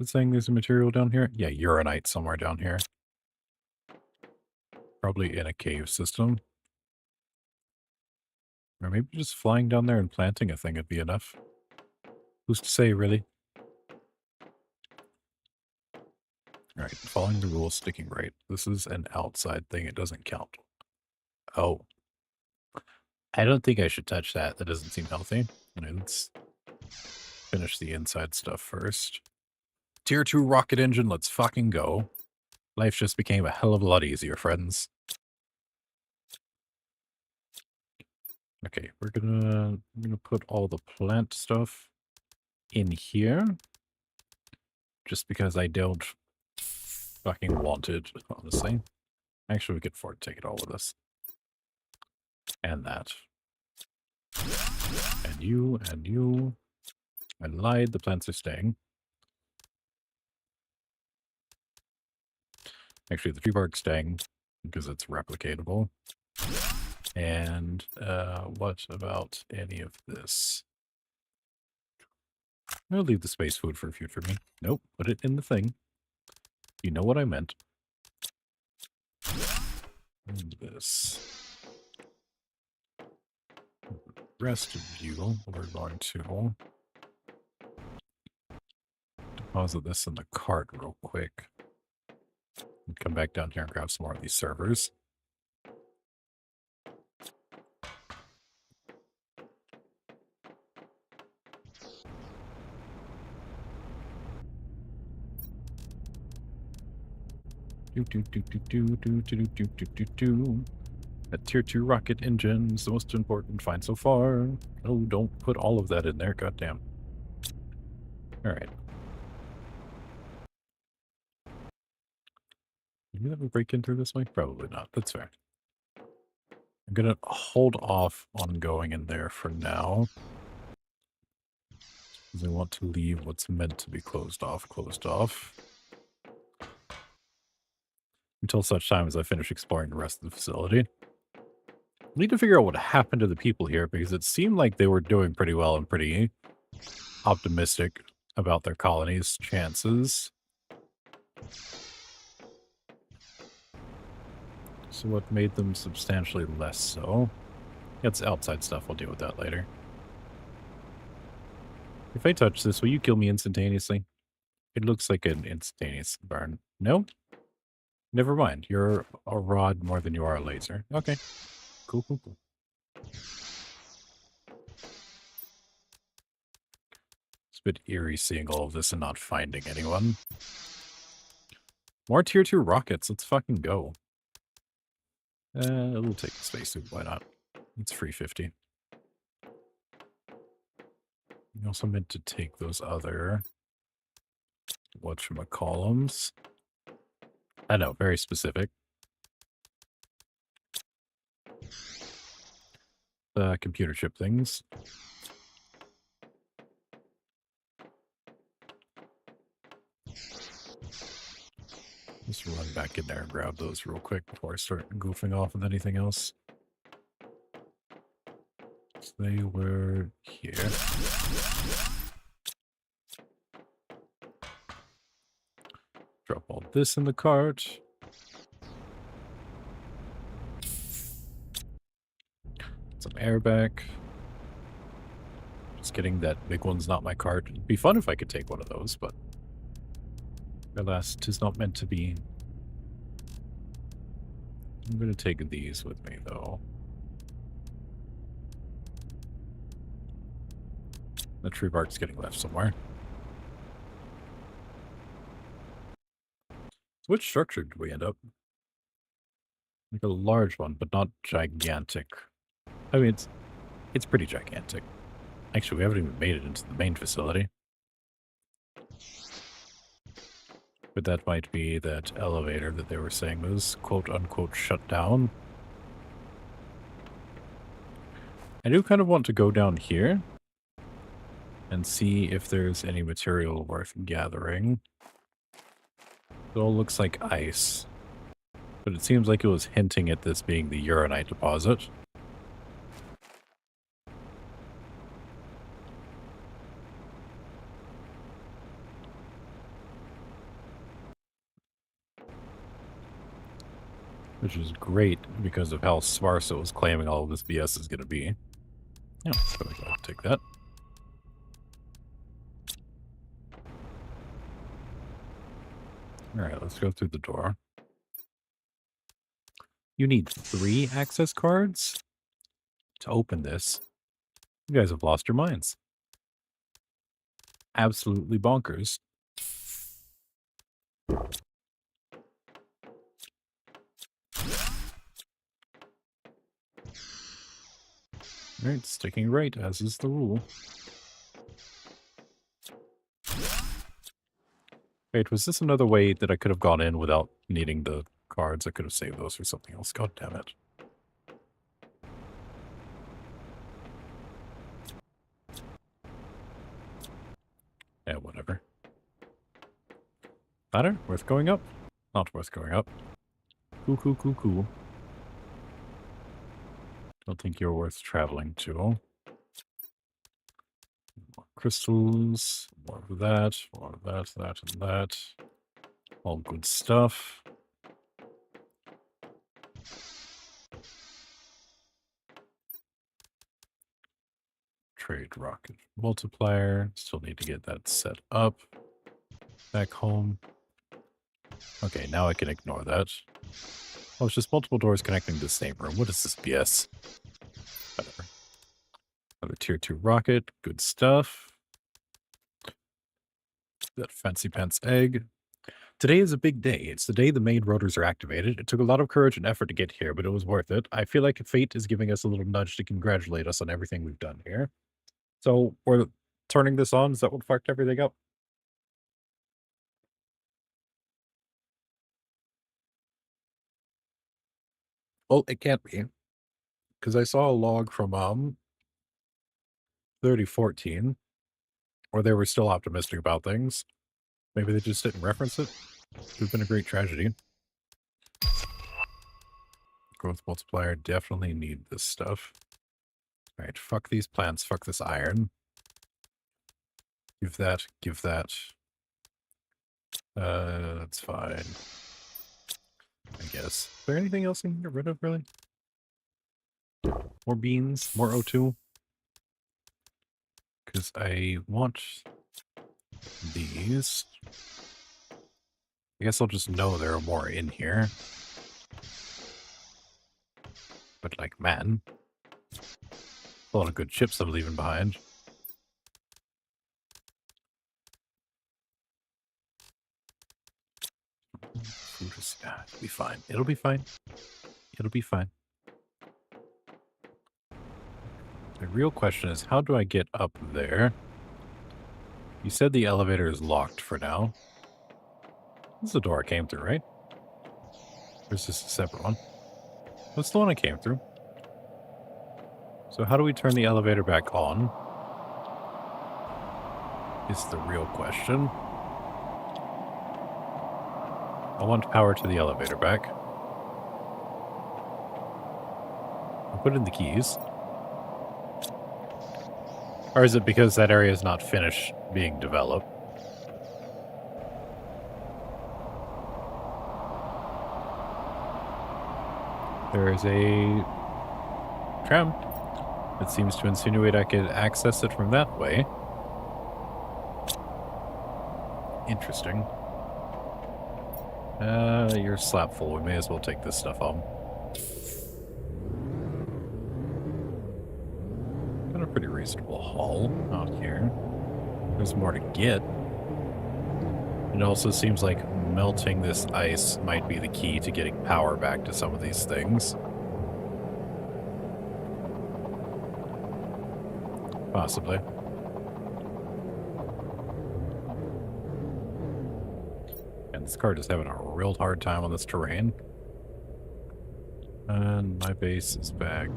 It's saying there's a material down here? Yeah, uranite somewhere down here. Probably in a cave system. Or maybe just flying down there and planting a thing would be enough. Who's to say, really? Alright, following the rules, sticking right. This is an outside thing. It doesn't count. Oh. I don't think I should touch that. That doesn't seem healthy. Let's finish the inside stuff first. Tier 2 rocket engine, let's fucking go. Life just became a hell of a lot easier, friends. Okay, we're gonna put all the plant stuff in here. Just because I don't fucking want it, honestly. Actually, we could afford to take it all with us. And that. And you, and you. I lied, the plants are staying. Actually, the tree bark's staying because it's replicatable. And what about any of this? I'll leave the space food for future me. Nope, put it in the thing. You know what I meant. And this. Rest of you, we're going to deposit this in the cart real quick. And come back down here and grab some more of these servers. That tier 2 rocket engine is the most important find so far. Oh, don't put all of that in there, goddamn. Alright. Maybe that would break in through this way? Probably not. That's fair. I'm gonna hold off on going in there for now. Because I want to leave what's meant to be closed off. Until such time as I finish exploring the rest of the facility. I need to figure out what happened to the people here, because it seemed like they were doing pretty well and pretty optimistic about their colony's chances. So what made them substantially less so? It's outside stuff, we'll deal with that later. If I touch this, will you kill me instantaneously? It looks like an instantaneous burn. No? Never mind. You're a rod more than you are a laser. Okay. Cool. It's a bit eerie seeing all of this and not finding anyone. More tier 2 rockets. Let's fucking go. We'll take the spacesuit. Why not? It's free 50. You also meant to take those other whatchamacallums. I know, very specific. The computer chip things. Just run back in there and grab those real quick before I start goofing off with anything else. So they were here. Drop all this in the cart. Some air back. Just kidding, that big one's not my cart. It'd be fun if I could take one of those, but alas, 'tis not meant to be. I'm gonna take these with me, though. The tree bark's getting left somewhere. So which structure did we end up? Like a large one, but not gigantic. I mean, it's pretty gigantic. Actually, we haven't even made it into the main facility. But that might be that elevator that they were saying was quote-unquote shut down. I do kind of want to go down here and see if there's any material worth gathering. It all looks like ice. But it seems like it was hinting at this being the uranite deposit. Which is great because of how sparse it was claiming all of this BS is going to be. Yeah, so we go take that. Alright, let's go through the door. You need 3 access cards? to open this. You guys have lost your minds. Absolutely bonkers. Alright, sticking right, as is the rule. Wait, was this another way that I could have gone in without needing the cards? I could have saved those for something else. God damn it. Yeah, whatever. Ladder? Worth going up? Not worth going up. Cool. Don't think you're worth traveling to. More crystals, more of that, and that. All good stuff. Trade rocket multiplier. Still need to get that set up. Back home. Okay, now I can ignore that. Oh, it's just multiple doors connecting to the same room. What is this BS? Whatever. Another tier 2 rocket. Good stuff. That fancy pants egg. Today is a big day. It's the day the main rotors are activated. It took a lot of courage and effort to get here, but it was worth it. I feel like fate is giving us a little nudge to congratulate us on everything we've done here. So we're turning this on. Is that what fucked everything up? Well, it can't be. Because I saw a log from 3014 where they were still optimistic about things. Maybe they just didn't reference it. It would have been a great tragedy. Growth multiplier. Definitely need this stuff. Alright, fuck these plants. Fuck this iron. Give that. Give that. That's fine. I guess. Is there anything else I can get rid of, really? More beans? More O2? Because I want these. I guess I'll just know there are more in here. But, like, man. A lot of good chips I'm leaving behind. It'll be fine. It'll be fine. It'll be fine. The real question is, how do I get up there? You said the elevator is locked for now. This is the door I came through, right? Or is this a separate one? That's the one I came through. So how do we turn the elevator back on? Is the real question. I want power to the elevator back. I'll put in the keys. Or is it because that area is not finished being developed? There is a tram. It seems to insinuate I could access it from that way. Interesting. You're slap full. We may as well take this stuff home. Got a pretty reasonable haul out here. There's more to get. It also seems like melting this ice might be the key to getting power back to some of these things. Possibly. And this card is having a real hard time on this terrain. And my base is back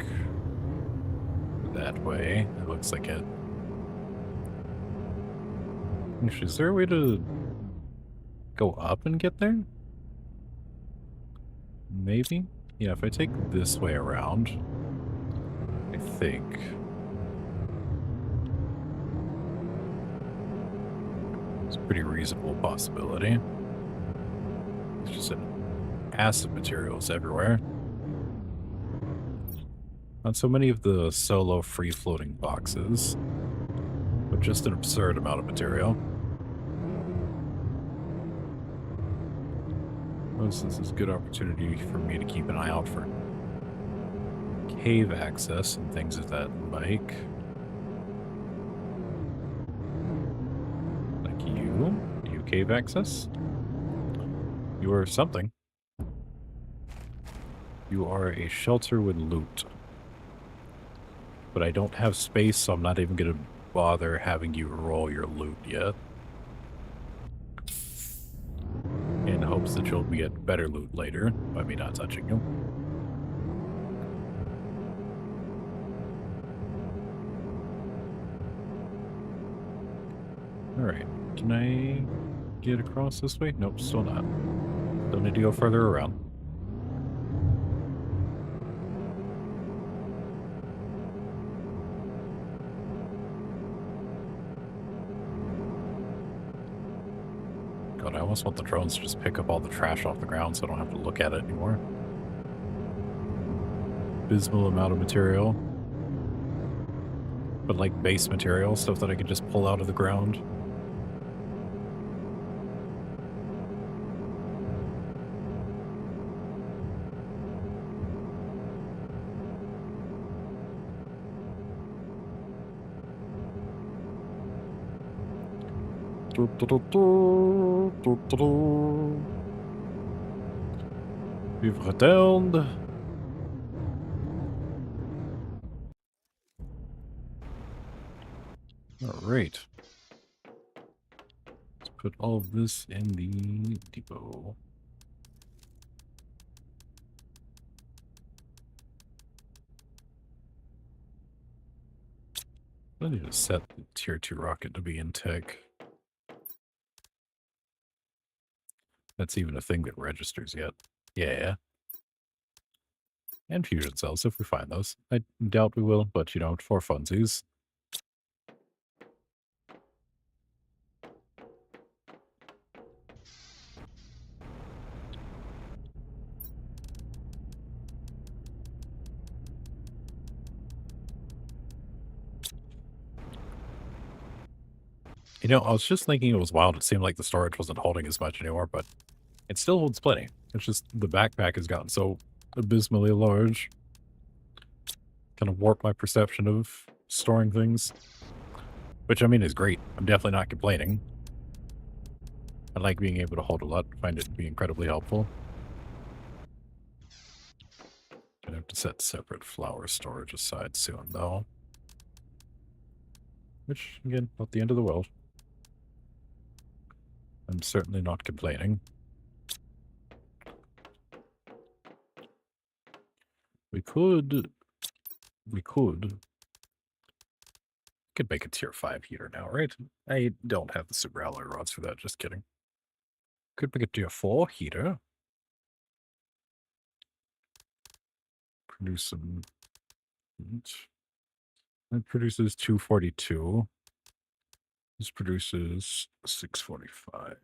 that way. It looks like it. Actually, is there a way to go up and get there? Maybe? Yeah, if I take this way around, I think. It's a pretty reasonable possibility. It's just an acid materials everywhere. Not so many of the solo free-floating boxes, but just an absurd amount of material. This is a good opportunity for me to keep an eye out for cave access and things of that like. Like you? Do you cave access? You are something. You are a shelter with loot. But I don't have space, so I'm not even going to bother having you roll your loot yet. In hopes that you'll get better loot later by me not touching you. Alright, can I get across this way? Nope, still not. Still need to go further around. God, I almost want the drones to just pick up all the trash off the ground so I don't have to look at it anymore. Abysmal amount of material. But like base material, stuff that I can just pull out of the ground. We've returned. All right. Let's put all of this in the depot. I need to set the tier 2 rocket to be in tech. That's even a thing that registers yet. Yeah. And fusion cells, if we find those. I doubt we will, but, you know, for funsies. You know, I was just thinking it was wild. It seemed like the storage wasn't holding as much anymore, but it still holds plenty. It's just the backpack has gotten so abysmally large. Kind of warped my perception of storing things. Which, I mean, is great. I'm definitely not complaining. I like being able to hold a lot. Find it to be incredibly helpful. Gonna have to set separate flower storage aside soon, though. Which, again, not the end of the world. I'm certainly not complaining. We could make a tier 5 heater now, right? I don't have the super alloy rods for that, just kidding. Could make a tier 4 heater. Produce some heat. That produces 242. This produces 645.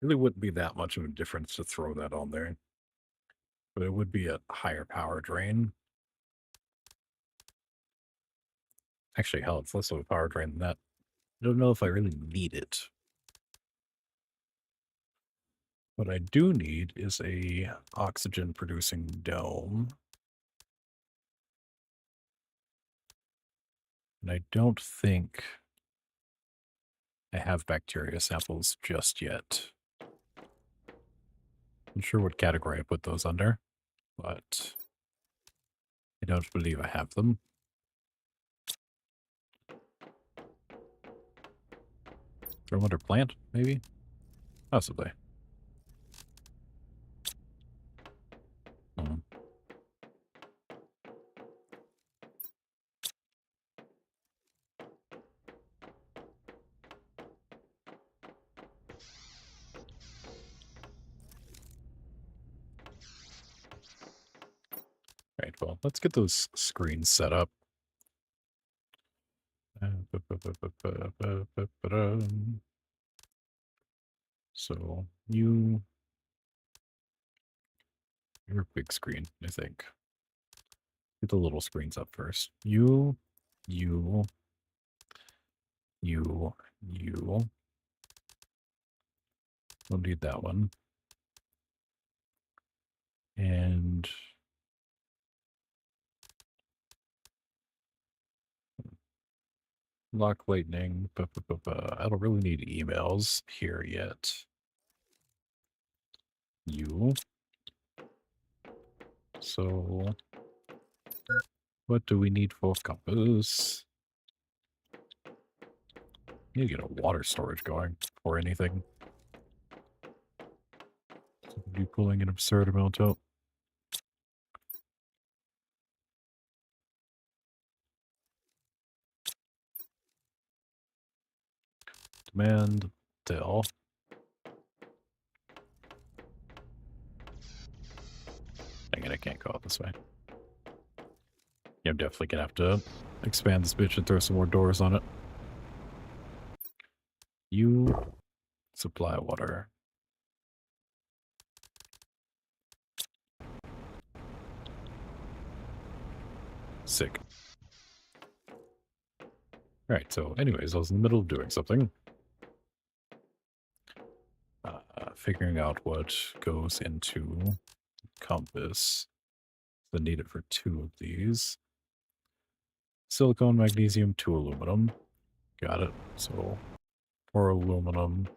Really wouldn't be that much of a difference to throw that on there. But it would be a higher power drain. Actually, hell, it's less of a power drain than that. I don't know if I really need it. What I do need is a oxygen producing dome. And I don't think I have bacteria samples just yet. I'm not sure what category I put those under, but I don't believe I have them. Throw them under plant, maybe? Possibly. Hmm. Right, well, let's get those screens set up. So you're a big screen, I think. Get the little screens up first. You. We'll need that one. And Lock lightning. I don't really need emails here yet. You. So, what do we need for compass? Need to get a water storage going or anything. Be pulling an absurd amount out. Demand Dell. Dang it, I can't go out this way. Yeah, I'm definitely gonna have to expand this bitch and throw some more doors on it. You supply water. Sick. Alright, so anyways, I was in the middle of doing something. Figuring out what goes into compass. I need it for 2 of these. Silicone, magnesium, 2 aluminum. Got it. So 4 aluminum.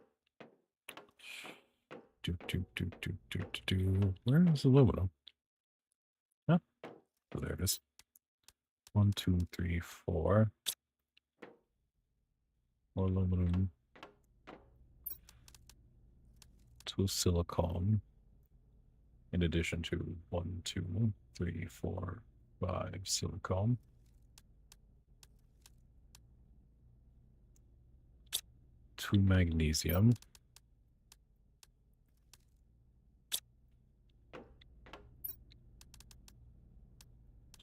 Where is aluminum? Huh? Oh, there it is. 1, 2, 3, 4. More aluminum. 2 silicone. In addition to 1, 2, 3, 4, 5 silicone. 2 magnesium.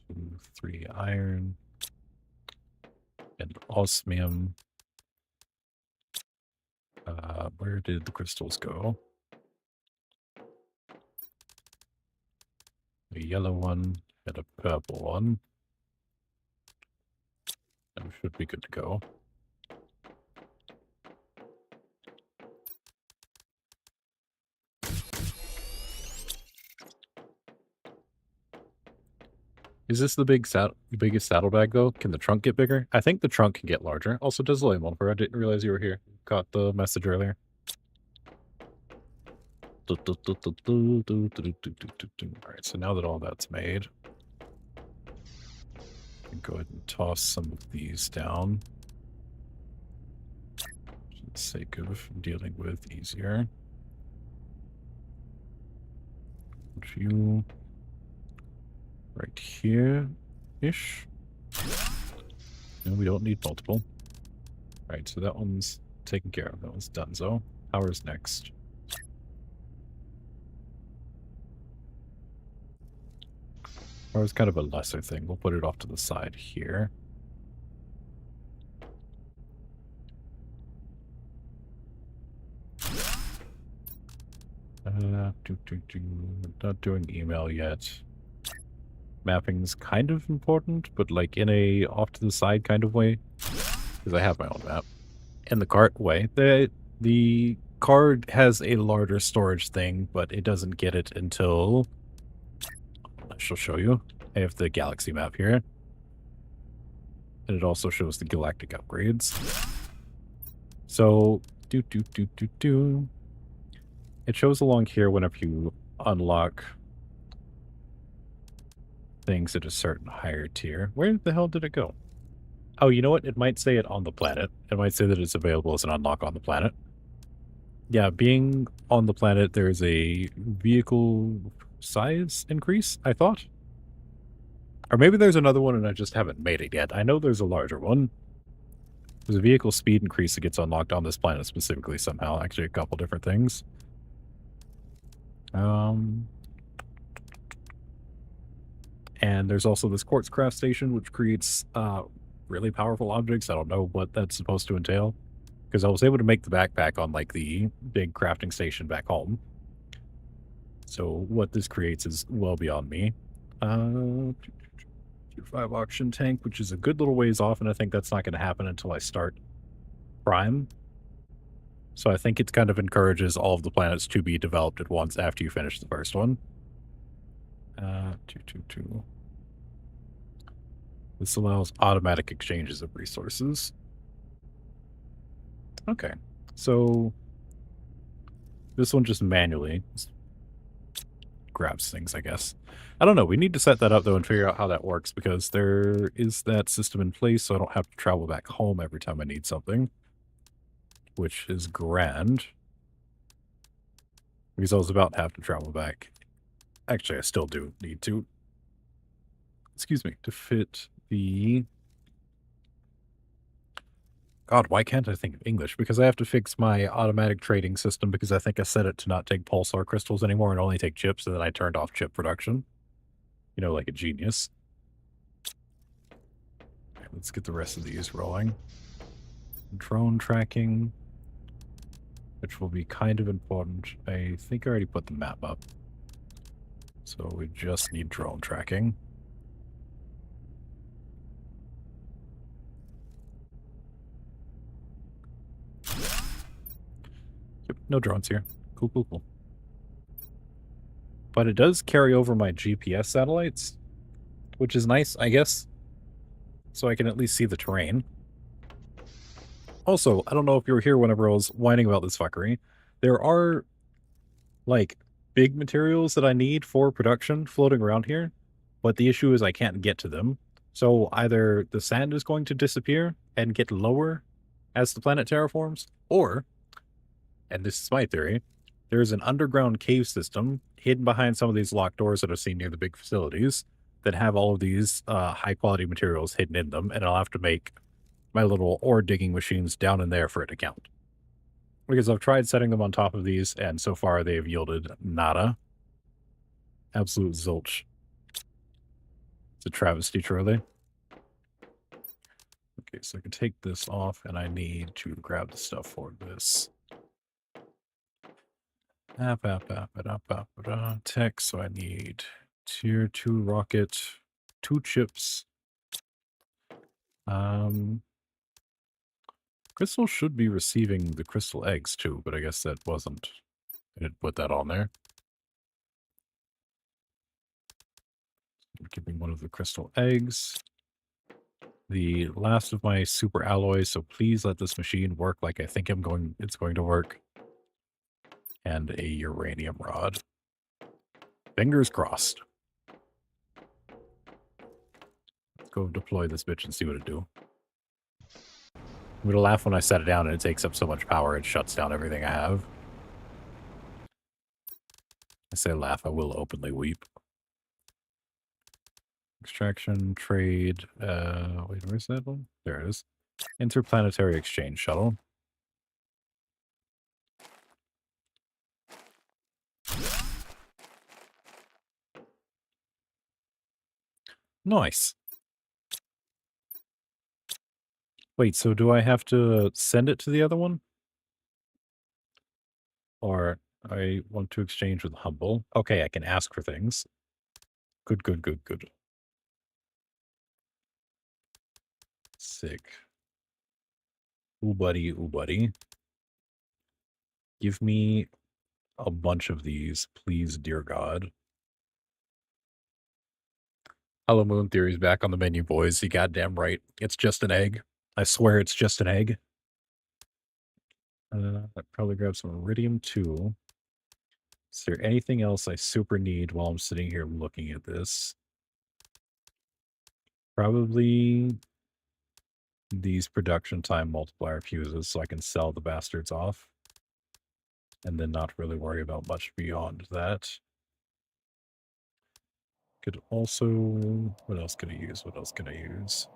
2, 3 iron. And osmium. Where did the crystals go? A yellow one and a purple one. And we should be good to go. Is this the biggest saddlebag though? Can the trunk get bigger? I think the trunk can get larger. Also, does the Mulfer, I didn't realize you were here. Got the message earlier. Alright, so now that all that's made, I can go ahead and toss some of these down. For the sake of dealing with easier. Put you right here-ish. No, we don't need multiple. Alright, so that one's taken care of. That one's done, so power's next. Power's kind of a lesser thing. We'll put it off to the side here. Not doing email yet. Mapping's kind of important, but like in a off to the side kind of way. Because I have my own map. In the cart way. The card has a larger storage thing, but it doesn't get it until... I shall show you. I have the galaxy map here. And it also shows the galactic upgrades. So, it shows along here whenever you unlock things at a certain higher tier. Where the hell did it go? Oh, you know what? It might say it on the planet. It might say that it's available as an unlock on the planet. Yeah, being on the planet, there's a vehicle size increase, I thought. Or maybe there's another one and I just haven't made it yet. I know there's a larger one. There's a vehicle speed increase that gets unlocked on this planet specifically somehow. Actually, a couple different things. And there's also this quartz craft station, which creates really powerful objects. I don't know what that's supposed to entail. Because I was able to make the backpack on, like, the big crafting station back home. So what this creates is well beyond me. 5 auction tank, which is a good little ways off, and I think that's not going to happen until I start Prime. So I think it kind of encourages all of the planets to be developed at once after you finish the first one. 2. This allows automatic exchanges of resources. Okay. So this one just manually grabs things, I guess. I don't know. We need to set that up, though, and figure out how that works, because there is that system in place, so I don't have to travel back home every time I need something, which is grand. Because I was about to have to travel back. Actually, I still do need to. Excuse me. To fit the... God, why can't I think of English? Because I have to fix my automatic trading system because I think I set it to not take pulsar crystals anymore and only take chips, and then I turned off chip production. You know, like a genius. Okay, let's get the rest of these rolling. Drone tracking, which will be kind of important. I think I already put the map up. So we just need drone tracking. Yep, no drones here. Cool, cool, cool. But it does carry over my GPS satellites, which is nice, I guess. So I can at least see the terrain. Also, I don't know if you were here whenever I was whining about this fuckery. There are, like, big materials that I need for production floating around here, but the issue is I can't get to them. So either the sand is going to disappear and get lower as the planet terraforms, or, and this is my theory, there's an underground cave system hidden behind some of these locked doors that I've seen near the big facilities that have all of these high-quality materials hidden in them, and I'll have to make my little ore digging machines down in there for it to count. Because I've tried setting them on top of these, and so far they have yielded nada. Absolute zilch. It's a travesty, truly. Okay, so I can take this off, and I need to grab the stuff for this. Tech, so I need tier 2 rocket, 2 chips. Crystal should be receiving the crystal eggs too, but I guess that wasn't. I didn't put that on there. I'm keeping one of the crystal eggs. The last of my super alloys, so please let this machine work like I think it's going to work. And a uranium rod. Fingers crossed. Let's go deploy this bitch and see what it do. I'm gonna laugh when I set it down and it takes up so much power it shuts down everything I have. I say laugh, I will openly weep. Extraction, trade, wait, where's that one? There it is. Interplanetary exchange shuttle. Nice. Wait, so do I have to send it to the other one? Or I want to exchange with Humble. Okay, I can ask for things. Good, good, good, good. Sick. Ooh, buddy, ooh, buddy. Give me a bunch of these, please, dear God. Hello Moon Theory's back on the menu, boys. You goddamn right. It's just an egg. I swear it's just an egg. I'd probably grab some iridium too. Is there anything else I super need while I'm sitting here looking at this? Probably these production time multiplier fuses so I can sell the bastards off. And then not really worry about much beyond that. Could also... What else can I use? What else can I use?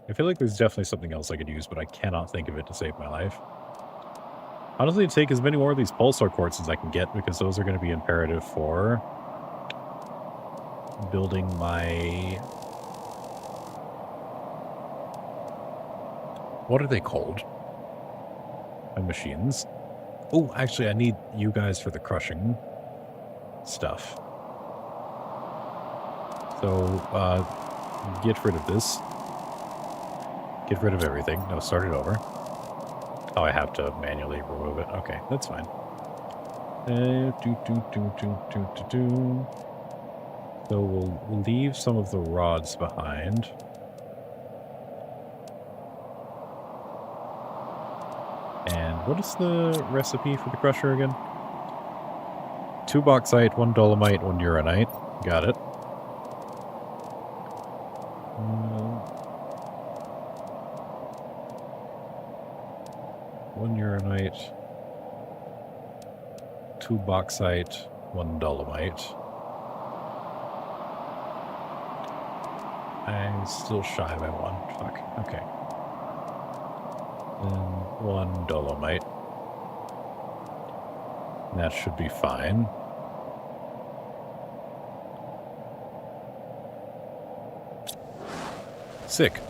I feel like there's definitely something else I could use, but I cannot think of it to save my life. Honestly, take as many more of these pulsar quartz as I can get, because those are going to be imperative for building my... What are they called? My machines. Oh, actually, I need you guys for the crushing stuff. So, get rid of this. Get rid of everything. No, start it over. Oh, I have to manually remove it. Okay, that's fine. So we'll leave some of the rods behind. what is the recipe for the crusher again? 2 bauxite, 1 dolomite, 1 uranite. Got it. 1 uranite, 2 bauxite, 1 dolomite. I'm still shy by 1. Fuck. Okay. Then 1 dolomite. That should be fine. Sick.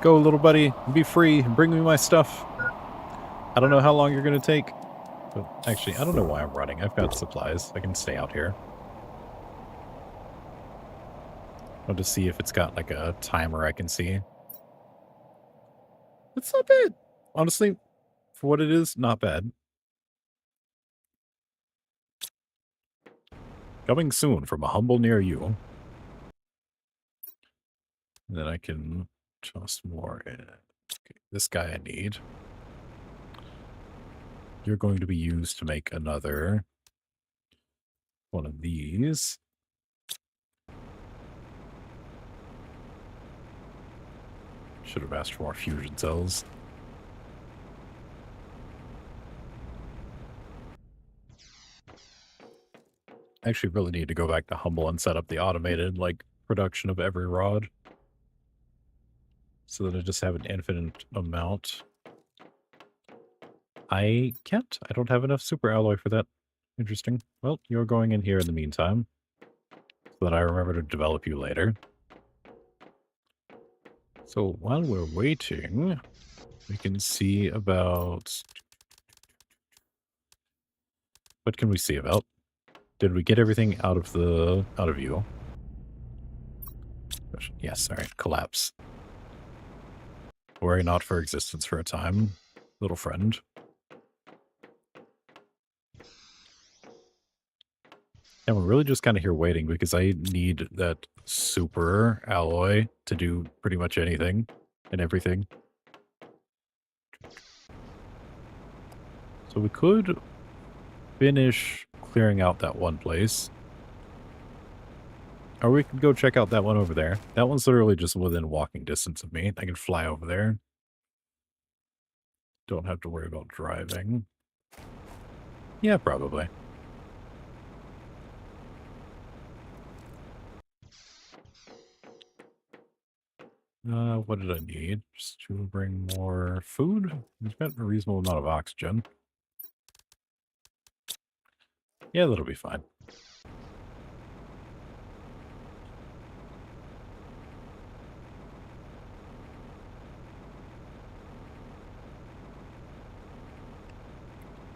Go, little buddy. Be free. Bring me my stuff. I don't know how long you're going to take. But actually, I don't know why I'm running. I've got supplies. I can stay out here. I'll just see if it's got like a timer I can see. It's not bad. Honestly, for what it is, not bad. Coming soon from a humble near you. And then I can toss more in. Okay, this guy I need. You're going to be used to make another one of these. Should have asked for more fusion cells. Actually really need to go back to Humble and set up the automated, like, production of every rod. So that I just have an infinite amount. I can't. I don't have enough super alloy for that. Interesting. Well, you're going in here in the meantime. So that I remember to develop you later. So while we're waiting, we can see about... What can we see about? Did we get everything out of you? Yes, all right. Collapse. Worry not for existence for a time, little friend. And we're really just kind of here waiting because I need that super alloy to do pretty much anything and everything. So we could finish clearing out that one place. Or we could go check out that one over there. That one's literally just within walking distance of me. I can fly over there. Don't have to worry about driving. Yeah, probably. What did I need? Just to bring more food? We've got a reasonable amount of oxygen. Yeah, that'll be fine.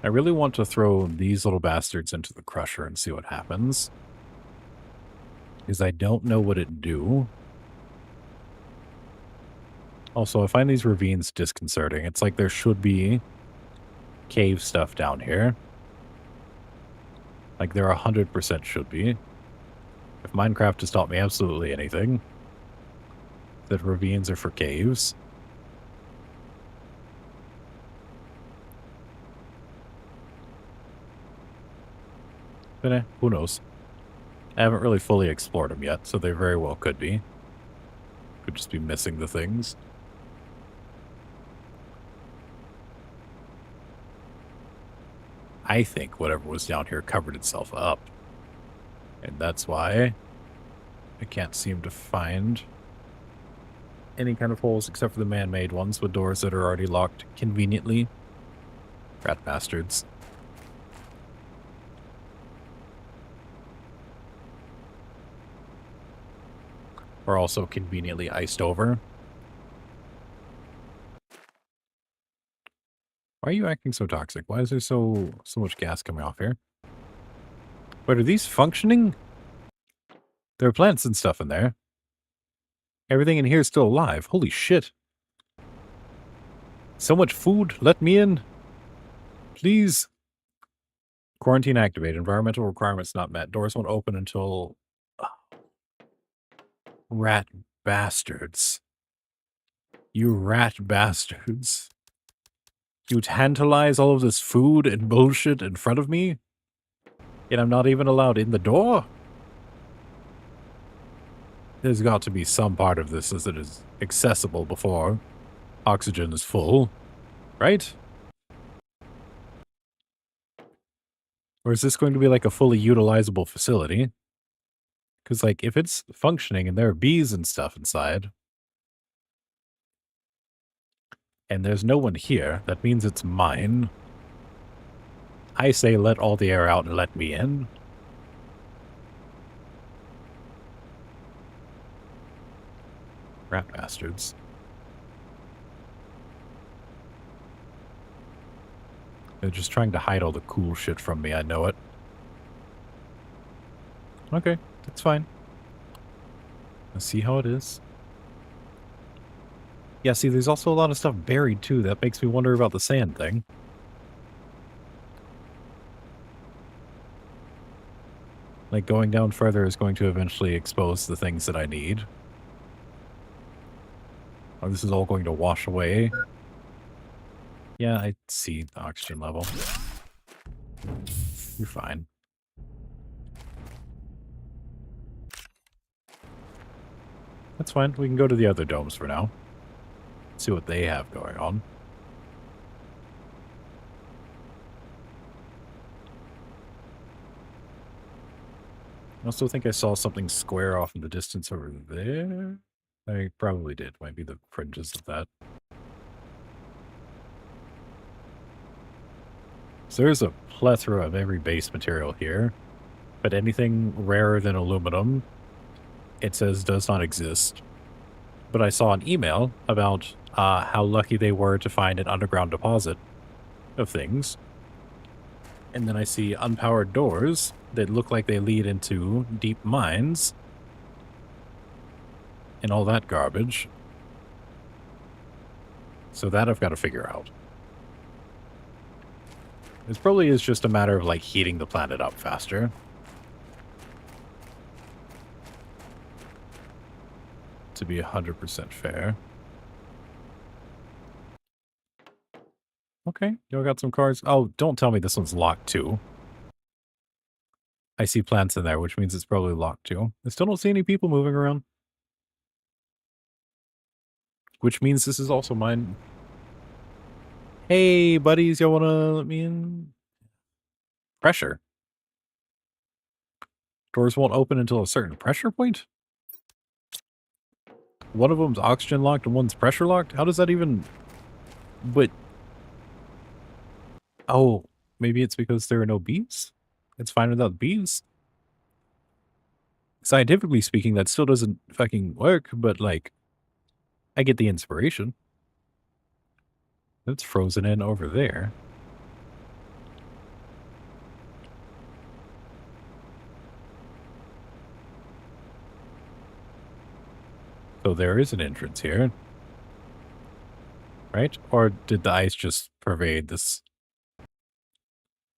I really want to throw these little bastards into the crusher and see what happens. Because I don't know what it'd do. Also, I find these ravines disconcerting. It's like there should be cave stuff down here. Like there 100% should be. If Minecraft has taught me absolutely anything, that ravines are for caves. But who knows? I haven't really fully explored them yet, so they very well could be. Could just be missing the things. I think whatever was down here covered itself up. And that's why I can't seem to find any kind of holes except for the man-made ones with doors that are already locked conveniently. Rat bastards. Are also conveniently iced over. Why are you acting so toxic? Why is there so much gas coming off here? Wait, are these functioning? There are plants and stuff in there. Everything in here is still alive. Holy shit. So much food. Let me in. Please. Quarantine activated. Environmental requirements not met. Doors won't open until... Rat bastards. You rat bastards. You tantalize all of this food and bullshit in front of me, and I'm not even allowed in the door? There's got to be some part of this that is accessible before oxygen is full, right? Or is this going to be like a fully utilizable facility? Because, like, if it's functioning and there are bees and stuff inside, and there's no one here, that means it's mine. I say let all the air out and let me in. Rat bastards. They're just trying to hide all the cool shit from me, I know it. Okay, that's fine. Let's see how it is. Yeah, see, there's also a lot of stuff buried, too. That makes me wonder about the sand thing. Like, going down further is going to eventually expose the things that I need. Oh, this is all going to wash away. Yeah, I see the oxygen level. You're fine. That's fine. We can go to the other domes for now. See what they have going on. I also think I saw something square off in the distance over there. I probably did. Might be the fringes of that. So there's a plethora of every base material here. But anything rarer than aluminum, it says does not exist. But I saw an email about how lucky they were to find an underground deposit of things. And then I see unpowered doors that look like they lead into deep mines. And all that garbage. So that I've got to figure out. This probably is just a matter of, like, heating the planet up faster. To be 100% fair. Okay, you got some cars. Oh, don't tell me this one's locked too. I see plants in there, which means it's probably locked too. I still don't see any people moving around. Which means this is also mine. Hey, buddies, y'all wanna let me in? Pressure. Doors won't open until a certain pressure point? One of them's oxygen locked and one's pressure locked? How does that even... But... Oh, maybe it's because there are no bees? It's fine without bees? Scientifically speaking, that still doesn't fucking work, but, like, I get the inspiration. It's frozen in over there. So there is an entrance here. Right? Or did the ice just pervade this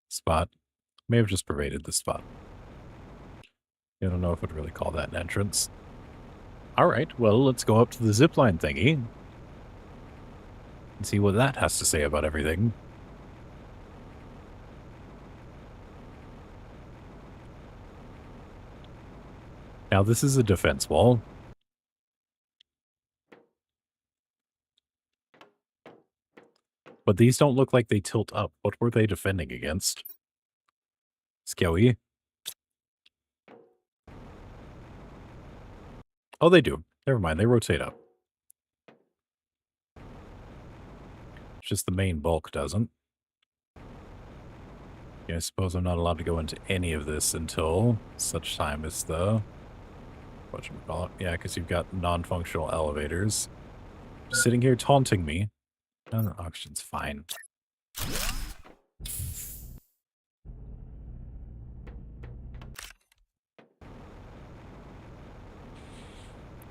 spot? May have just pervaded this spot. I don't know if I'd really call that an entrance. Alright, well, let's go up to the zipline thingy. And see what that has to say about everything. Now, this is a defense wall. But these don't look like they tilt up. What were they defending against? Skelly. Oh, they do. Never mind, they rotate up. Just the main bulk doesn't. Yeah, I suppose I'm not allowed to go into any of this until such time as the... Whatchamacallit? Yeah, because you've got non-functional elevators. Sitting here taunting me. Oh, the oxygen's fine.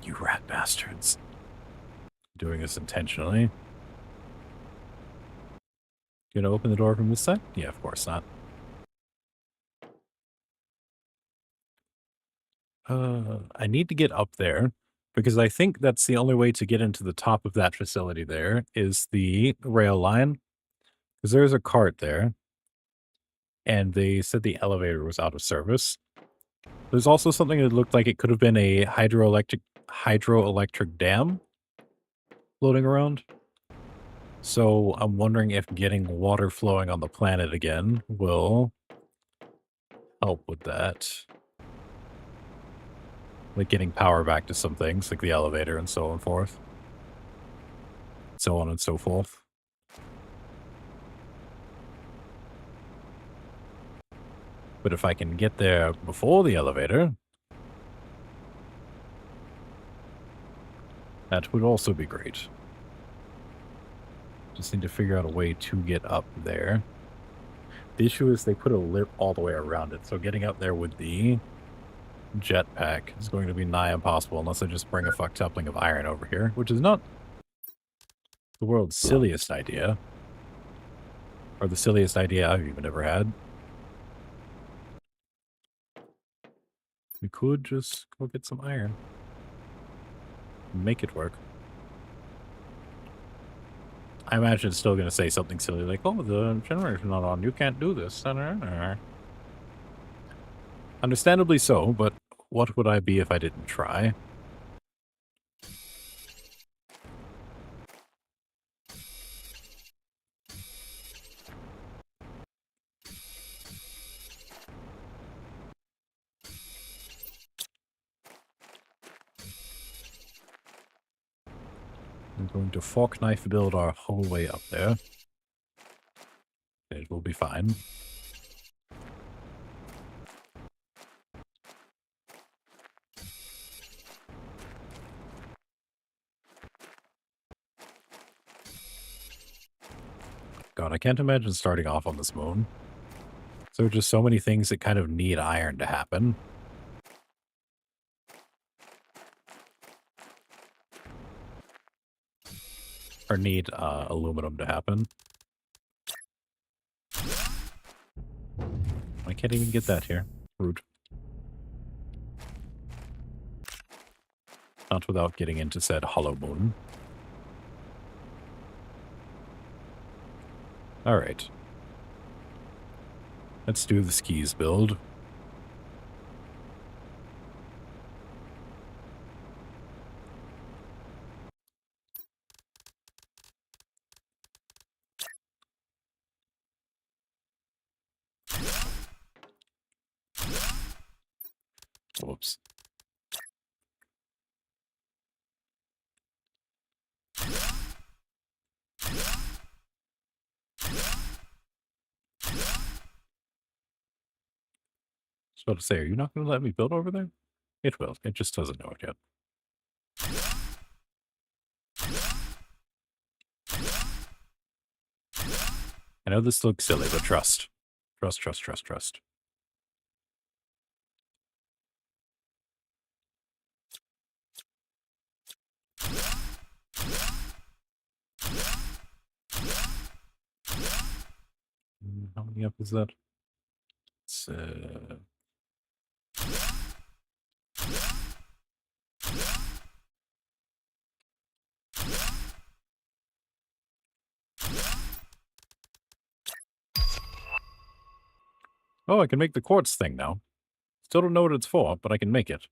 You rat bastards. Doing this intentionally. You gonna open the door from this side? Yeah, of course not. I need to get up there, Because I think that's the only way to get into the top of that facility there is the rail line. Because there's a cart there, and they said the elevator was out of service. There's also something that looked like it could have been a hydroelectric dam floating around. So I'm wondering if getting water flowing on the planet again will help with that. Like getting power back to some things, like the elevator and so on and forth. So on and so forth. But if I can get there before the elevator, that would also be great. Just need to figure out a way to get up there. The issue is they put a lip all the way around it, so getting up there with the jetpack is going to be nigh impossible unless I just bring a fucktupling of iron over here, which is not the world's silliest idea. Or the silliest idea I've even ever had. We could just go get some iron. Make it work. I imagine it's still going to say something silly like, oh, the generator's not on. You can't do this. Understandably so, but what would I be if I didn't try? I'm going to fork knife build our whole way up there. It will be fine. God, I can't imagine starting off on this moon. So there are just so many things that kind of need iron to happen. Or need aluminum to happen. I can't even get that here. Rude. Not without getting into said hollow moon. Alright. Let's do the skis build. Whoops. I was about to say, are you not going to let me build over there? It will. It just doesn't know it yet. I know this looks silly, but trust. Trust, trust, trust, trust. How many up is that? It's, Oh, I can make the quartz thing now. Still don't know what it's for, but I can make it.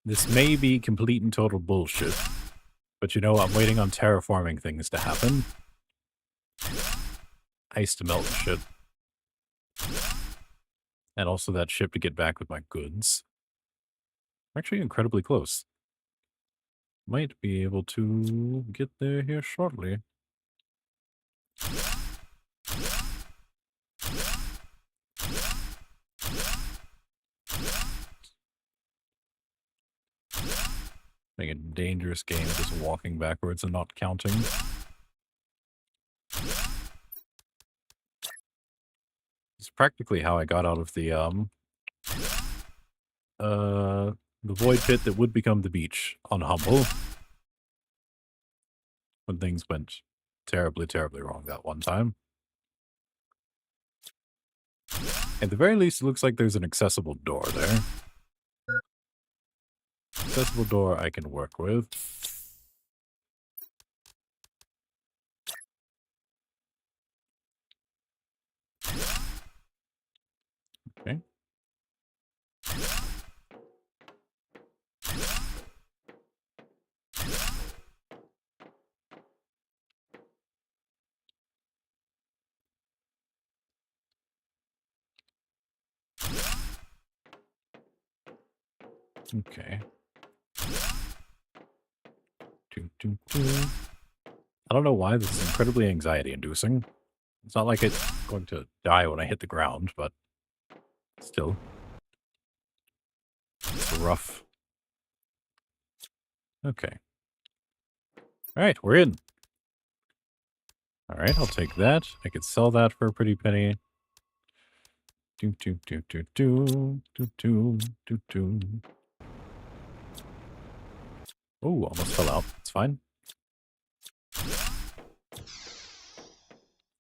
This may be complete and total bullshit, but you know, I'm waiting on terraforming things to happen. Ice to melt and shit. And also that ship to get back with my goods. I'm actually incredibly close. Might be able to get there here shortly. Being a dangerous game, just walking backwards and not counting. It's practically how I got out of the void pit that would become the beach on Humble. When things went terribly, terribly wrong that one time. At the very least, it looks like there's an accessible door there. Accessible door I can work with. Okay. Okay. I don't know why this is incredibly anxiety-inducing. It's not like it's going to die when I hit the ground, but still. It's rough. Okay. Alright, we're in. Alright, I'll take that. I could sell that for a pretty penny. Oh, almost fell out. It's fine.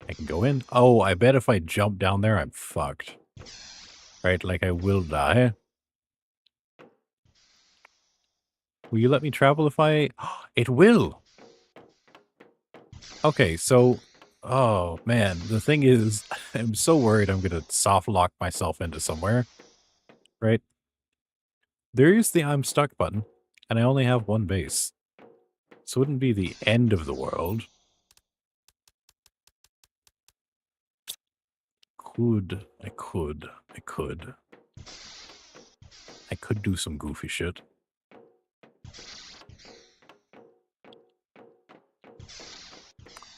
I can go in. Oh, I bet if I jump down there, I'm fucked. Right, like I will die. Will you let me travel if I... It will! Okay, so... Oh, man. The thing is, I'm so worried I'm going to soft lock myself into somewhere. Right? There is the I'm stuck button, and I only have one base. So it wouldn't be the end of the world. I could do some goofy shit.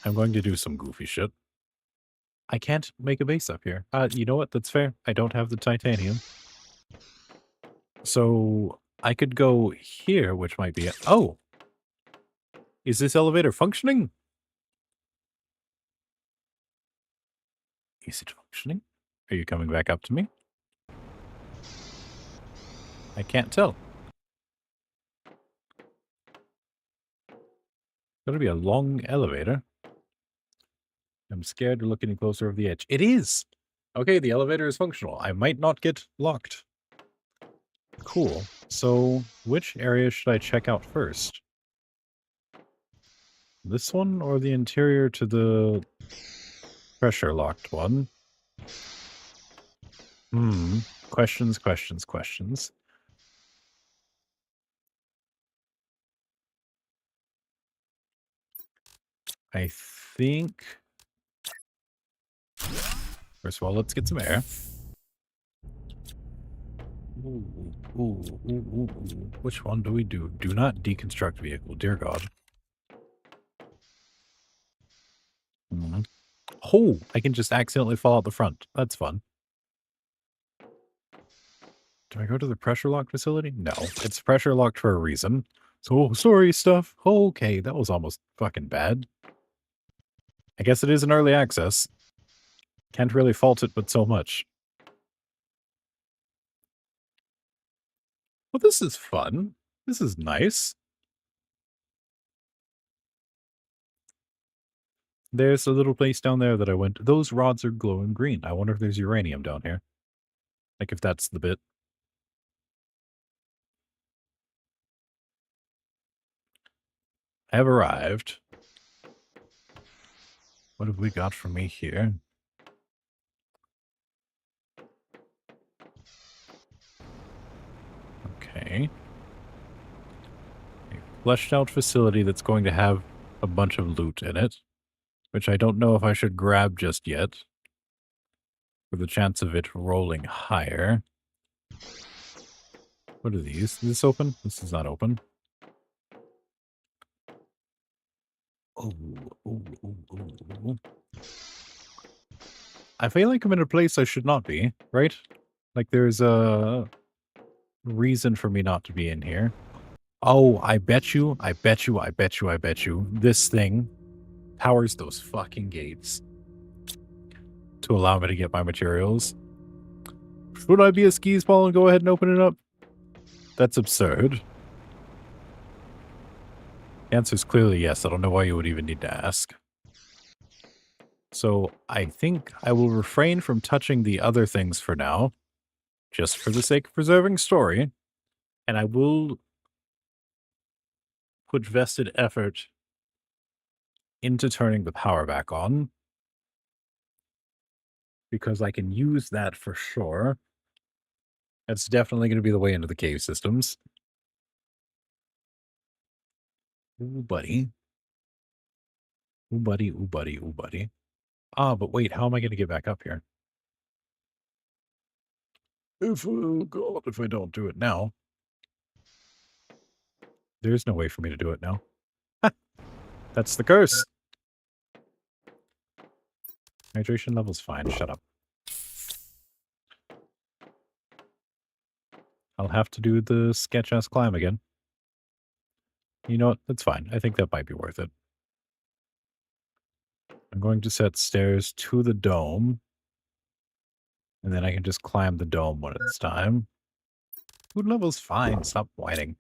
I'm going to do some goofy shit. I can't make a base up here. You know what? That's fair. I don't have the titanium. So I could go here, which might be... Oh! Is this elevator functioning? Is it functioning? Are you coming back up to me? I can't tell. Gonna be a long elevator. I'm scared to look any closer of the edge. It is! Okay, the elevator is functional. I might not get locked. Cool. So, which area should I check out first? This one or the interior to the pressure-locked one? Questions, questions, questions. I think... First of all, let's get some air. Ooh. Which one do we do? Do not deconstruct vehicle. Dear God. Oh, I can just accidentally fall out the front. That's fun. Do I go to the pressure lock facility? No, it's pressure locked for a reason. So, sorry, stuff. Okay, that was almost fucking bad. I guess it is an early access. Can't really fault it, but so much. Well, this is fun. This is nice. There's a little place down there that I went. Those rods are glowing green. I wonder if there's uranium down here. Like if that's the bit. I have arrived. What have we got for me here? Okay. A fleshed out facility that's going to have a bunch of loot in it, which I don't know if I should grab just yet, for the chance of it rolling higher. What are these? Is this open? This is not open. Ooh. I feel like I'm in a place I should not be, right? Like there's a reason for me not to be in here. Oh, I bet you, this thing powers those fucking gates to allow me to get my materials. Should I be a skis ball and go ahead and open it up? That's absurd. Answer's clearly yes. I don't know why you would even need to ask. So I think I will refrain from touching the other things for now, just for the sake of preserving story. And I will put vested effort into turning the power back on, because I can use that for sure. That's definitely going to be the way into the cave systems. Ooh, buddy. Ooh, buddy, ooh, buddy, ooh, buddy. Ah, but wait, how am I going to get back up here? Oh God, if I don't do it now. There's no way for me to do it now. That's the curse. Hydration level's fine. Shut up. I'll have to do the sketch-ass climb again. You know what? That's fine. I think that might be worth it. I'm going to set stairs to the dome. And then I can just climb the dome when it's time. Food level's fine. Stop whining.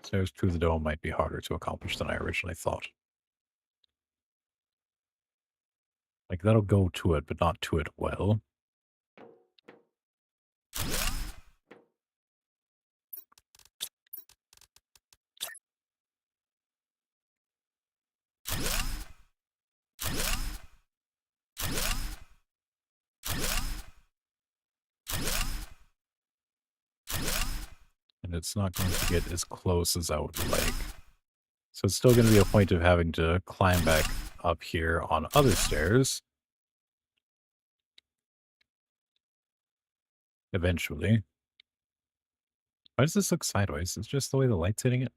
Stairs to the dome might be harder to accomplish than I originally thought. Like, that'll go to it, but not to it well. And it's not going to get as close as I would like. So it's still going to be a point of having to climb back up here on other stairs. Eventually. Why does this look sideways? It's just the way the light's hitting it.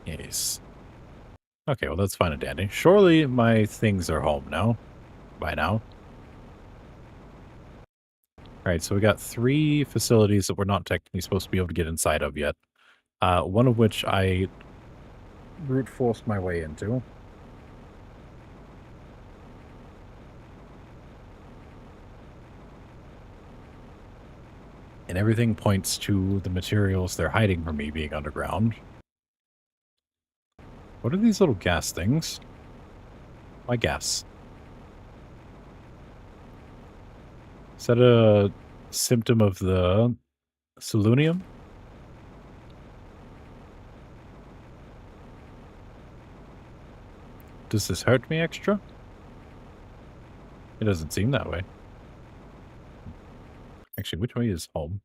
Yes. Okay, well that's fine and dandy. Surely my things are home now. By now. Alright, so we got 3 facilities that we're not technically supposed to be able to get inside of yet. One of which I brute forced my way into. And everything points to the materials they're hiding from me being underground. What are these little gas things? Why gas? Is that a symptom of the selenium? Does this hurt me extra? It doesn't seem that way. Actually, which way is home?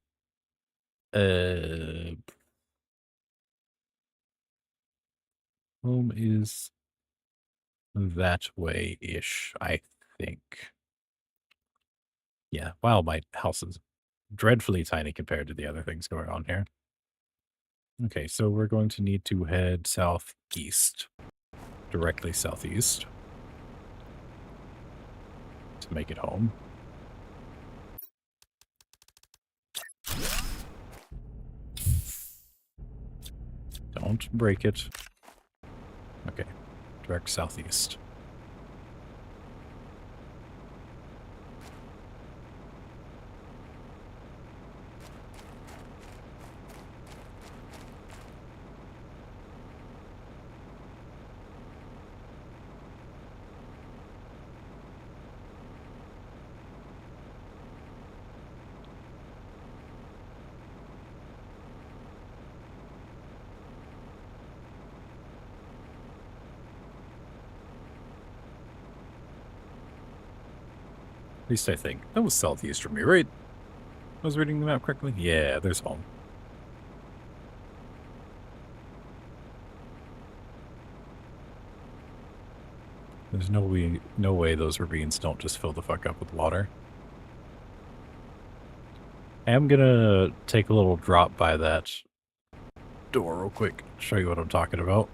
Home is that way-ish, I think. Yeah, wow, my house is dreadfully tiny compared to the other things going on here. Okay, so we're going to need to head southeast. Directly southeast. To make it home. Don't break it. Okay, direct southeast. At least I think. That was southeast from me, right? I was reading the map correctly? Yeah, there's home. There's no way those ravines don't just fill the fuck up with water. I am gonna take a little drop by that door real quick, show you what I'm talking about.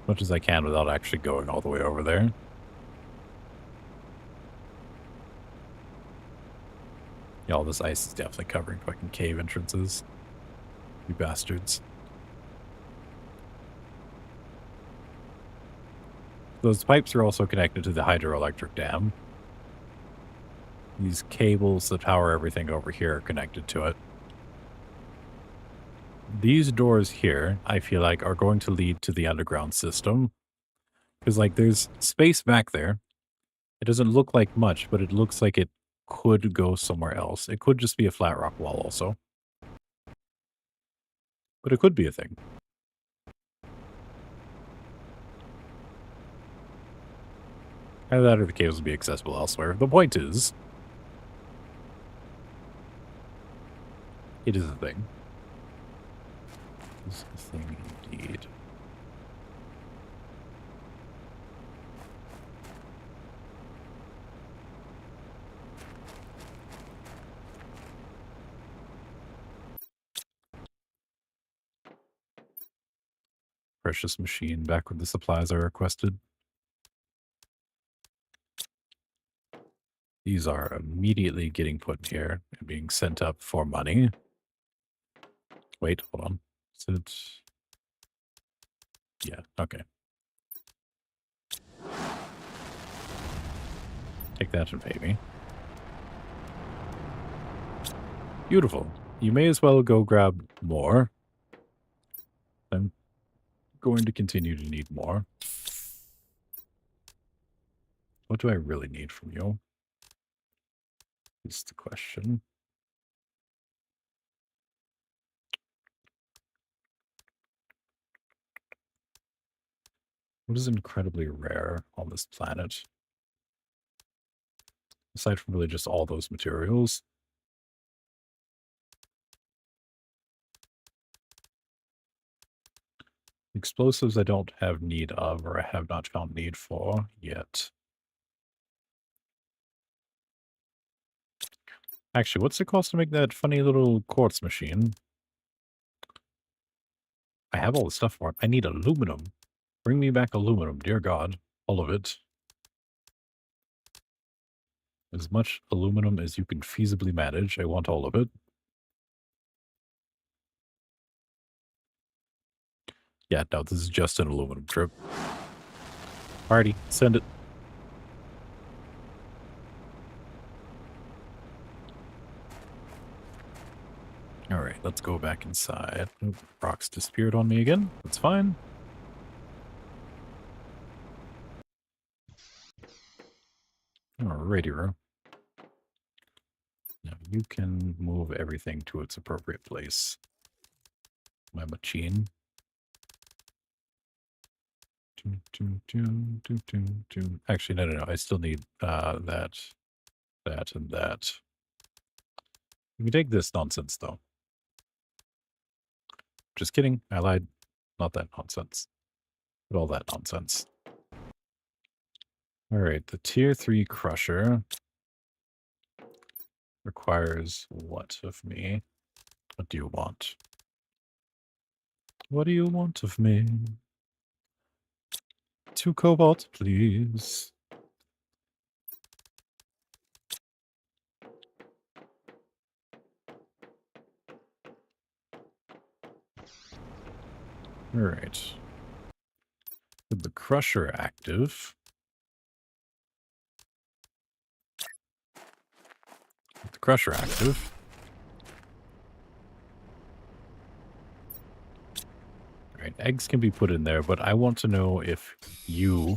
as much as I can without actually going all the way over there. Yeah, all this ice is definitely covering fucking cave entrances. You bastards. Those pipes are also connected to the hydroelectric dam. These cables that power everything over here are connected to it. These doors here, I feel like, are going to lead to the underground system. Because, like, there's space back there. It doesn't look like much, but it looks like it could go somewhere else. It could just be a flat rock wall also. But it could be a thing. Either that or the caves will be accessible elsewhere. The point is, it is a thing. It's a thing indeed. Precious machine back when the supplies are requested. These are immediately getting put in here and being sent up for money. Wait, hold on. Is it? Yeah, okay. Take that and pay me. Beautiful. You may as well go grab more. I'm going to continue to need more. What do I really need from you? Is the question. What is incredibly rare on this planet? Aside from really just all those materials. Explosives I don't have need of, or I have not found need for yet. Actually, what's the cost to make that funny little quartz machine? I have all the stuff for it. I need aluminum. Bring me back aluminum, dear God. All of it. As much aluminum as you can feasibly manage. I want all of it. Yeah, no, this is just an aluminum trip. Alrighty, send it. Alright, let's go back inside. Oop, rocks disappeared on me again. That's fine. Alrighty, Ro. Now you can move everything to its appropriate place. My machine. Actually, no. I still need that, and that. You can take this nonsense, though. Just kidding. I lied. Not that nonsense. But all that nonsense. Alright, the tier 3 crusher requires what of me? What do you want? What do you want of me? 2 cobalt, please. Alright. With the crusher active. With the crusher active. Alright, eggs can be put in there, but I want to know if you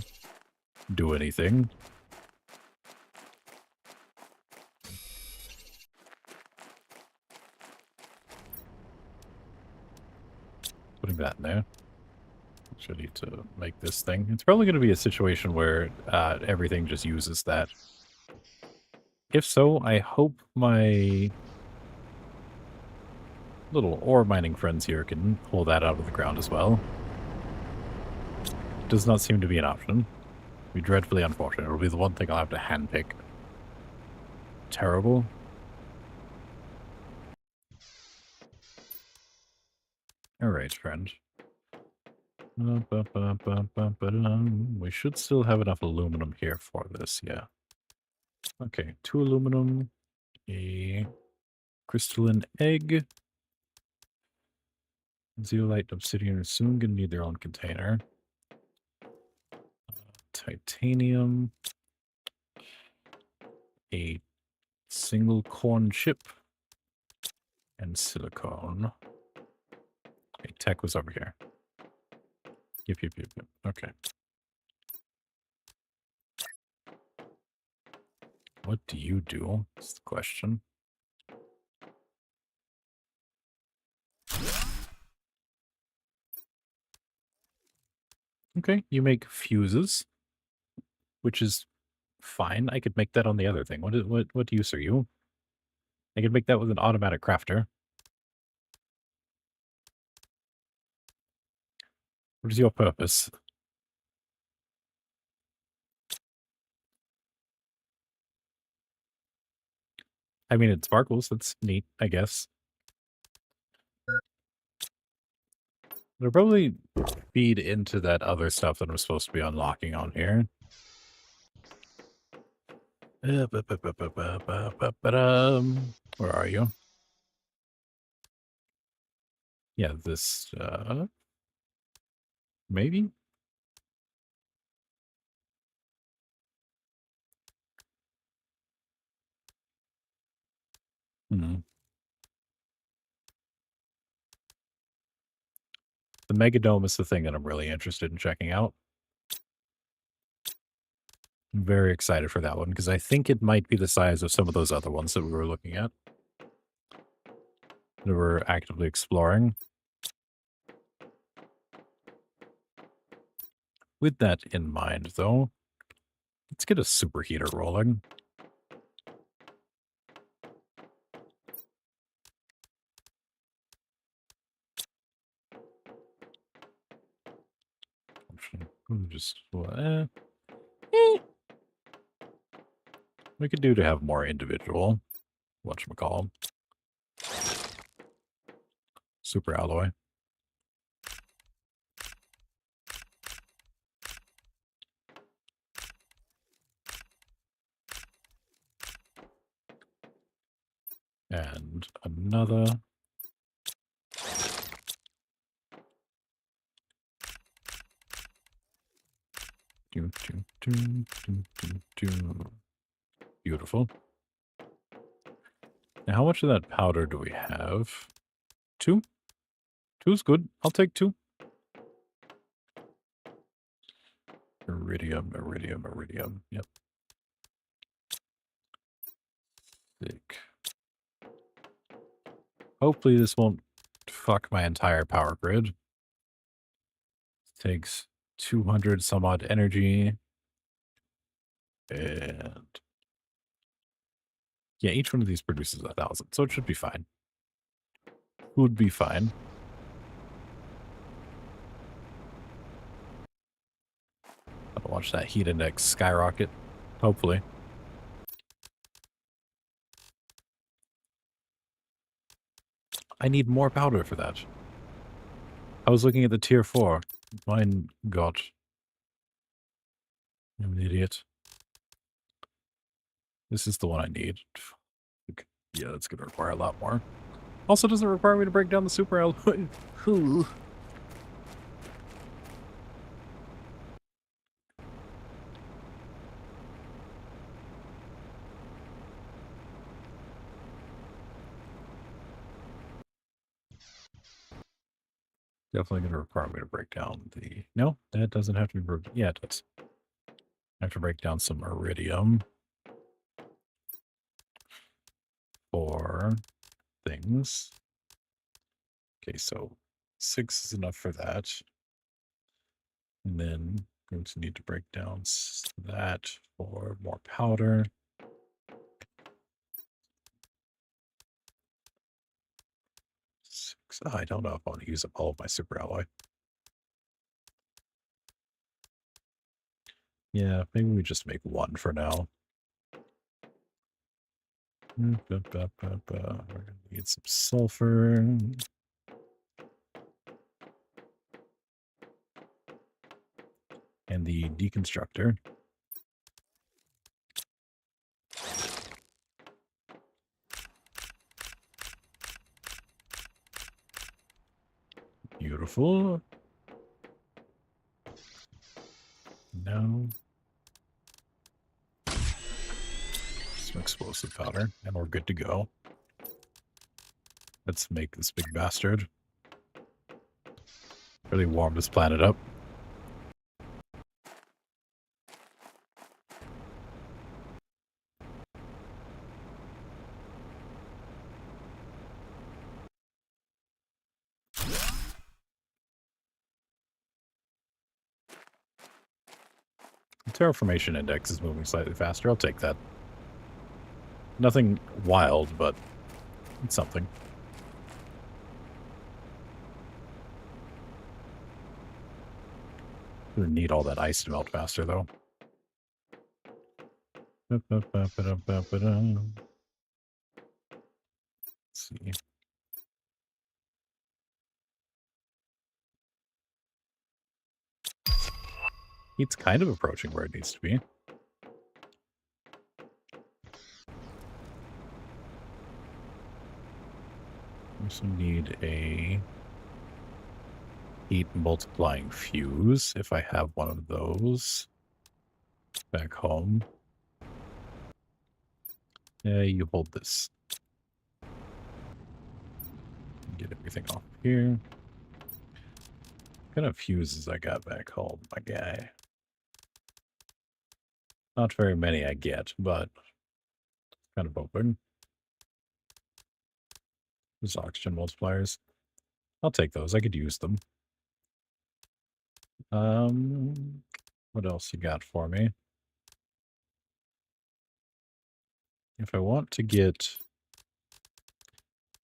do anything. Putting that in there. Actually, I need to make this thing. It's probably going to be a situation where everything just uses that. If so, I hope my little ore mining friends here can pull that out of the ground as well. Does not seem to be an option. It'll be dreadfully unfortunate. It'll be the one thing I'll have to handpick. Terrible. Alright, friend. We should still have enough aluminum here for this, yeah. Okay, 2 aluminum, a crystalline egg, zeolite, obsidian are soon gonna need their own container. Titanium, a single corn chip, and silicone. Okay, tech was over here. Yep. Okay. What do you do? That's the question. Okay, you make fuses, which is fine. I could make that on the other thing. What use are you? I could make that with an automatic crafter. What is your purpose? I mean, it sparkles. That's neat, I guess. It'll probably feed into that other stuff that I'm supposed to be unlocking on here. Where are you? Yeah, this, maybe? Hmm. The Megadome is the thing that I'm really interested in checking out. I'm very excited for that one because I think it might be the size of some of those other ones that we were looking at, that we're actively exploring. With that in mind, though, let's get a superheater rolling. Just we could do to have more individual whatchamacallit. Super alloy. And another. Beautiful. Now, how much of that powder do we have? 2? 2's good. I'll take 2. Iridium. Yep. Thick. Hopefully this won't fuck my entire power grid. Takes 200 some odd energy. And yeah, each one of these produces 1,000, so it should be fine. Would be fine. I'll watch that heat index skyrocket. Hopefully. I need more powder for that. I was looking at the tier 4. Mein Gott. I'm an idiot. This is the one I need. Yeah, that's going to require a lot more. Also, doesn't require me to break down the super alloy. Definitely going to require me to break down the... No, that doesn't have to be broken. Yeah, it does. I have to break down some iridium for things. Okay, so 6 is enough for that. And then I'm going to need to break down that for more powder. 6. Oh, I don't know if I want to use up all of my super alloy. Yeah, maybe we just make 1 for now. We're gonna need some sulfur. and the deconstructor. Beautiful. No. Some explosive powder, and we're good to go. Let's make this big bastard. Really warm this planet up. The terraformation index is moving slightly faster. I'll take that. Nothing wild, but it's something. Gonna need all that ice to melt faster, though. Let's see. It's kind of approaching where it needs to be. Also need a heat multiplying fuse if I have one of those back home. Yeah, you hold this. Get everything off here. What kind of fuses I got back home, my guy? Not very many I get, but kind of open. Those oxygen multipliers. I'll take those. I could use them. What else you got for me? If I want to get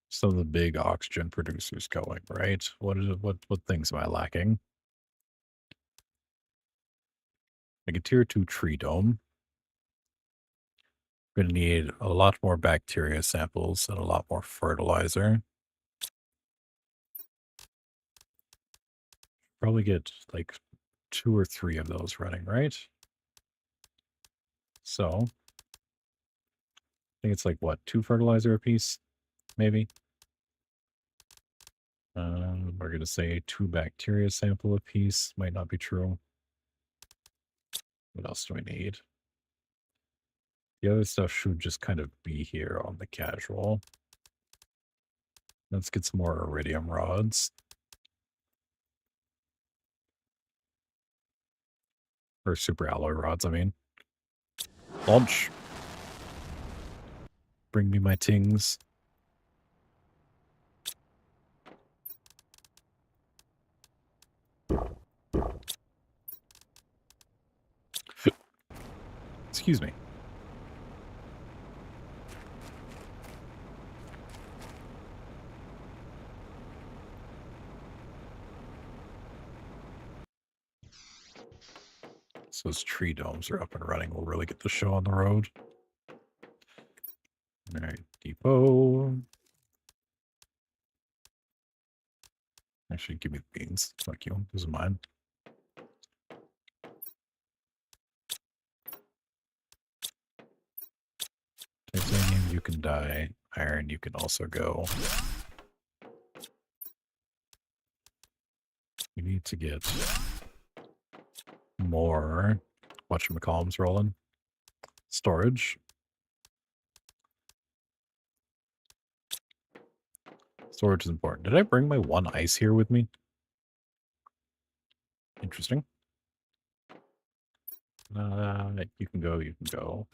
some of the big oxygen producers going, right? What things am I lacking? Like a tier 2 tree dome. We're gonna need a lot more bacteria samples and a lot more fertilizer. Probably get like 2 or 3 of those running, right? So I think it's like what, 2 fertilizer a piece, maybe. We're gonna say 2 bacteria sample a piece. Might not be true. What else do we need? The other stuff should just kind of be here on the casual. Let's get some more iridium rods. Or super alloy rods, I mean. Launch. Bring me my tings. Excuse me. So those tree domes are up and running. We'll really get the show on the road. All right, depot. Actually, give me the beans. Fuck you. Those are mine. Titanium, you can die. Iron, you can also go. We need to get more whatchamacallums rolling. Storage. Storage is important. Did I bring my 1 ice here with me? Interesting. You can go, you can go.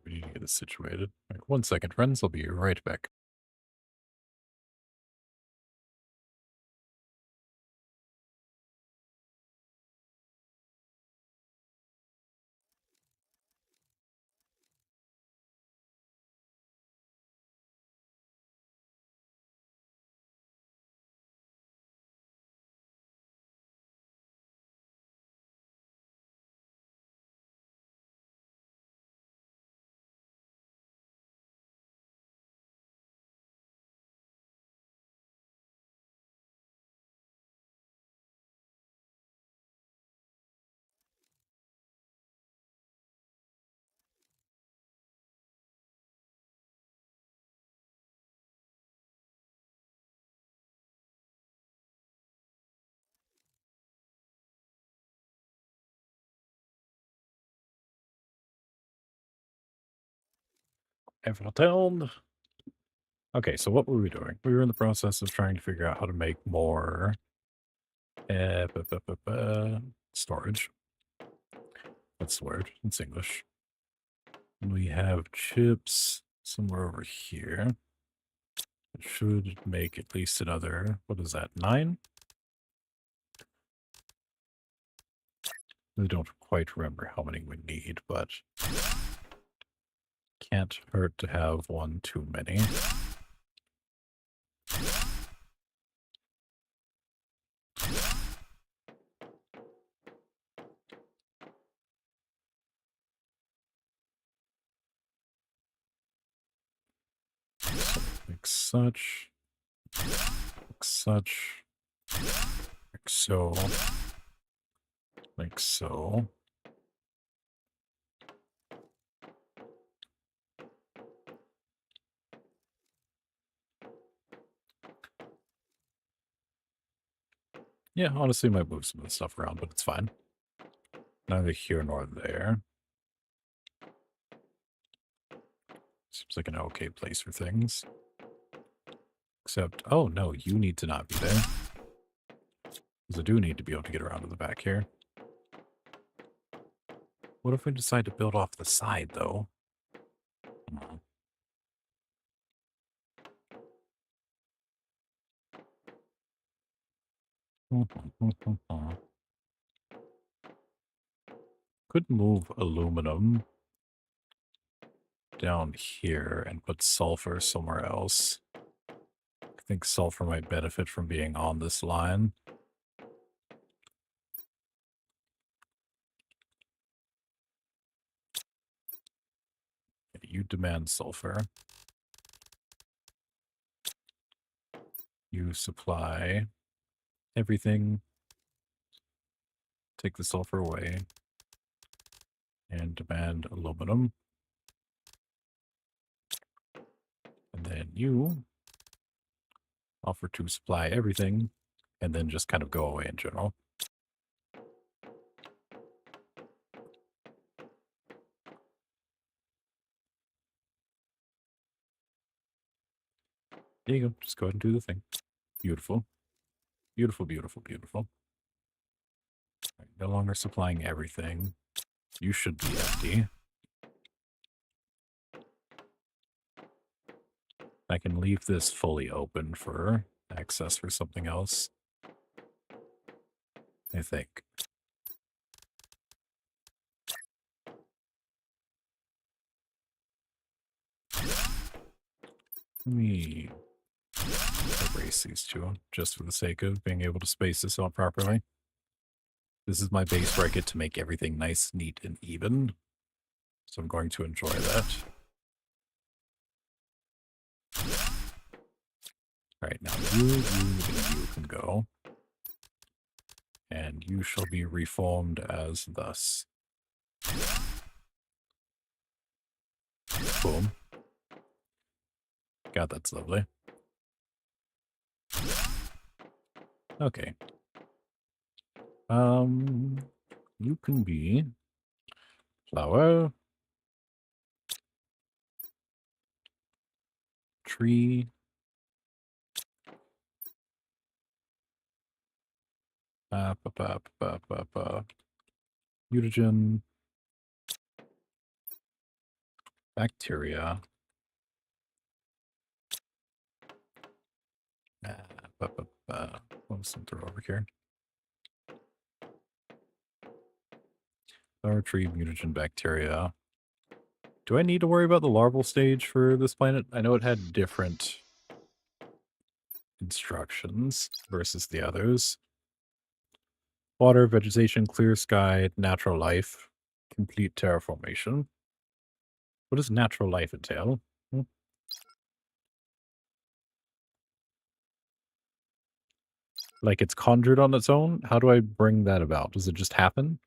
We need to get this situated. All right, 1 second, friends. I'll be right back. Eiffel Town. Okay, so what were we doing? We were in the process of trying to figure out how to make more storage. That's the word. It's English. We have chips somewhere over here. It should make at least another, what is that, 9? I don't quite remember how many we need, but can't hurt to have one too many. So like such, like such, like so, like so. Yeah, honestly, might move some of the stuff around, but it's fine. Neither here nor there. Seems like an okay place for things. Except, oh no, you need to not be there. Because I do need to be able to get around to the back here. What if we decide to build off the side, though? Could move aluminum down here and put sulfur somewhere else. I think sulfur might benefit from being on this line. You demand sulfur. You supply everything. Take the sulfur away. And demand aluminum. And then you offer to supply everything. And then just kind of go away in general. There you go. Just go ahead and do the thing. Beautiful. Beautiful, beautiful, beautiful. Right, no longer supplying everything. You should be empty. I can leave this fully open for access for something else. I think. Let me erase these two, just for the sake of being able to space this out properly. This is my base where I get to make everything nice, neat, and even. So I'm going to enjoy that. Alright, now you can go. And you shall be reformed as thus. Boom. God, that's lovely. Okay. You can be flower, tree, mutagen, bacteria, what's some throw over here? Flower, tree, mutagen, bacteria. Do I need to worry about the larval stage for this planet? I know it had different instructions versus the others. Water, vegetation, clear sky, natural life, complete terraformation. What does natural life entail? Like it's conjured on its own? How do I bring that about? Does it just happen?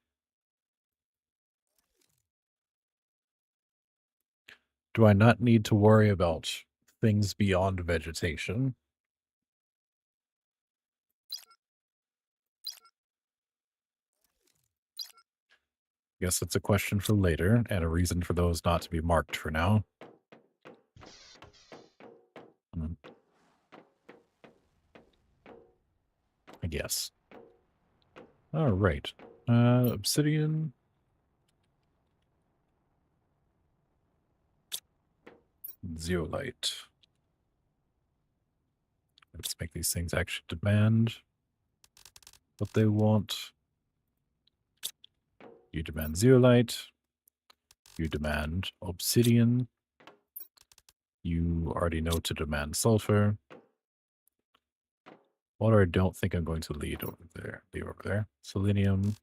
Do I not need to worry about things beyond vegetation? Guess it's a question for later, and a reason for those not to be marked for now. I guess. All right. Obsidian. Zeolite. Let's make these things actually demand what they want. You demand zeolite. You demand obsidian. You already know to demand sulfur. Water, I don't think I'm going to leave over there. Selenium.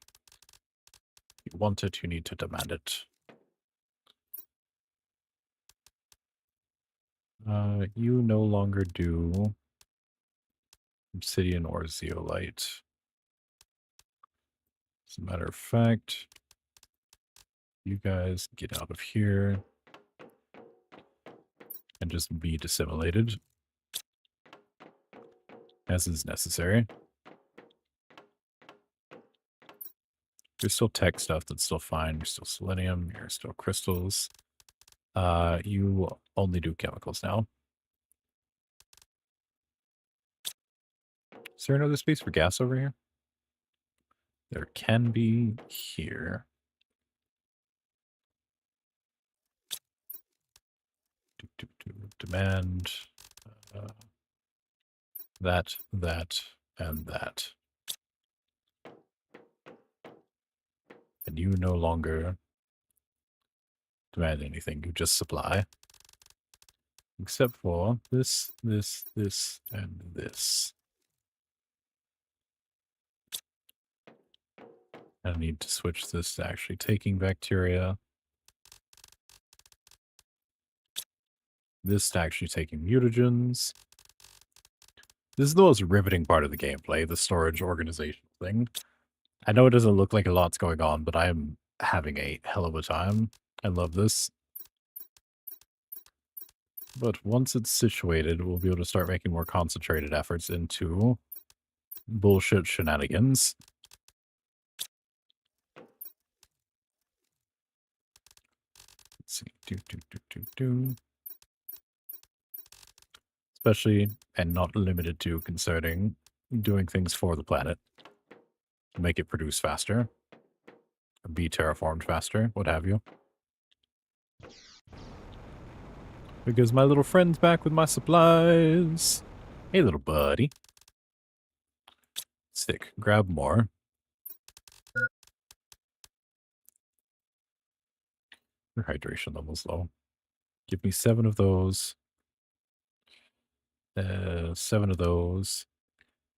You want it, you need to demand it. You no longer do obsidian or zeolite. As a matter of fact, you guys get out of here and just be dissimilated as is necessary. There's still tech stuff that's still fine. You're still selenium, you're still crystals. You only do chemicals now. Is there another space for gas over here? There can be here. Demand that, and that. And you no longer demand anything, you just supply. Except for this, and this. I need to switch this to actually taking bacteria. This to actually taking mutagens. This is the most riveting part of the gameplay, the storage organization thing. I know it doesn't look like a lot's going on, but I am having a hell of a time. I love this. But once it's situated, we'll be able to start making more concentrated efforts into bullshit shenanigans. Let's see. Especially, and not limited to, concerning doing things for the planet. Make it produce faster. Be terraformed faster, what have you. Because my little friend's back with my supplies. Hey, little buddy. Stick. Grab more. Your hydration level's low. Give me 7 of those. 7 of those.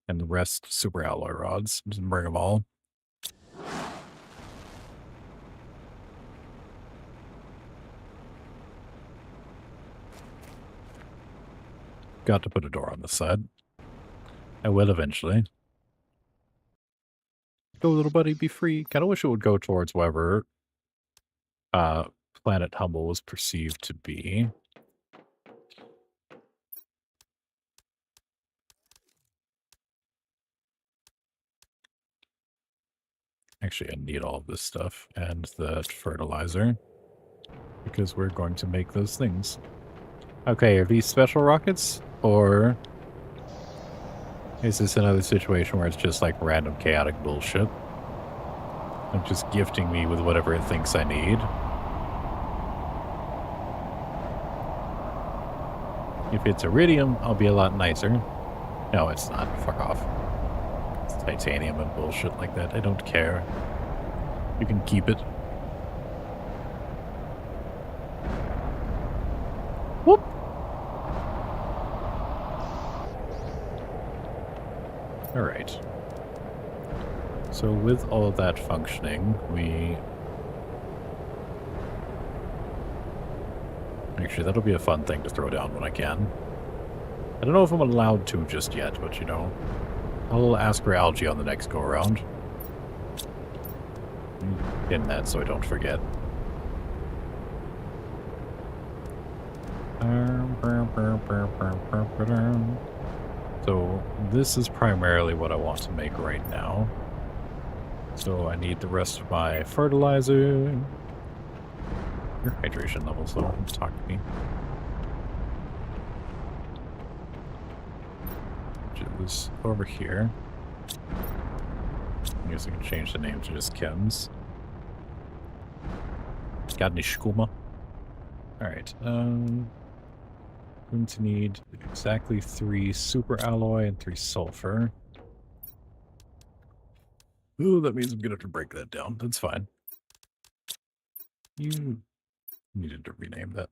And the rest super alloy rods. Just bring them all. Got to put a door on this side. I will eventually. Go, little buddy, be free. Kind of wish it would go towards wherever Planet Humble was perceived to be. Actually, I need all of this stuff and that fertilizer because we're going to make those things. Okay, are these special rockets, or is this another situation where it's just like random chaotic bullshit? Like just gifting me with whatever it thinks I need. If it's iridium, I'll be a lot nicer. No, it's not. Fuck off. It's titanium and bullshit like that. I don't care. You can keep it. Whoop! Alright. So with all of that functioning, Actually, that'll be a fun thing to throw down when I can. I don't know if I'm allowed to just yet, but you know, I'll ask for algae on the next go-around. In that so I don't forget. So this is primarily what I want to make right now. So I need the rest of my fertilizer. Your hydration level's low. Talk to me. which is over here. I guess I can change the name to just chems. Got any skooma? Alright, going to need exactly 3 super alloy and 3 sulfur. Ooh, that means I'm gonna have to break that down. That's fine. You needed to rename that.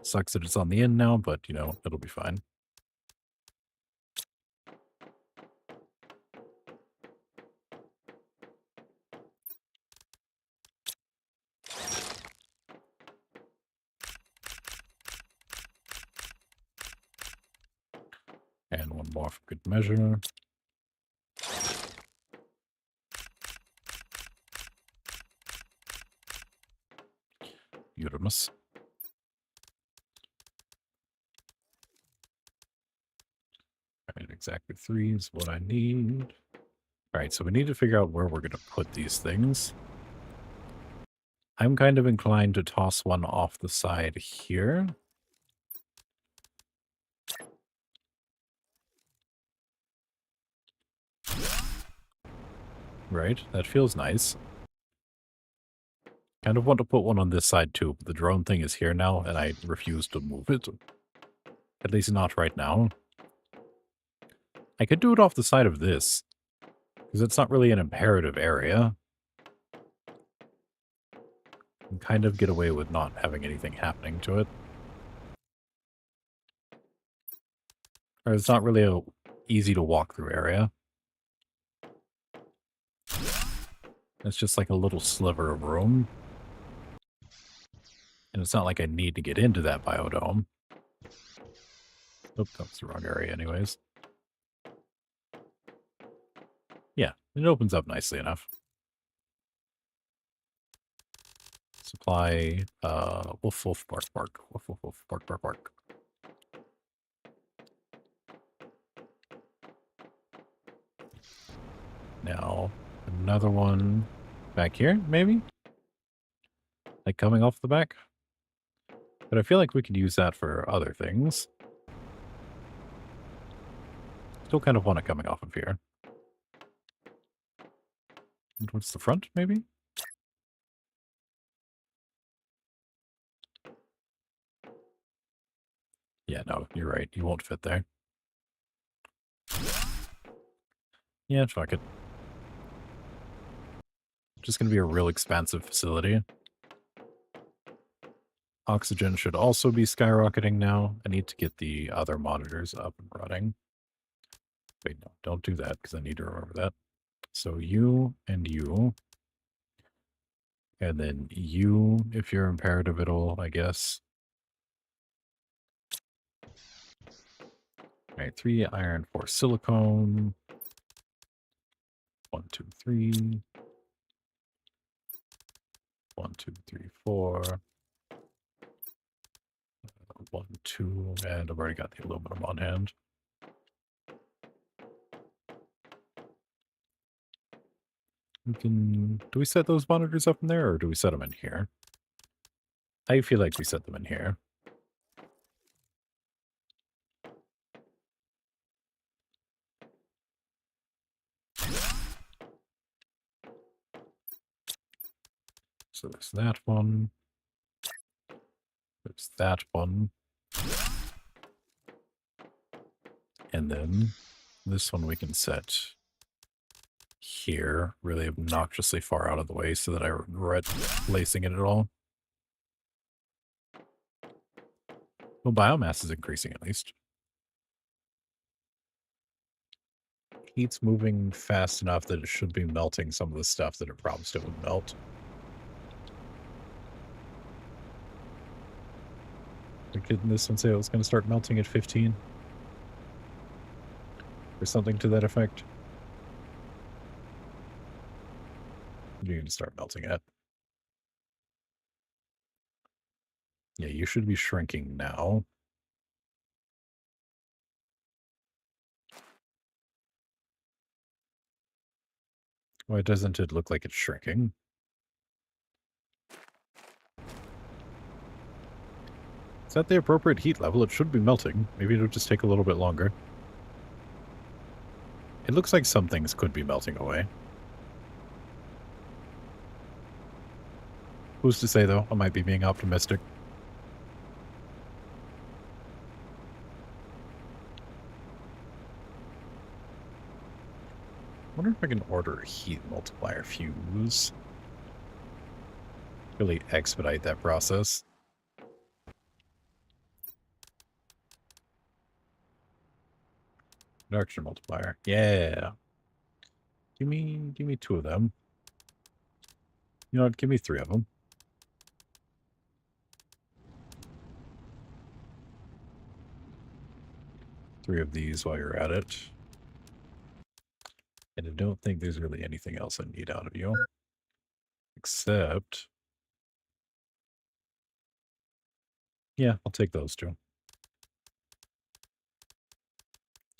Sucks that it's on the end now, but, you know, it'll be fine. And one more for good measure. Uramus. Alright, exactly 3 is what I need. Alright, so we need to figure out where we're going to put these things. I'm kind of inclined to toss one off the side here. Right, that feels nice. Kind of want to put one on this side too, but the drone thing is here now, and I refuse to move it. At least not right now. I could do it off the side of this, because it's not really an imperative area. And kind of get away with not having anything happening to it. Or it's not really a easy to walk through area. It's just like a little sliver of room. And it's not like I need to get into that biodome. Oop, that's the wrong area anyways. Yeah, it opens up nicely enough. Supply, woof woof bark bark, woof woof woof bark bark bark. Now, another one back here, maybe? Like coming off the back? But I feel like we could use that for other things. Still kind of want it coming off of here. And what's the front, maybe? Yeah, no, you're right. You won't fit there. Yeah, fuck it. Just gonna be a real expansive facility. Oxygen should also be skyrocketing now. I need to get the other monitors up and running. Wait, no, don't do that, because I need to remember that. So you and you. And then you, if you're imperative at all, I guess. Alright, 3 iron, 4 silicone. 1, 2, 3. 1, 2, 3, 4. 1, 2, and I've already got the aluminum on hand. We can... Do we set those monitors up in there, or do we set them in here? I feel like we set them in here. So there's that one. There's that one. And then this one we can set here, really obnoxiously far out of the way so that I regret placing it at all. Well, biomass is increasing at least. Heat's moving fast enough that it should be melting some of the stuff that it promised it would melt. Didn't this one say it was going to start melting at 15? Or something to that effect? You're going to start melting it. Yeah, you should be shrinking now. Why doesn't it look like it's shrinking? Is that the appropriate heat level? It should be melting. Maybe it'll just take a little bit longer. It looks like some things could be melting away. Who's to say, though? I might be being optimistic. I wonder if I can order a heat multiplier fuse. Really expedite that process. Production multiplier. Yeah. Give me 2 of them. You know what? Give me 3 of them. Three of these while you're at it. And I don't think there's really anything else I need out of you. Except... yeah, I'll take those 2.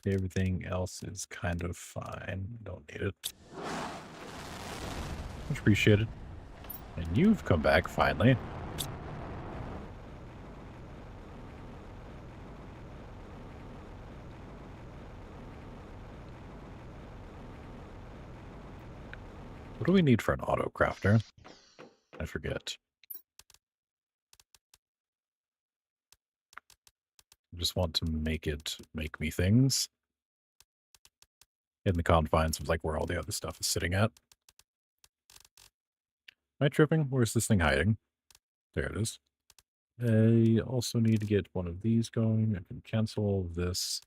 Everything else is kind of fine. Don't need it. Much appreciated. And you've come back, finally. What do we need for an auto crafter? I forget. I just want to make it make me things. In the confines of like where all the other stuff is sitting at. Am I tripping? Where's this thing hiding? There it is. I also need to get one of these going. I can cancel this.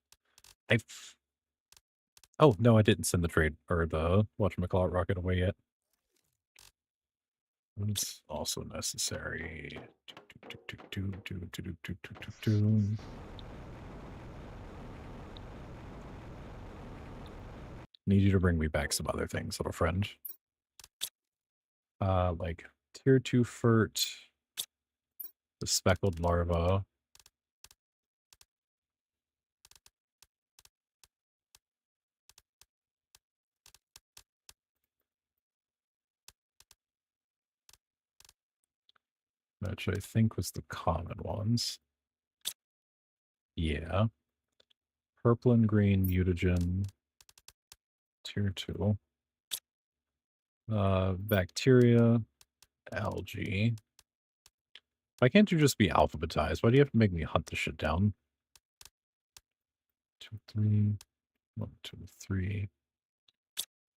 Oh, no, I didn't send the trade or the whatchamacallit rocket away yet. It's also necessary. Need you to bring me back some other things, little friend. Like tier 2 fert, the speckled larva. Which I think was the common ones. Yeah. Purple and green mutagen. Tier 2. Bacteria. Algae. Why can't you just be alphabetized? Why do you have to make me hunt this shit down? 2, 3. 1, 2, 3.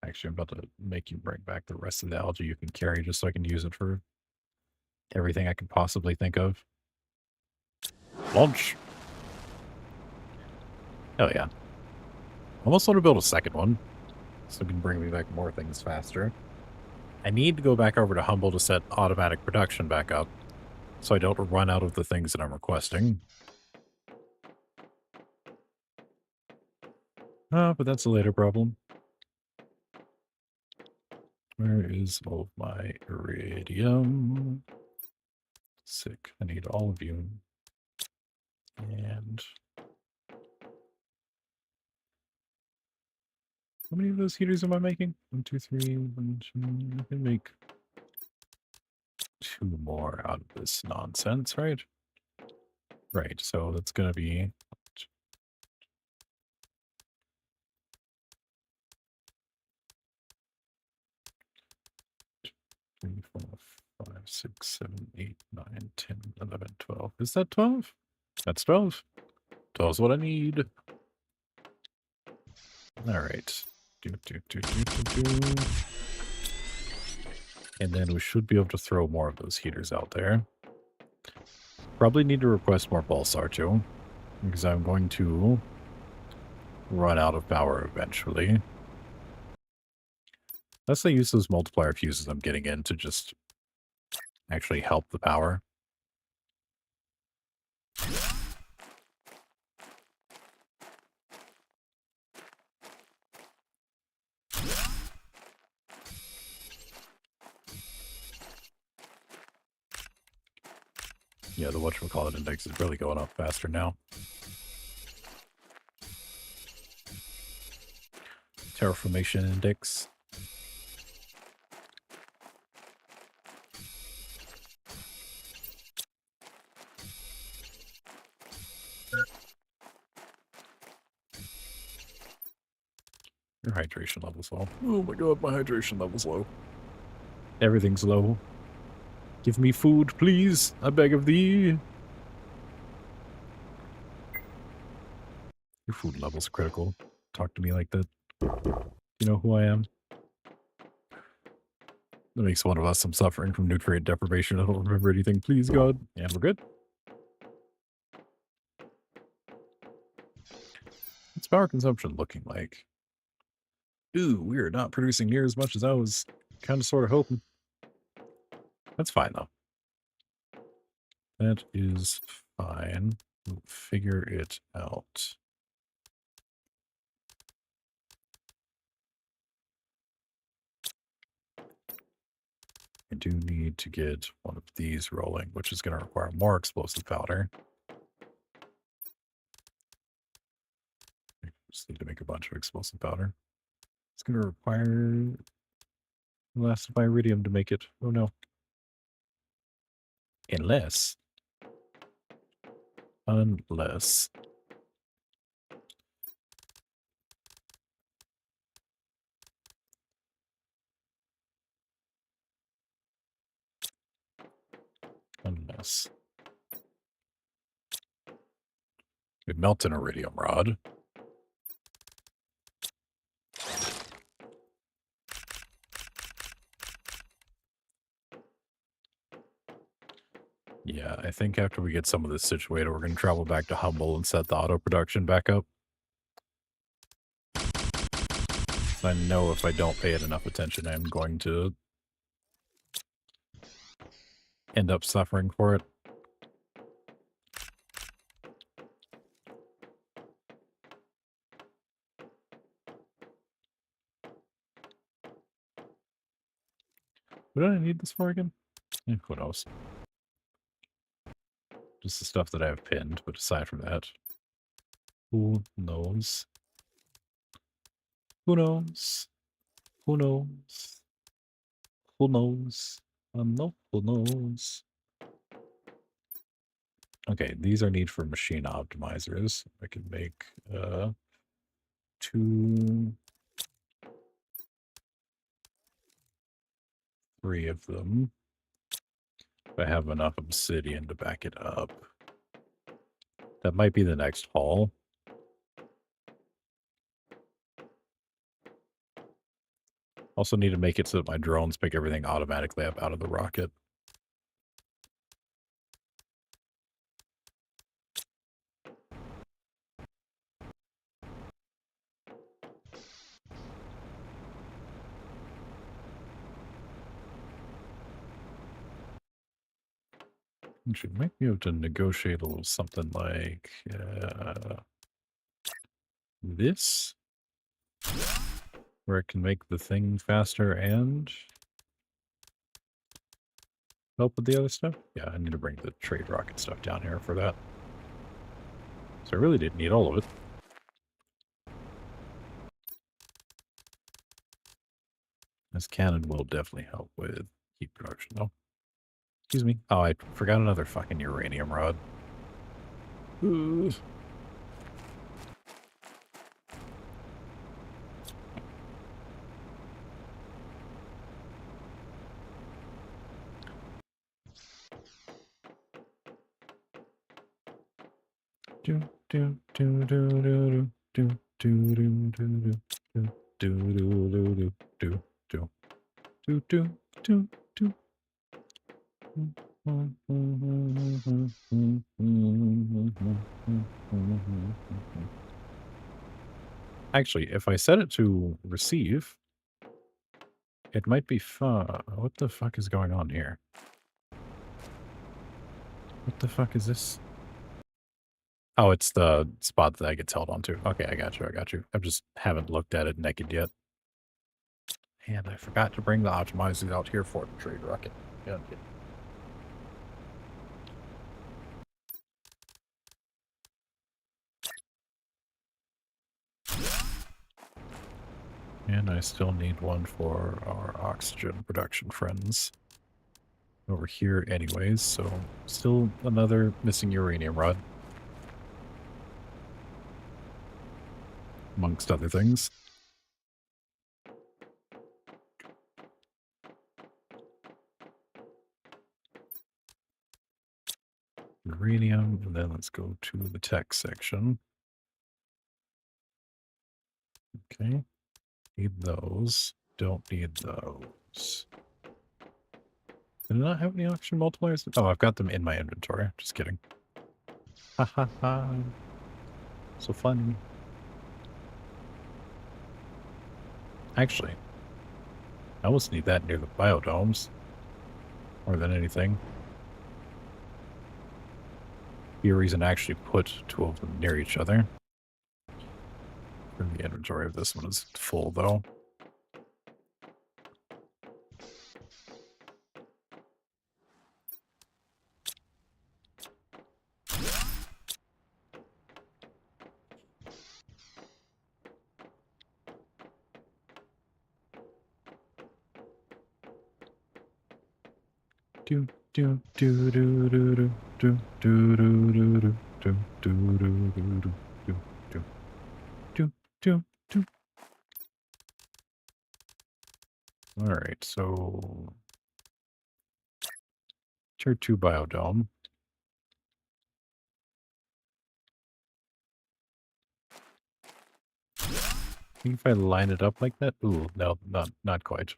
Actually, I'm about to make you bring back the rest of the algae you can carry just so I can use it for everything I can possibly think of. Launch! Hell yeah. Almost want to build a second one, so it can bring me back more things faster. I need to go back over to Humble to set automatic production back up, so I don't run out of the things that I'm requesting. But that's a later problem. Where is all of my iridium? Sick. I need all of you. And... how many of those heaters am I making? 1, 2, 3, 1, 2. I can make 2 more out of this nonsense, right? Right, so that's going to be... 3, 4, 5, 6, 7, 8, 9, 10, 11, 12. Is that 12? That's 12. 12 is what I need. All right. And then we should be able to throw more of those heaters out there. Probably need to request more Pulsar too, because I'm going to run out of power eventually. Unless I use those multiplier fuses I'm getting in to just actually help the power. Yeah, the whatchamacallit index is really going up faster now. Terraformation index. Your hydration level's low. Oh my god, my hydration level's low. Everything's low. Give me food, please. I beg of thee. Your food level's critical. Talk to me like that. You know who I am? That makes one of us. I'm suffering from nutrient deprivation. I don't remember anything. Please, God. And we're good. What's power consumption looking like? Ooh, we're not producing near as much as I was kind of sort of hoping. That's fine, though. That is fine. We'll figure it out. I do need to get one of these rolling, which is going to require more explosive powder. I just need to make a bunch of explosive powder. It's going to require less of my iridium to make it. Oh no. Unless. Unless. We melt an iridium rod. Yeah, I think after we get some of this situated, we're going to travel back to Humble and set the auto production back up. I know if I don't pay it enough attention, I'm going to end up suffering for it. What did I need this for again? Who knows? Just the stuff that I have pinned, but aside from that, who knows? Who knows? Who knows? Who knows? No, who knows? Okay, these are need for machine optimizers. I can make 2, 3 of them. If I have enough obsidian to back it up. That might be the next haul. Also need to make it so that my drones pick everything automatically up out of the rocket. You might be able to negotiate a little something like this, where it can make the thing faster and help with the other stuff. Yeah, I need to bring the trade rocket stuff down here for that. So I really didn't need all of it. This cannon will definitely help with heat production, though. Excuse me. Oh, I forgot another fucking uranium rod. Ugh. Do do do do do do do do do do do do do do do do do do. Actually, if I set it to receive, it might be fun. What the fuck is going on here? What the fuck is this? Oh, it's the spot that I get held onto. Okay, I got you. I got you. I just haven't looked at it naked yet. And I forgot to bring the optimizers out here for the trade rocket. Yeah. And I still need one for our oxygen production friends over here anyways, so still another missing uranium rod. Amongst other things. uranium, and then let's go to the tech section. Okay. Need those. Don't need those. Did I not have any oxygen multipliers? Oh, I've got them in my inventory. Just kidding. Ha ha ha. So funny. Actually, I almost need that near the biodomes. More than anything. Be a reason to actually put two of them near each other. The inventory of this one is full, though. Do do do do do do do do do do do do do do do do do do. All right, so tier 2 biodome. I think if I line it up like that, ooh, no, not quite.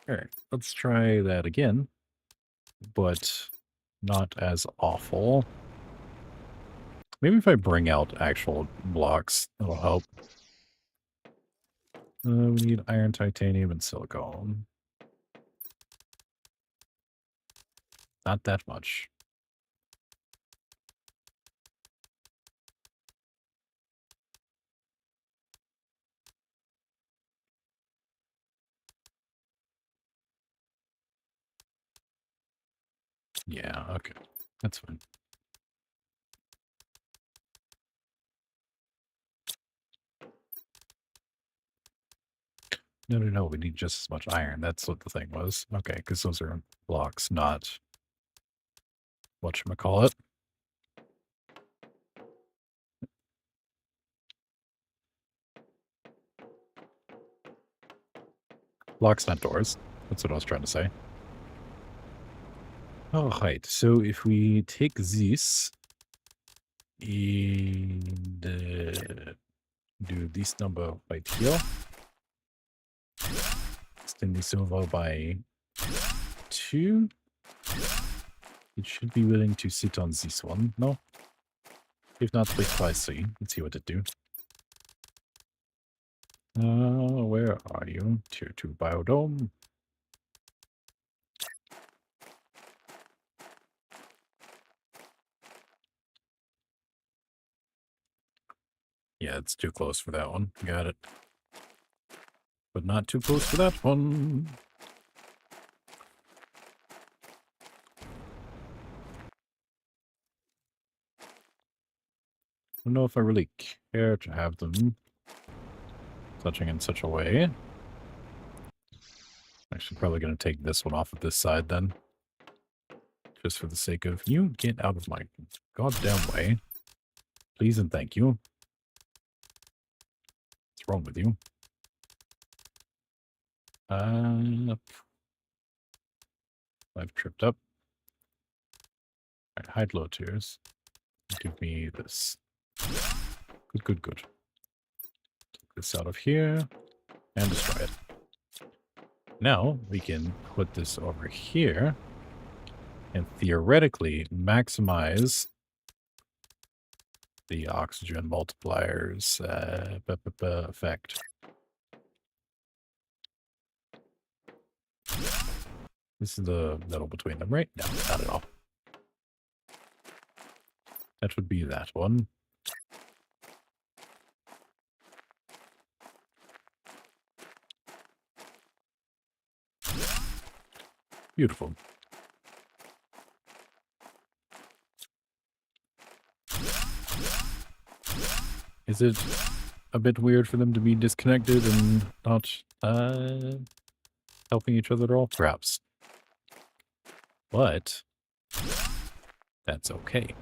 All right, let's try that again, but not as awful. Maybe if I bring out actual blocks, that'll help. We need iron, titanium, and silicone. Not that much. Yeah, okay. That's fine. No, we need just as much iron. That's what the thing was. Okay, because those are blocks, not whatchamacallit. Blocks, not doors. That's what I was trying to say. All right, so if we take this and do this number right here, extend this over by 2, it should be willing to sit on this one, no? If not, wait twice, see. Let's see what it do. Where are you? Tier 2 biodome. Yeah, it's too close for that one. Got it. But not too close for that one. I don't know if I really care to have them touching in such a way. Actually, probably going to take this one off of this side then. Just for the sake of you get out of my goddamn way. Please and thank you. What's wrong with you? I've tripped up. Alright, hide low tiers. Give me this. Good. Take this out of here and destroy it. Now we can put this over here and theoretically maximize the oxygen multipliers effect. This is the middle between them, right? No, not at all. That would be that one. Beautiful. Is it a bit weird for them to be disconnected and not helping each other at all? Perhaps. But that's okay.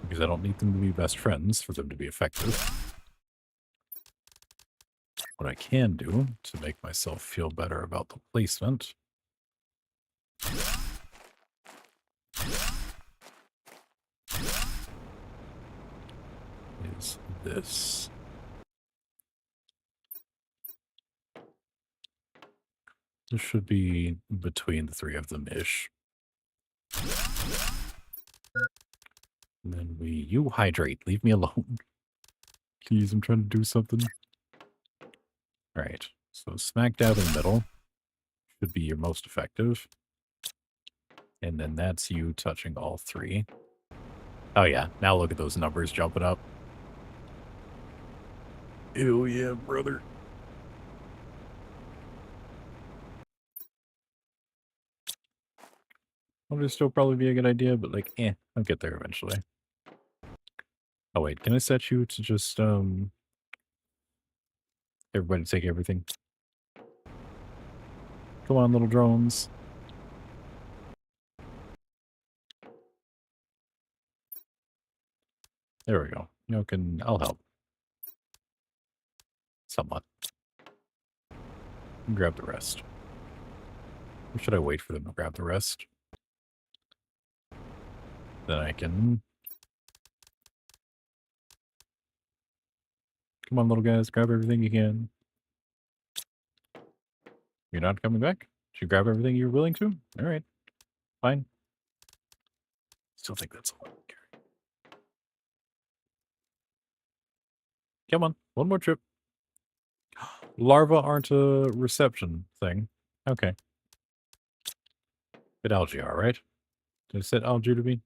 Because I don't need them to be best friends for them to be effective. What I can do to make myself feel better about the placement Is this. This should be between the three of them ish. And then you hydrate. Leave me alone. Please, I'm trying to do something. Alright. So smack dab in the middle should be your most effective. And then that's you touching all three. Oh yeah, now look at those numbers jumping up. Ew yeah, brother. Would still probably be a good idea, but like, I'll get there eventually. Oh wait, can I set you to just everybody take everything? Come on, little drones. There we go. I'll help. Somewhat. Grab the rest. Or should I wait for them to grab the rest? Then I can... Come on, little guys, grab everything you can. You're not coming back? Did you grab everything you're willing to? Alright. Fine. Still think that's a lot. Come on, one more trip. Larvae aren't a reception thing. Okay. But algae are, right? Did I set algae to be?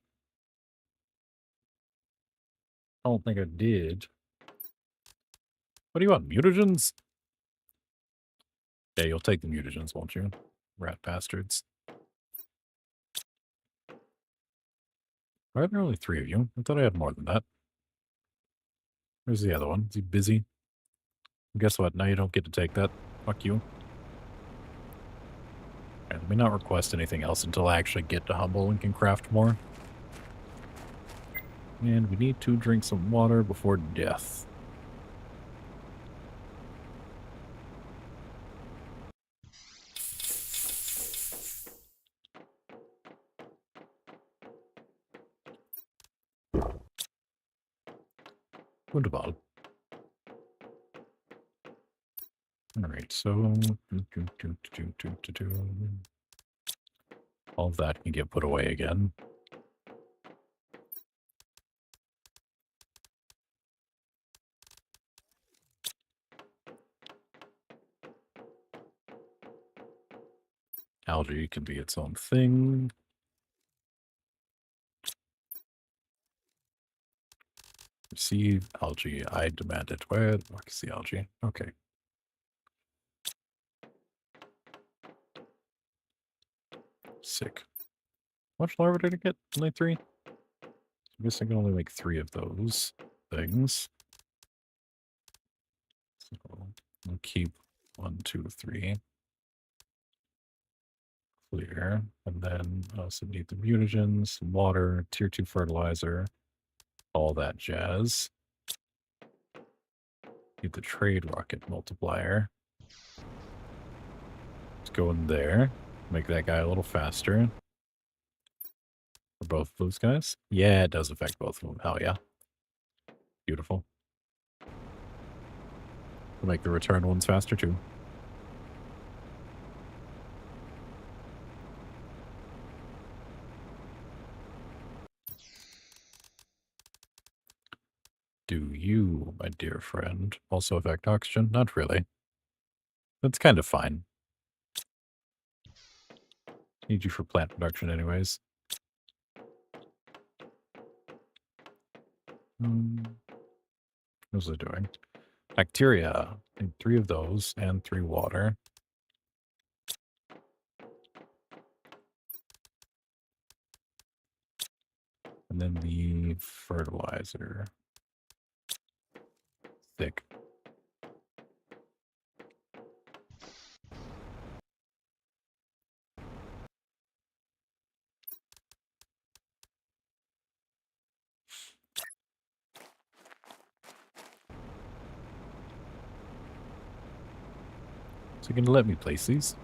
I don't think I did. What do you want, mutagens? Yeah, you'll take the mutagens, won't you? Rat bastards. Why are there only 3 of you? I thought I had more than that. Where's the other one? Is he busy? Guess what? Now you don't get to take that. Fuck you. Right, let me not request anything else until I actually get to Humble and can craft more. And we need to drink some water before death. Wunderbar. Alright, so... all of that can get put away again. Algae can be its own thing. Receive algae. I demand it. Where the fuck is the algae? Okay. Sick. How much larva did I get? Only 3? I guess I can only make 3 of those things. So we'll keep 1, 2, 3. Clear. And then I also need the mutagens, water, tier 2 fertilizer, all that jazz. Need the trade rocket multiplier. Let's go in there. Make that guy a little faster. For both those guys? Yeah, it does affect both of them. Hell yeah. Beautiful. We'll make the return ones faster too. Do you, my dear friend, also affect oxygen? Not really. That's kind of fine. Need you for plant production anyways. What was I doing? Bacteria. I need 3 of those and 3 water. And then the fertilizer. Thick. So you're going to let me place these?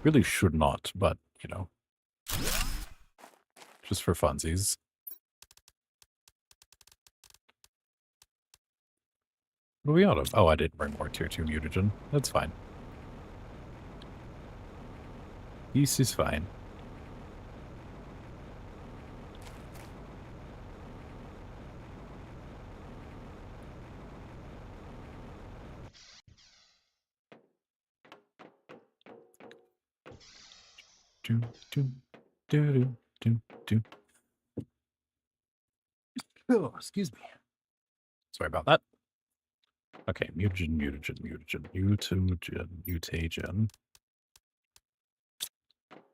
Really should not, but you know, just for funsies. What are we out of? Oh, I didn't bring more tier 2 mutagen. That's fine. This is fine. Do, do, do, do, do, do. Oh, excuse me. Sorry about that. Okay, mutagen, mutagen.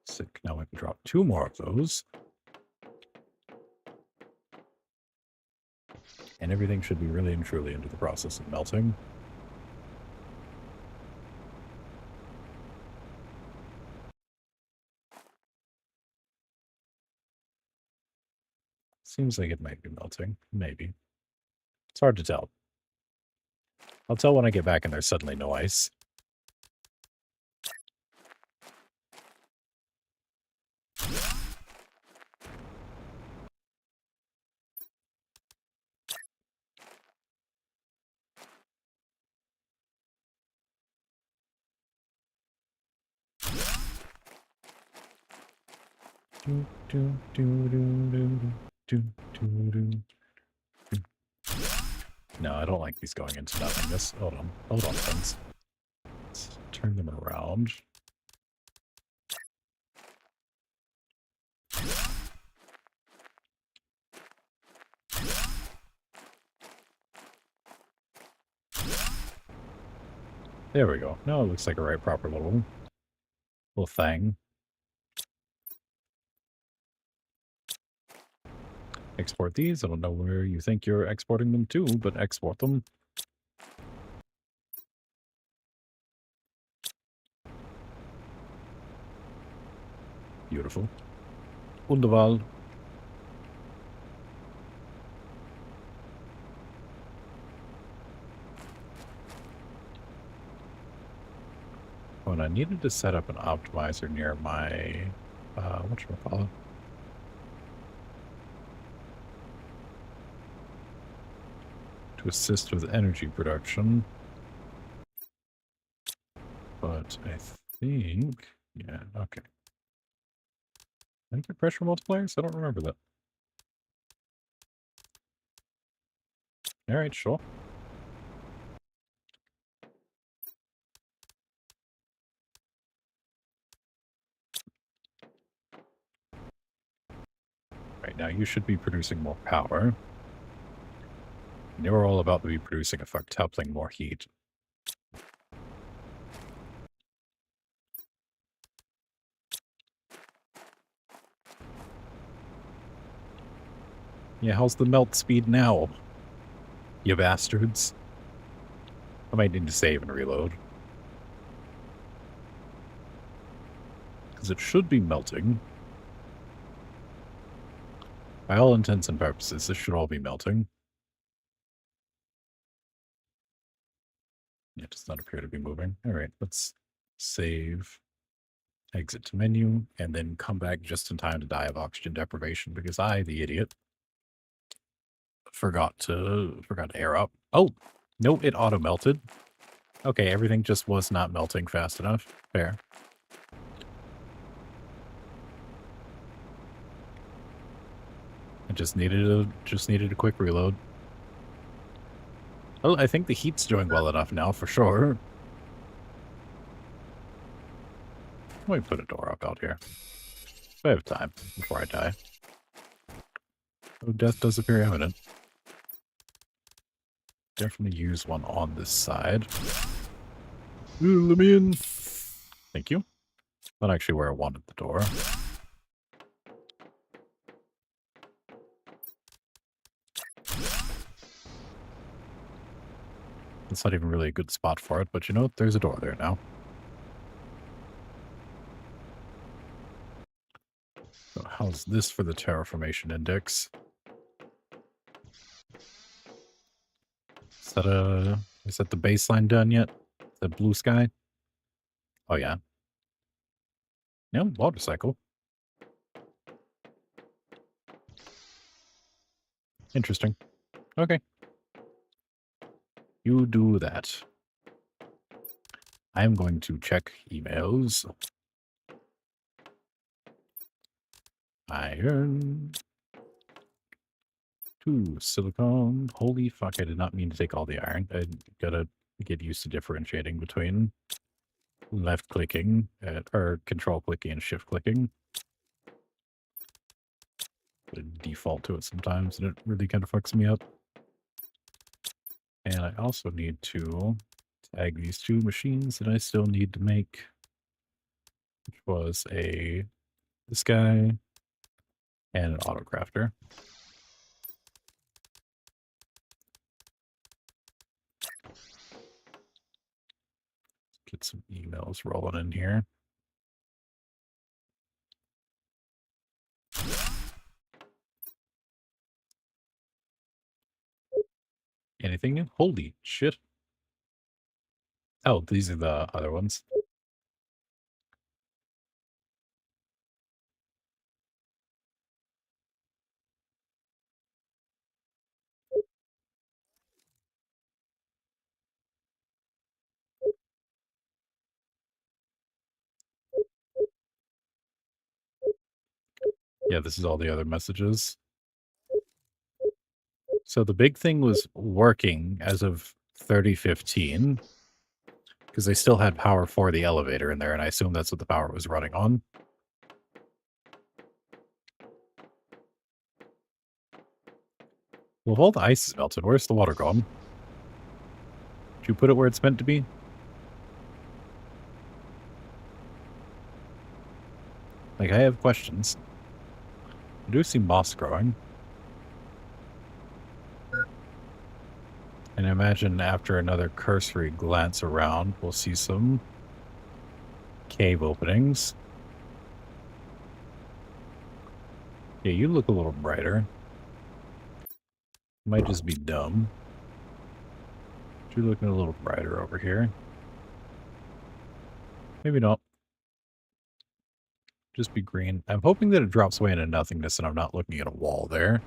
Sick. Now I can drop 2 more of those. And everything should be really and truly into the process of melting. Seems like it might be melting. Maybe. It's hard to tell. I'll tell when I get back and there's suddenly no ice. Do, do, do, do, do, do, do, do. No, I don't like these going into nothingness. Hold on, friends. Let's turn them around. There we go. Now it looks like a right proper little thing. Export these. I don't know where you think you're exporting them to, but export them. Beautiful. Wunderbar. Oh, and I needed to set up an optimizer near my, whatchamacallit? To assist with energy production. But I think, yeah, okay. I think they're pressure multipliers? I don't remember that. Alright, sure. Right now, you should be producing more power. And you're all about to be producing a fucktupling more heat. Yeah, how's the melt speed now? You bastards. I might need to save and reload. Because it should be melting. By all intents and purposes, this should all be melting. It does not appear to be moving. Alright, let's save, exit to menu, and then come back just in time to die of oxygen deprivation because I, the idiot, forgot to air up. Oh, no, it auto melted. Okay, everything just was not melting fast enough. Fair. I just needed a quick reload. Oh, I think the heat's doing well enough now for sure. Let me put a door up out here. I have time before I die. Oh, death does appear imminent. Definitely use one on this side. Ooh, let me in. Thank you. Not actually where I wanted the door. It's not even really a good spot for it, but you know what? There's a door there now. So how's this for the terraformation index? Is that the baseline done yet? The blue sky? Oh yeah. No, water cycle. Interesting. Okay. You do that. I'm going to check emails. Iron. 2 silicone. Holy fuck, I did not mean to take all the iron. I gotta get used to differentiating between left clicking, or control clicking and shift clicking. I default to it sometimes, and it really kind of fucks me up. And I also need to tag these 2 machines that I still need to make, which was this guy and an autocrafter. Get some emails rolling in here. Anything new? Holy shit. Oh, these are the other ones. Yeah, this is all the other messages. So the big thing was working as of 3015, because they still had power for the elevator in there, and I assume that's what the power was running on. Well, if all the ice is melted, where's the water gone? Did you put it where it's meant to be? Like, I have questions. I do see moss growing. And I imagine after another cursory glance around, we'll see some cave openings. Yeah, you look a little brighter. Might just be dumb. But you're looking a little brighter over here. Maybe not. Just be green. I'm hoping that it drops away into nothingness and I'm not looking at a wall there.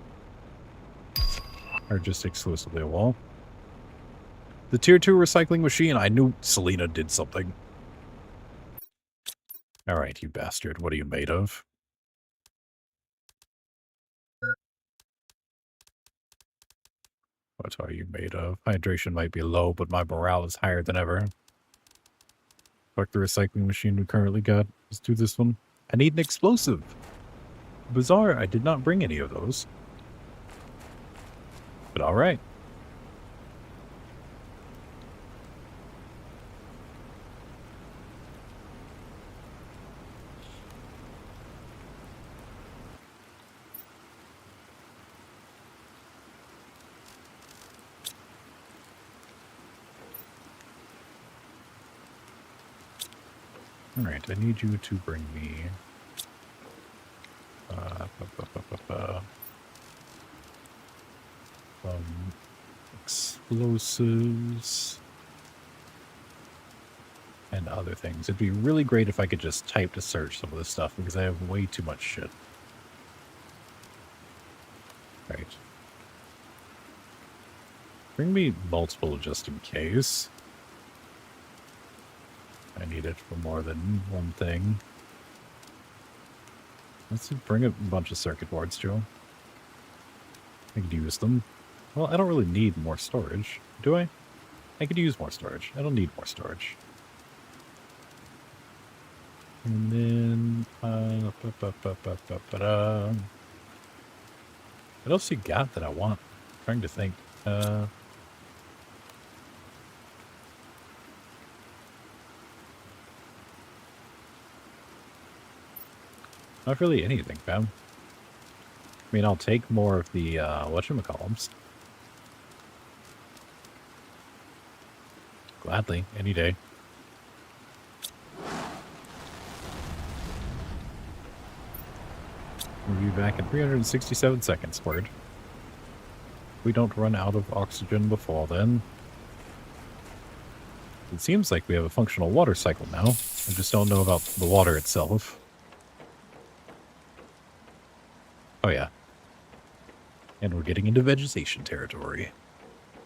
Or just exclusively a wall. The tier 2 recycling machine. I knew Selena did something. Alright, you bastard. What are you made of? What are you made of? Hydration might be low, but my morale is higher than ever. Fuck the recycling machine we currently got. Let's do this one. I need an explosive. Bizarre, I did not bring any of those. But alright. Alright, I need you to bring me explosives and other things. It'd be really great if I could just type to search some of this stuff because I have way too much shit. Right. Bring me multiple just in case. I need it for more than one thing. Let's bring a bunch of circuit boards, Joe. I could use them. Well, I don't really need more storage, do I? I could use more storage. I don't need more storage. And then... what else you got that I want? I'm trying to think. Not really anything, fam. I mean, I'll take more of the, whatchamacallums. Gladly, any day. We'll be back in 367 seconds, word. We don't run out of oxygen before then. It seems like we have a functional water cycle now. I just don't know about the water itself. Oh, yeah. And we're getting into vegetation territory.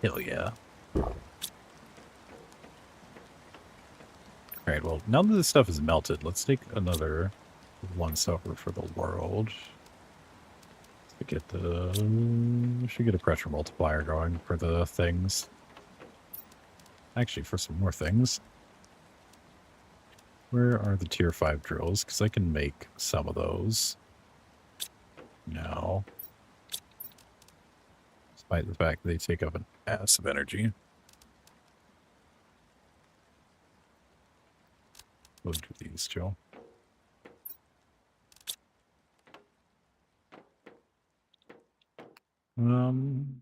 Hell yeah. Alright, well, now that this stuff is melted, let's take another one sulfur for the world. Let's get the... We should get a pressure multiplier going for the things. Actually, for some more things. Where are the tier 5 drills? Because I can make some of those. Now. Despite the fact they take up an ass of energy. We'll do these, Joe. Mhm.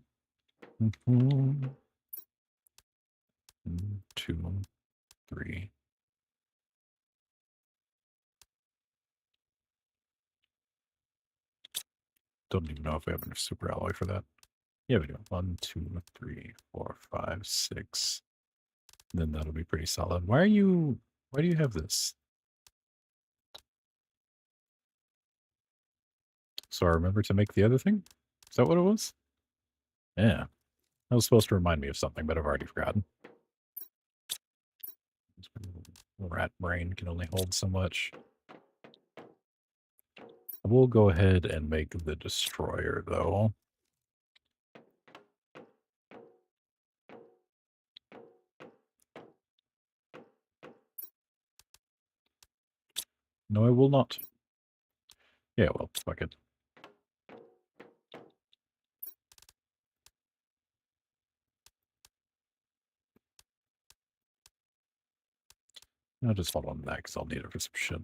2, 3. Don't even know if we have enough super alloy for that. Yeah, we do. 1, 2, 3, 4, 5, 6. Then that'll be pretty solid. Why do you have this? So I remember to make the other thing? Is that what it was? Yeah. That was supposed to remind me of something, but I've already forgotten. Rat brain can only hold so much. We'll go ahead and make the destroyer, though. No, I will not. Yeah, well, fuck it. I'll just hold on to that because I'll need it for some shit.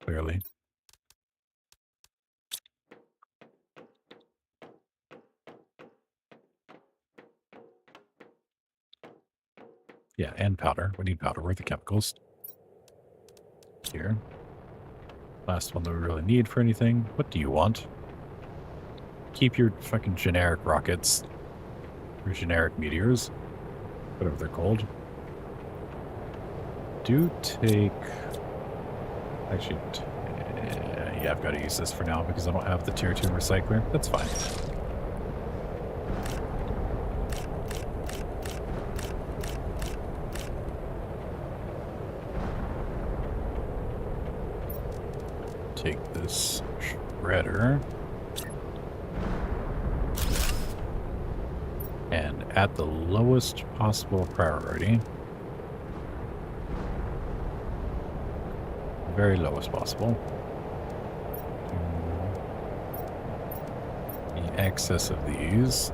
Clearly. Yeah, and powder. We need powder. Where are the chemicals? Here. Last one that we really need for anything. What do you want? Keep your fucking generic rockets. Your generic meteors. Whatever they're called. Do take... Actually, yeah, I've got to use this for now because I don't have the tier 2 recycler. That's fine. Take this shredder. And at the lowest possible priority. Very lowest possible. The excess of these.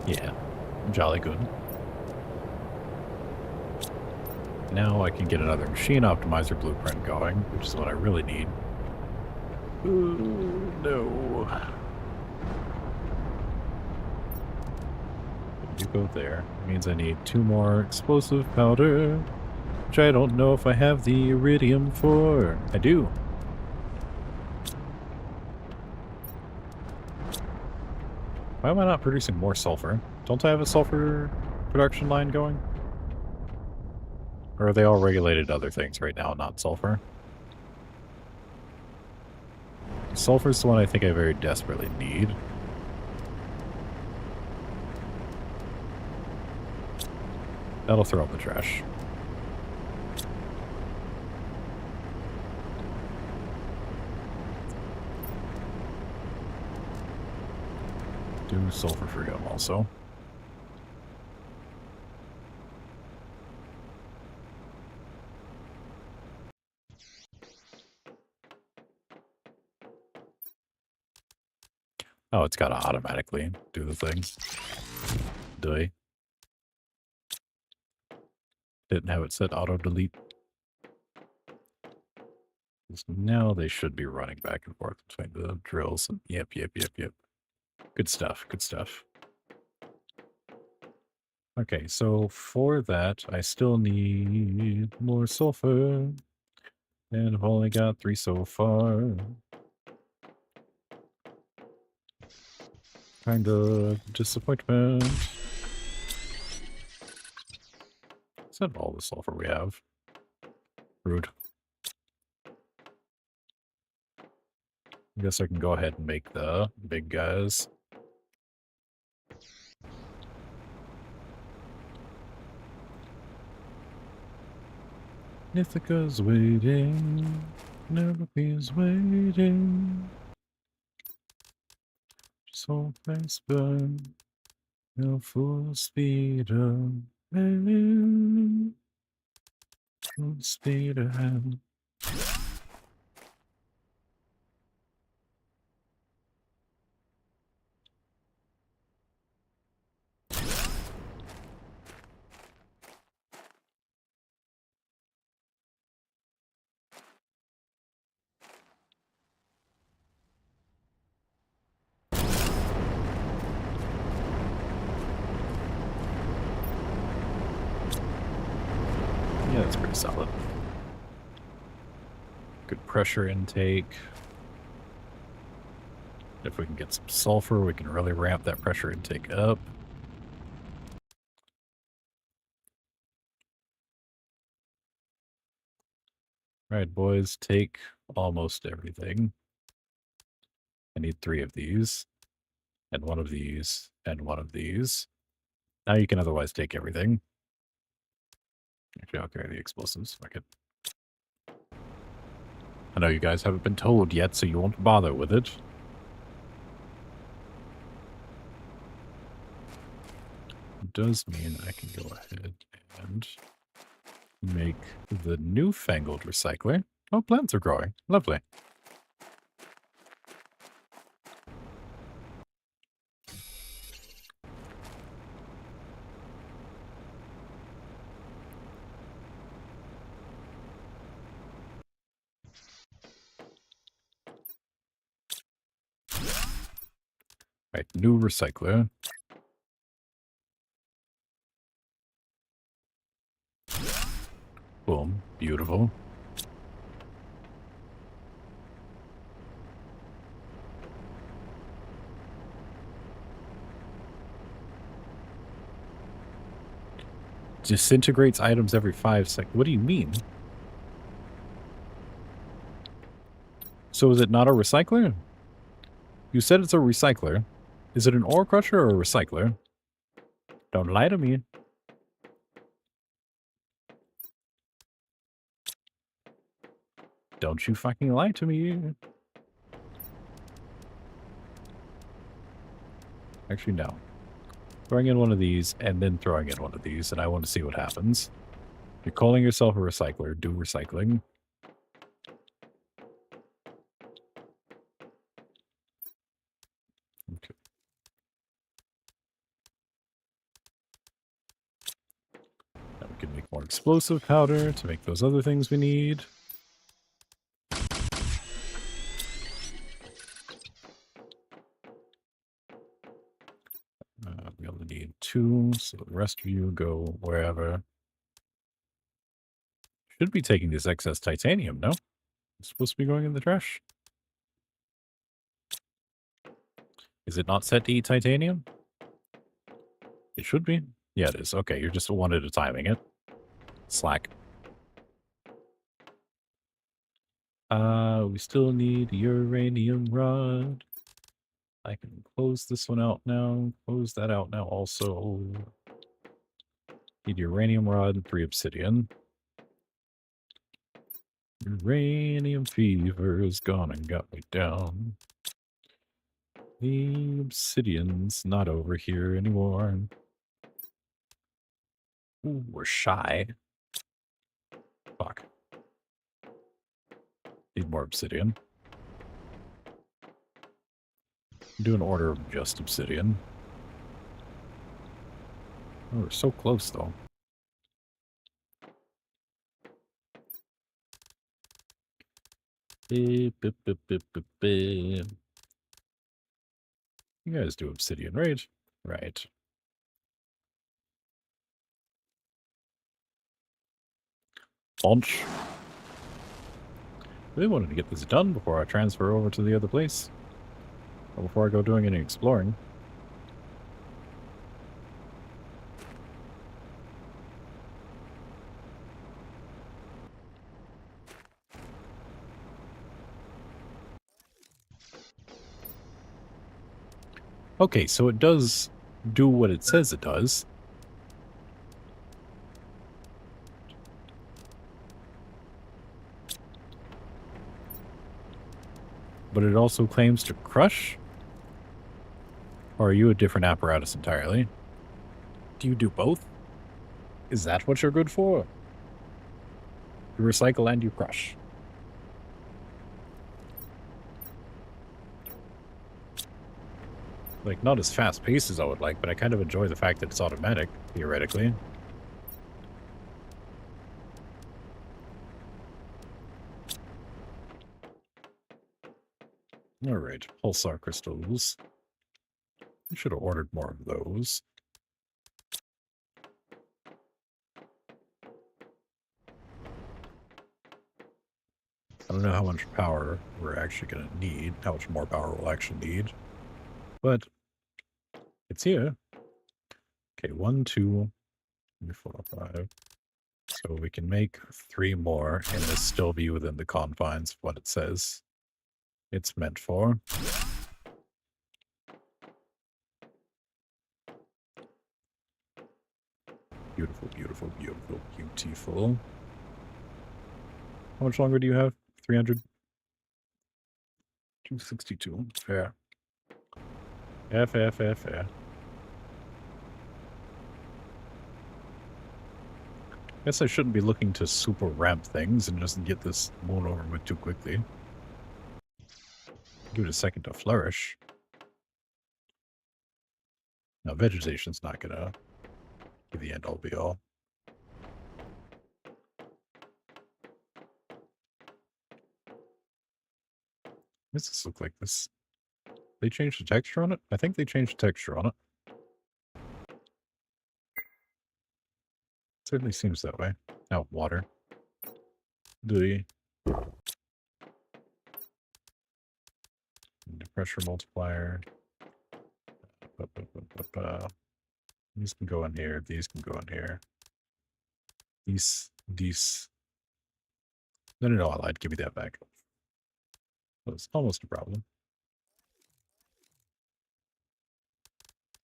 Yeah, jolly good. Now I can get another machine optimizer blueprint going, which is what I really need. Ooh, no. You go there. It means I need 2 more explosive powder, which I don't know if I have the iridium for. I do. Why am I not producing more sulfur? Don't I have a sulfur production line going? Or are they all regulated to other things right now, not sulfur? Sulfur's the one I think I very desperately need. That'll throw up the trash. Do sulfur for him also. Oh, it's got to automatically do the thing. Doy. Didn't have it set auto-delete. Now they should be running back and forth between the drills. Yep. Good stuff, good stuff. Okay, so for that, I still need more sulfur. And I've only got 3 so far. Kind of disappointment. Is that all the sulfur we have? Rude. I guess I can go ahead and make the big guys. Ithaca's waiting, Penelope's waiting. So thanks, burn, no full speed ahead. Full speed ahead. Yeah, that's pretty solid. Good pressure intake. If we can get some sulfur, we can really ramp that pressure intake up. All right, boys, take almost everything. I need 3 of these, and 1 of these, and 1 of these. Now you can otherwise take everything. Actually, I'll carry the explosives. Fuck it. I know you guys haven't been told yet, so you won't bother with it. It does mean I can go ahead and make the newfangled recycler. Oh, plants are growing. Lovely. Right, new recycler. Boom. Beautiful. Disintegrates items every 5 seconds. What do you mean? So is it not a recycler? You said it's a recycler. Is it an ore crusher or a recycler? Don't lie to me. Don't you fucking lie to me. Actually, no. Throwing in one of these and then throwing in one of these, and I want to see what happens. You're calling yourself a recycler. Do recycling. Okay. Now we can make more explosive powder to make those other things we need. We only need 2, so the rest of you go wherever. Should be taking this excess titanium, no? It's supposed to be going in the trash. Is it not set to eat titanium? It should be. Yeah, it is. Okay, you're just one at a timing it. Slack. We still need uranium rod. I can close this one out now. Close that out now also. Need uranium rod and 3 obsidian. Uranium fever is gone and got me down. The obsidian's not over here anymore. Ooh, we're shy. Fuck. Need more obsidian. Do an order of just obsidian. Oh, we're so close, though. You guys do obsidian, right? Right. Launch. Really wanted to get this done before I transfer over to the other place. Or before I go doing any exploring. Okay, so it does do what it says it does. But it also claims to crush? Or are you a different apparatus entirely? Do you do both? Is that what you're good for? You recycle and you crush. Like, not as fast paced as I would like, but I kind of enjoy the fact that it's automatic, theoretically. Alright, pulsar crystals. I should have ordered more of those. I don't know how much power we're actually going to need, how much more power we'll actually need. But it's here. Okay, 1, 2, 3, 4, 5. So we can make 3 more and this still be within the confines of what it says it's meant for. Beautiful, beautiful, beautiful, beautiful. How much longer do you have? 300? 262. Fair. Fair. Guess I shouldn't be looking to super ramp things and just get this moon over with too quickly. Give it a second to flourish. Now, vegetation's not gonna be the end-all be-all. What does this look like? This? They changed the texture on it? I think they changed the texture on it. Certainly seems that way. Now, water. The pressure multiplier. These can go in here. These can go in here. These. No, I lied. Give me that back. That was almost a problem.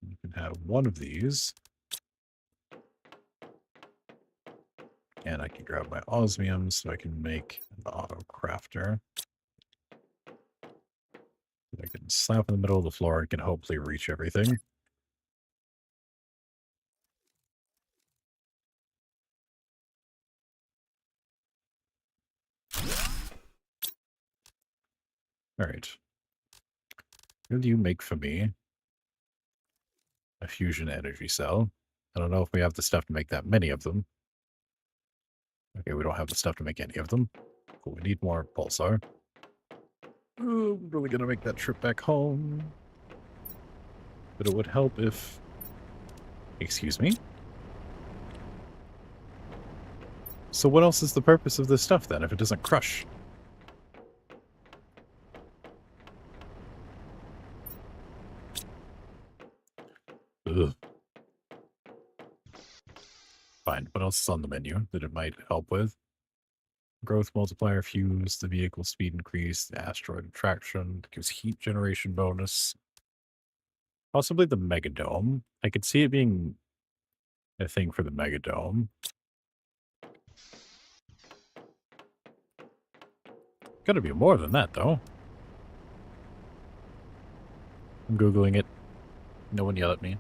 You can have one of these. And I can grab my osmium so I can make an auto crafter. I can slap in the middle of the floor and can hopefully reach everything. Alright. Will you make for me a fusion energy cell? I don't know if we have the stuff to make that many of them. Okay, we don't have the stuff to make any of them. Cool, we need more pulsar. Oh, I'm really gonna make that trip back home. But it would help if... Excuse me? So what else is the purpose of this stuff then, if it doesn't crush? Ugh. Fine, what else is on the menu that it might help with? Growth multiplier, fuse, the vehicle speed increase, the asteroid attraction, gives heat generation bonus. Possibly the Megadome. I could see it being a thing for the Megadome. Gotta be more than that, though. I'm Googling it. No one yell at me.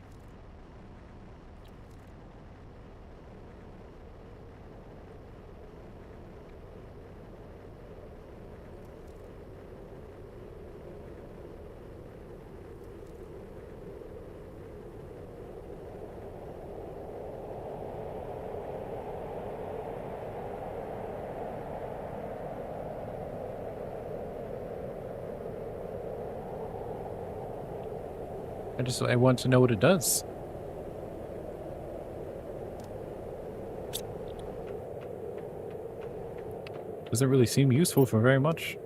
I want to know what it does. Doesn't really seem useful for very much.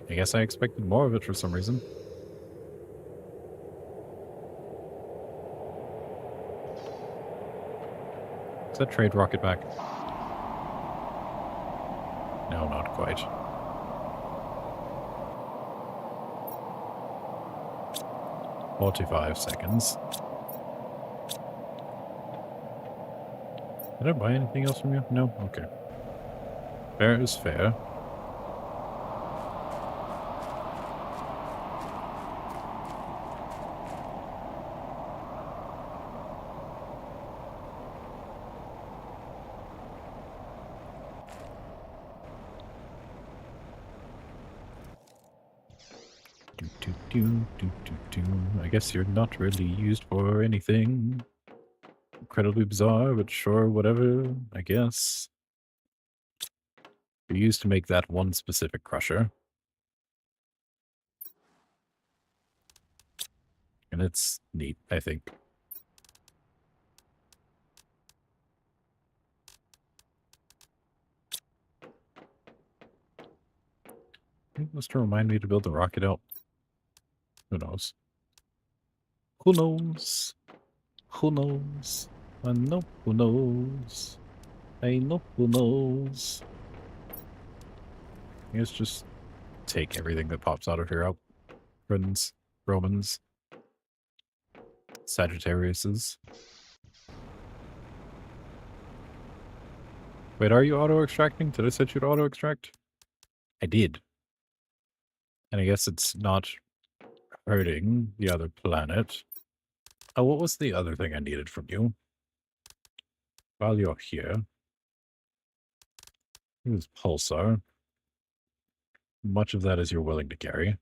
I guess I expected more of it for some reason. Is that trade rocket back? No, not quite. 45 seconds. Did I buy anything else from you? No? Okay. Fair is fair. I guess you're not really used for anything. Incredibly bizarre, but sure, whatever, I guess. You're used to make that one specific crusher. And it's neat, I think. Was to remind me to build the rocket out. Who knows? Who knows? Who knows? I know who knows. I know who knows. I guess just take everything that pops out of here out. Friends, Romans, Sagittariuses. Wait, are you auto-extracting? Did I set you to auto-extract? I did. And I guess it's not hurting the other planet. Oh, what was the other thing I needed from you? While you're here. Use Pulsar. Much of that is you're willing to carry.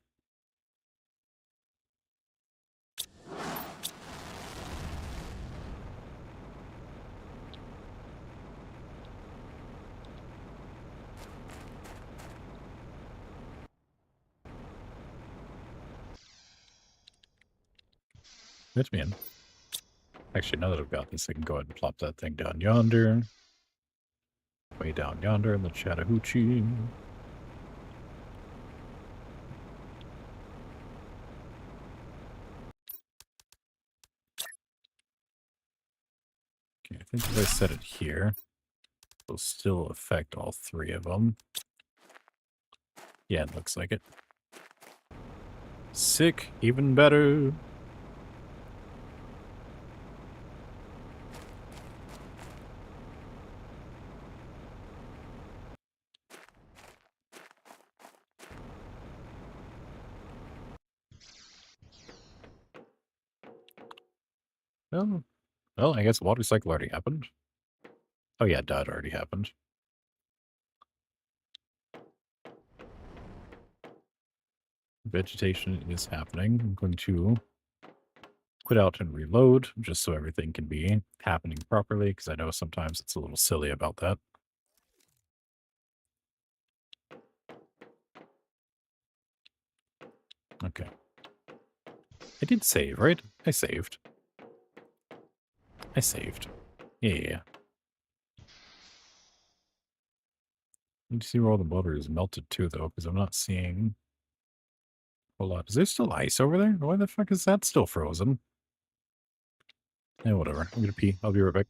Let me in. Actually, now that I've got this, I can go ahead and plop that thing down yonder. Way down yonder in the Chattahoochee. Okay, I think if I set it here, it'll still affect all three of them. Yeah, it looks like it. Sick, even better. Well, I guess water cycle already happened. Oh yeah, that already happened. Vegetation is happening. I'm going to quit out and reload just so everything can be happening properly, because I know sometimes it's a little silly about that. Okay. I did save, right? I saved. I saved. Yeah. Need to see where all the water is melted too, though, because I'm not seeing a whole lot. Is there still ice over there? Why the fuck is that still frozen? Yeah, whatever. I'm gonna pee. I'll be right back.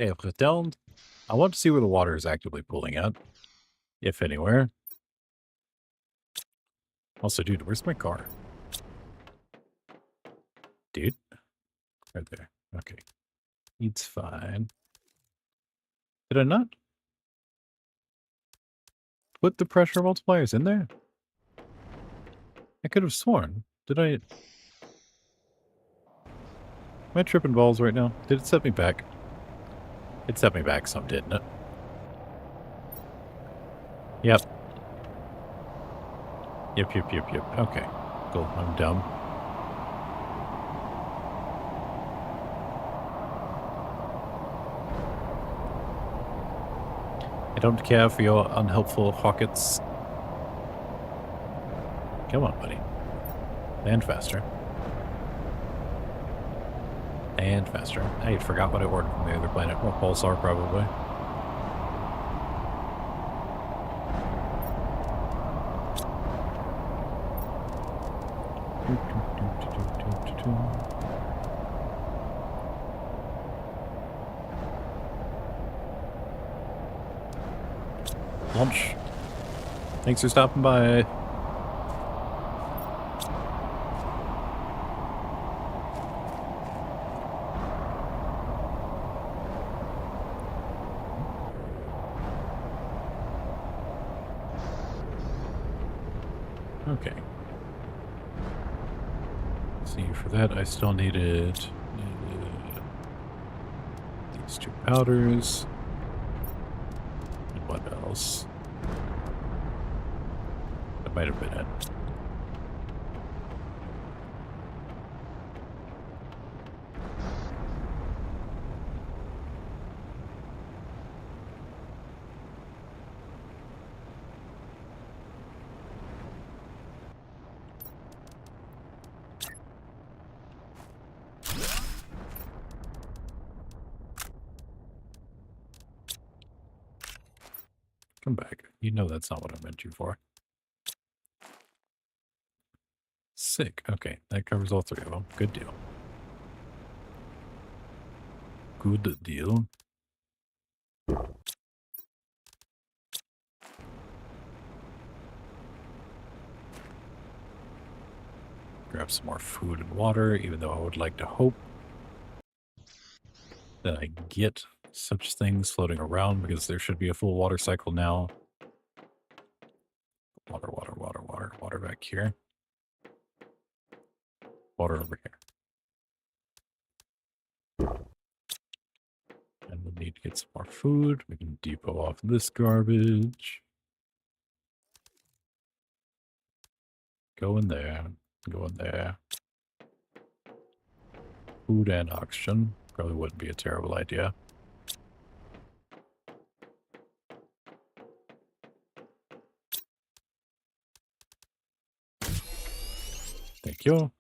Okay, verteld. I want to see where the water is actively pulling at, if anywhere. Also, dude, where's my car? Dude? Right there. Okay. It's fine. Did I not put the pressure multipliers in there? I could have sworn. Did I? Am I tripping balls right now? Did it set me back? It set me back some, didn't it? Yep. Yep. Okay. Cool. I'm dumb. I don't care for your unhelpful rockets. Come on, buddy. And faster. And faster. I forgot what I ordered from the other planet. Well, Pulsar, probably. Launch. Thanks for stopping by. Okay. See, for that I still needed these 2 powders. And what else? That might have been it. Come back. You know that's not what I meant you for. Sick. Okay, that covers all 3 of them. Good deal. Good deal. Grab some more food and water, even though I would like to hope that I get such things floating around, because there should be a full water cycle now. Water back here. Water over here. And we'll need to get some more food. We can depot off this garbage. Go in there. Go in there. Food and oxygen. Probably wouldn't be a terrible idea. Thank you.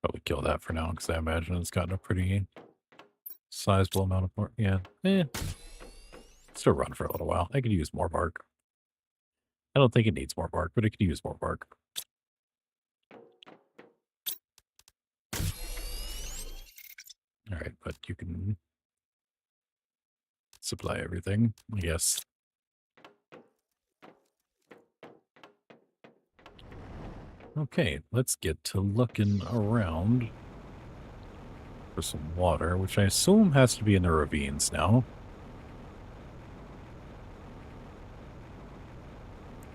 Probably kill that for now, because I imagine it's gotten a pretty sizable amount of bark. Yeah. Still run for a little while. I could use more bark. I don't think it needs more bark, but it could use more bark. Alright, but you can supply everything, I guess. Okay, let's get to looking around for some water, which I assume has to be in the ravines now.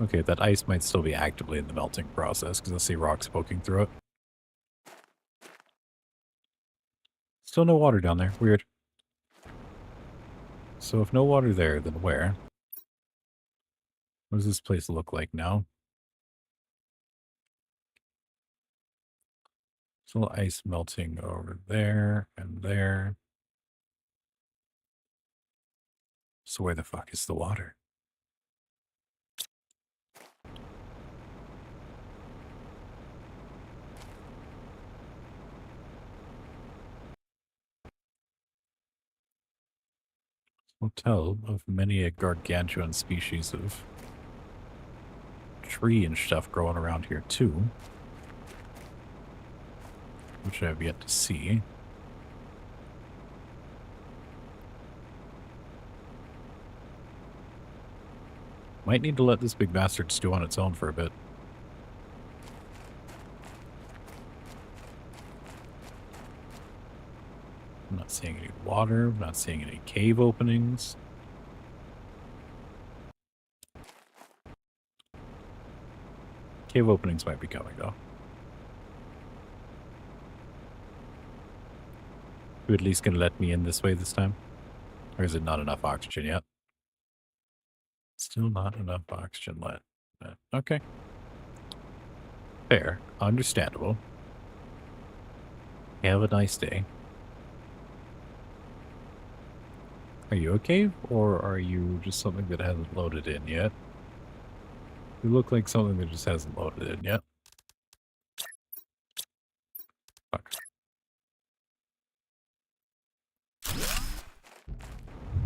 Okay, that ice might still be actively in the melting process, because I see rocks poking through it. Still no water down there. Weird. So if no water there, then where? What does this place look like now? Still ice melting over there and there. So where the fuck is the water? Hotel of many a gargantuan species of tree and stuff growing around here too. which I have yet to see. Might need to let this big bastard stew on its own for a bit. I'm not seeing any water. I'm not seeing any cave openings. Cave openings might be coming, though. You at least gonna let me in this way this time? Or is it not enough oxygen yet? Still not enough oxygen left. Okay. Fair. Understandable. Have a nice day. Are you a cave, or are you just something that hasn't loaded in yet? You look like something that just hasn't loaded in yet. Fuck.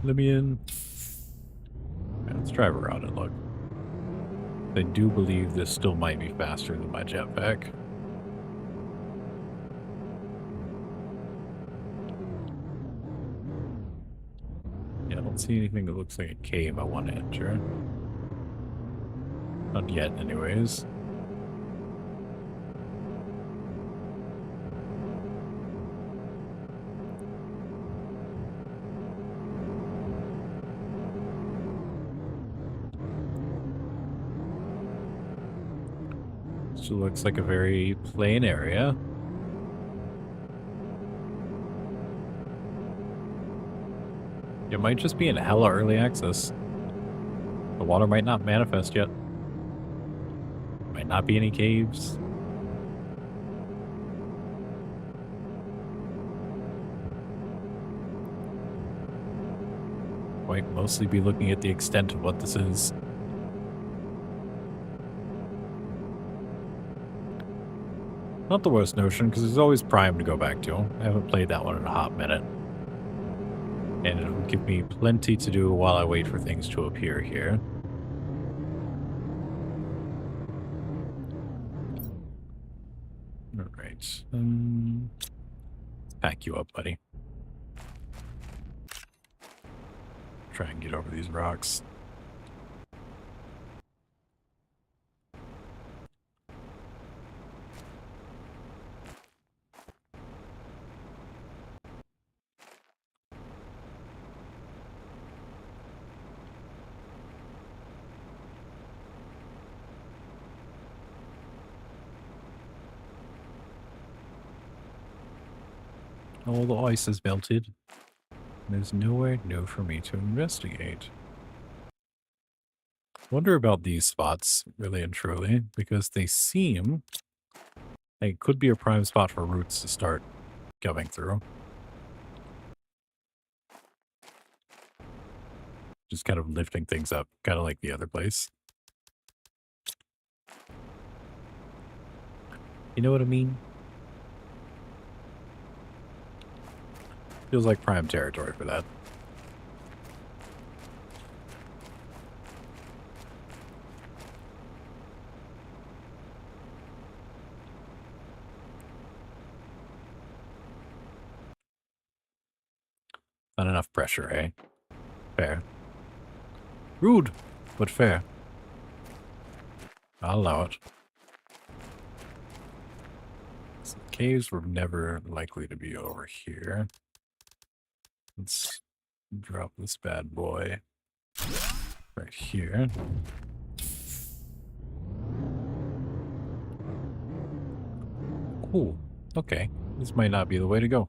Let me in. Yeah, let's drive around and look. I do believe this still might be faster than my jetpack. Yeah, I don't see anything that looks like a cave I want to enter. Not yet, anyways. So it looks like a very plain area. It might just be in hella early access. The water might not manifest yet. Might not be any caves. Might mostly be looking at the extent of what this is. Not the worst notion, because there's always Prime to go back to. I haven't played that one in a hot minute. And it will give me plenty to do while I wait for things to appear here. Alright. Let's pack you up, buddy. Try and get over these rocks. All the ice is melted. There's nowhere new for me to investigate. Wonder about these spots, really and truly, because they seem like it could be a prime spot for roots to start going through. Just kind of lifting things up, kind of like the other place. You know what I mean? Feels like prime territory for that. Not enough pressure, eh? Fair. Rude, but fair. I'll allow it. So the caves were never likely to be over here. Let's drop this bad boy right here. Ooh, okay. This might not be the way to go.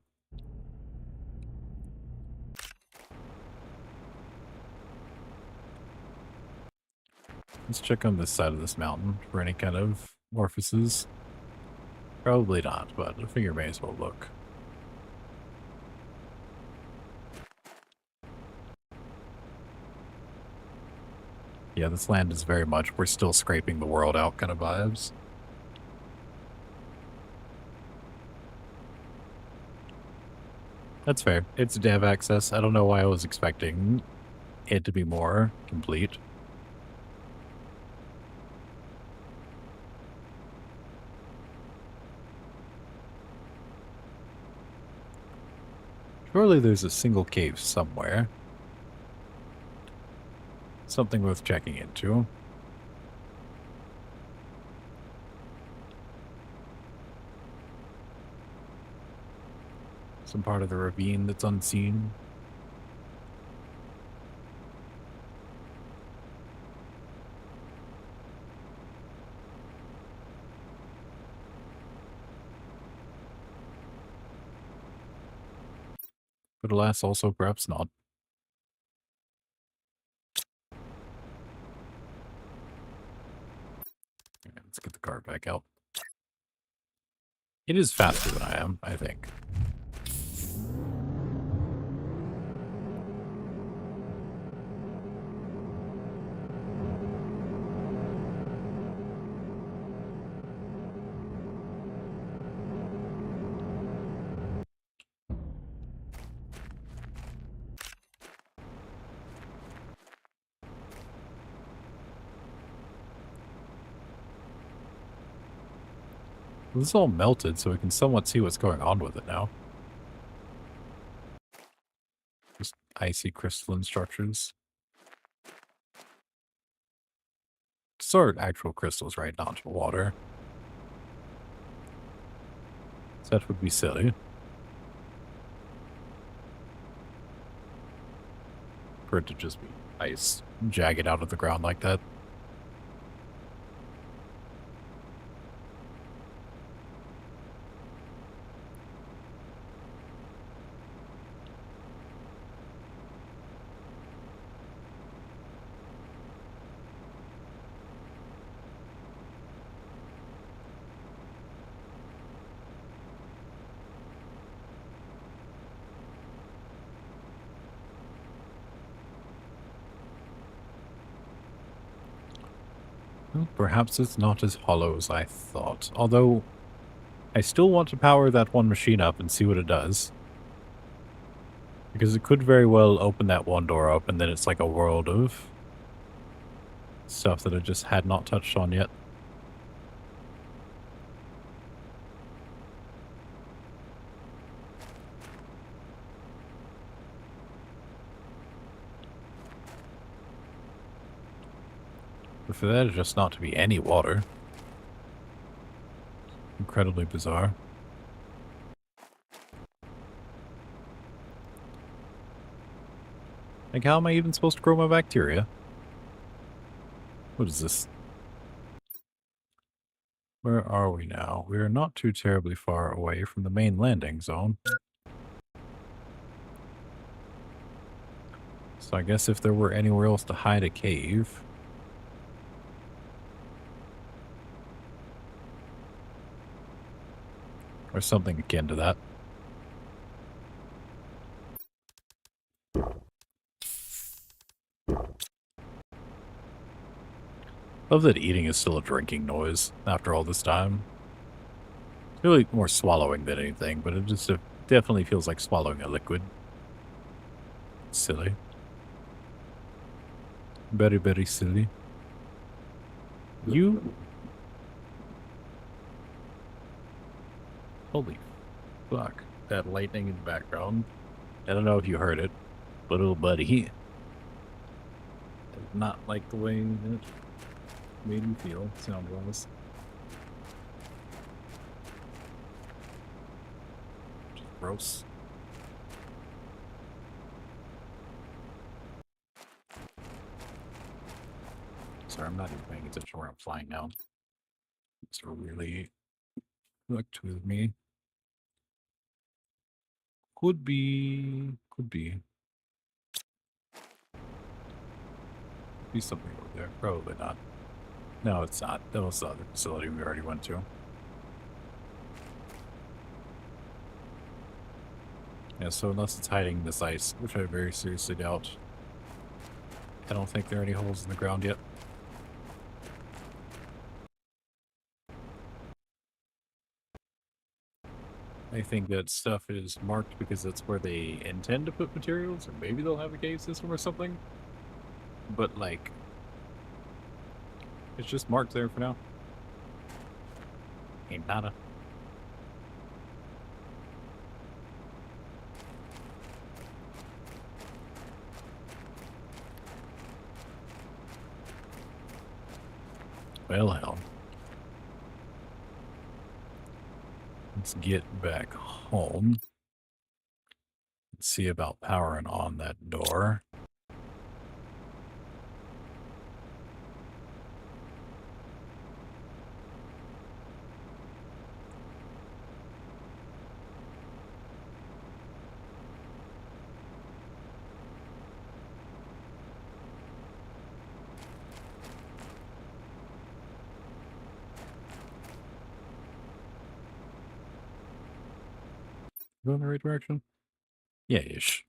Let's check on this side of this mountain for any kind of orifices. Probably not, but I figure may as well look. Yeah, this land is very much, we're still scraping the world out kind of vibes. That's fair. It's dev access. I don't know why I was expecting it to be more complete. Surely there's a single cave somewhere. Something worth checking into. Some part of the ravine that's unseen. But alas, also perhaps not. Okay, let's get the car back out. It is faster than I am, I think. This is all melted, so we can somewhat see what's going on with it now. Just icy crystalline structures. Sort of actual crystals right down to water. So that would be silly. For it to just be ice jagged out of the ground like that. Well, perhaps it's not as hollow as I thought. Although, I still want to power that one machine up and see what it does. Because it could very well open that one door up and then it's like a world of stuff that I just had not touched on yet. But for that just not to be any water. Incredibly bizarre. Like, how am I even supposed to grow my bacteria? What is this? Where are we now? We are not too terribly far away from the main landing zone. So I guess if there were anywhere else to hide a cave... or something akin to that. Love that eating is still a drinking noise after all this time. It's really more swallowing than anything, but it just definitely feels like swallowing a liquid. Silly. Very, very silly. You... Holy fuck. That lightning in the background. I don't know if you heard it, but oh buddy, he did not like the way it made me feel, sound-wise. Just gross. Sorry, I'm not even paying attention where I'm flying now. It's really fucked with me. Could be. Could be. Be something over there. Probably not. No, it's not. That was the other facility we already went to. Yeah, so unless it's hiding this ice, which I very seriously doubt, I don't think there are any holes in the ground yet. I think that stuff is marked because that's where they intend to put materials, or maybe they'll have a cave system or something. But, like, it's just marked there for now. Ain't nada. Well, hell. Let's get back home. Let's see about powering on that door. Go in the right direction? Yeah, ish.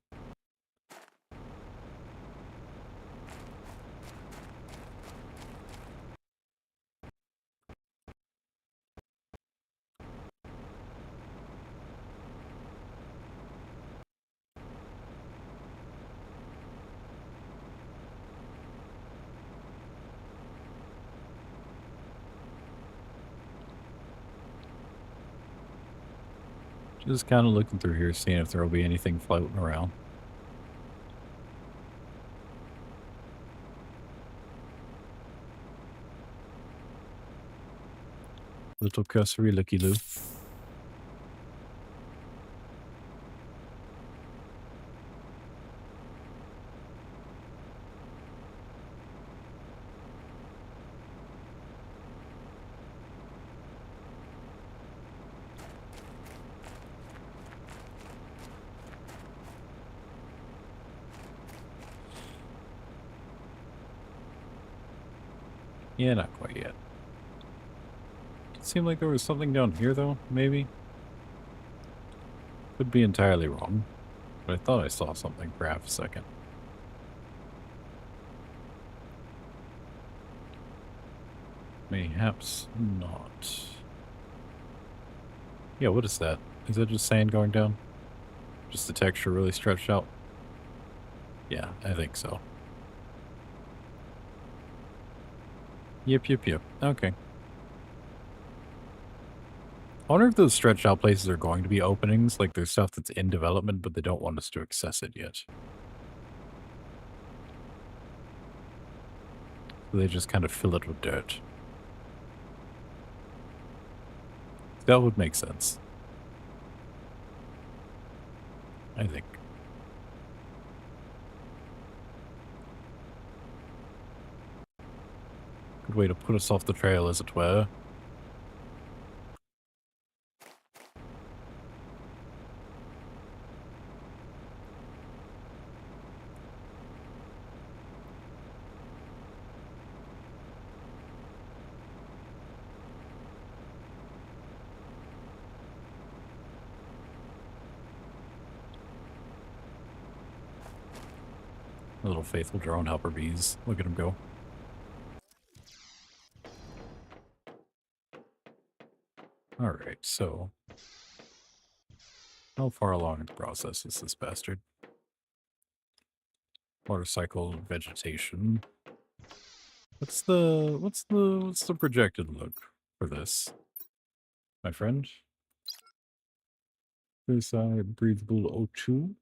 Just kind of looking through here, seeing if there will be anything floating around. Little cursory looky-loo. Yeah, not quite yet. It seemed like there was something down here, though, maybe? Could be entirely wrong, but I thought I saw something for half a second. Mayhaps not. Yeah, what is that? Is that just sand going down? Just the texture really stretched out? Yeah, I think so. Yep. Okay. I wonder if those stretched out places are going to be openings, like there's stuff that's in development, but they don't want us to access it yet. So they just kind of fill it with dirt. That would make sense. I think. Good way to put us off the trail, as it were. The little faithful drone helper bees. Look at them go. Alright, so how far along in the process is this bastard? Water cycle vegetation. What's the projected look for this, my friend? This breathable O2.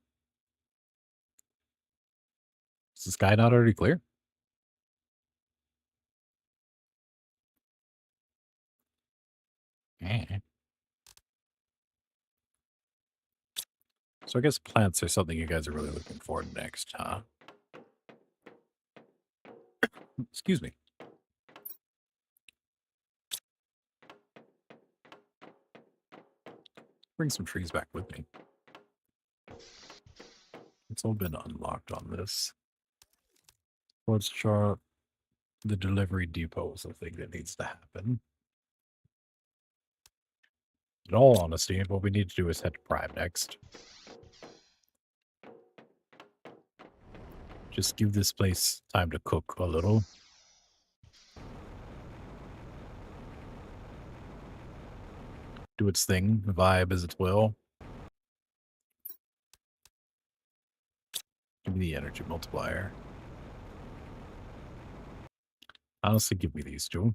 Is the sky not already clear? Eh. So I guess plants are something you guys are really looking for next, huh? Excuse me. Bring some trees back with me. It's all been unlocked on this. Let's chart. The delivery depot is the thing that needs to happen. In all honesty, what we need to do is head to Prime next. Just give this place time to cook a little. Do its thing, vibe as it will. Give me the energy multiplier. Honestly, give me these two.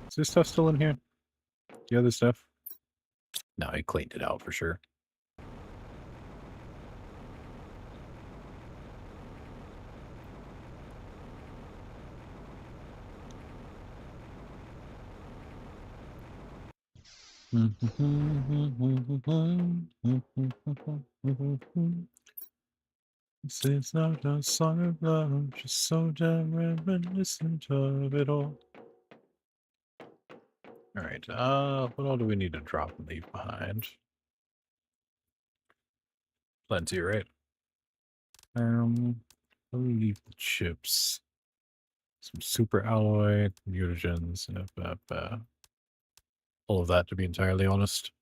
Is this stuff still in here? The other stuff? No, I cleaned it out for sure. This is not a song of love, just so damn reminiscent of it all. All right, what all do we need to drop and leave behind? Plenty, right? I'll leave the chips. Some super alloy, mutagens, all of that, to be entirely honest.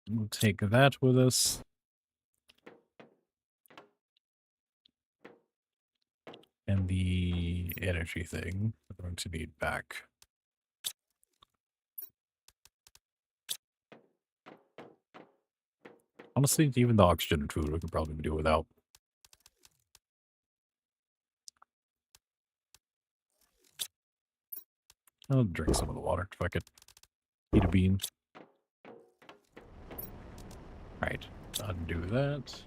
We'll take that with us. And the energy thing we're going to need back. Honestly, even the oxygen and food we could probably do without. I'll drink some of the water. Fuck it. Eat a bean. Alright, undo that.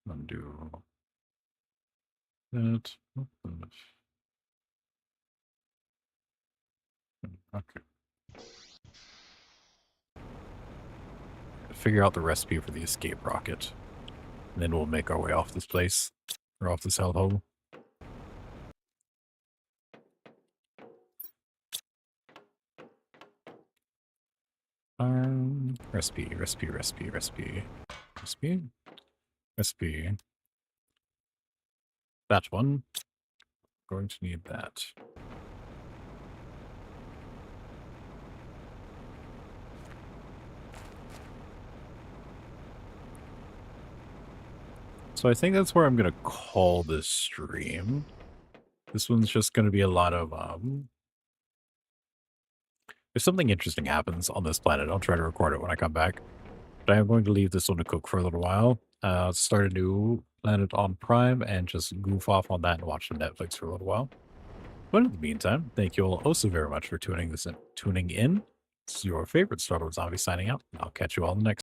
Undo that. Okay. Figure out the recipe for the escape rocket. And then we'll make our way off this place. Or off this hellhole. Recipe. That one. Going to need that. So I think that's where I'm going to call this stream. This one's just going to be a lot of, if something interesting happens on this planet, I'll try to record it when I come back. But I am going to leave this one to cook for a little while. Start a new planet on Prime and just goof off on that and watch some Netflix for a little while. But in the meantime, thank you all also very much for tuning in. This is your favorite Star Wars Zombie signing out. I'll catch you all in the next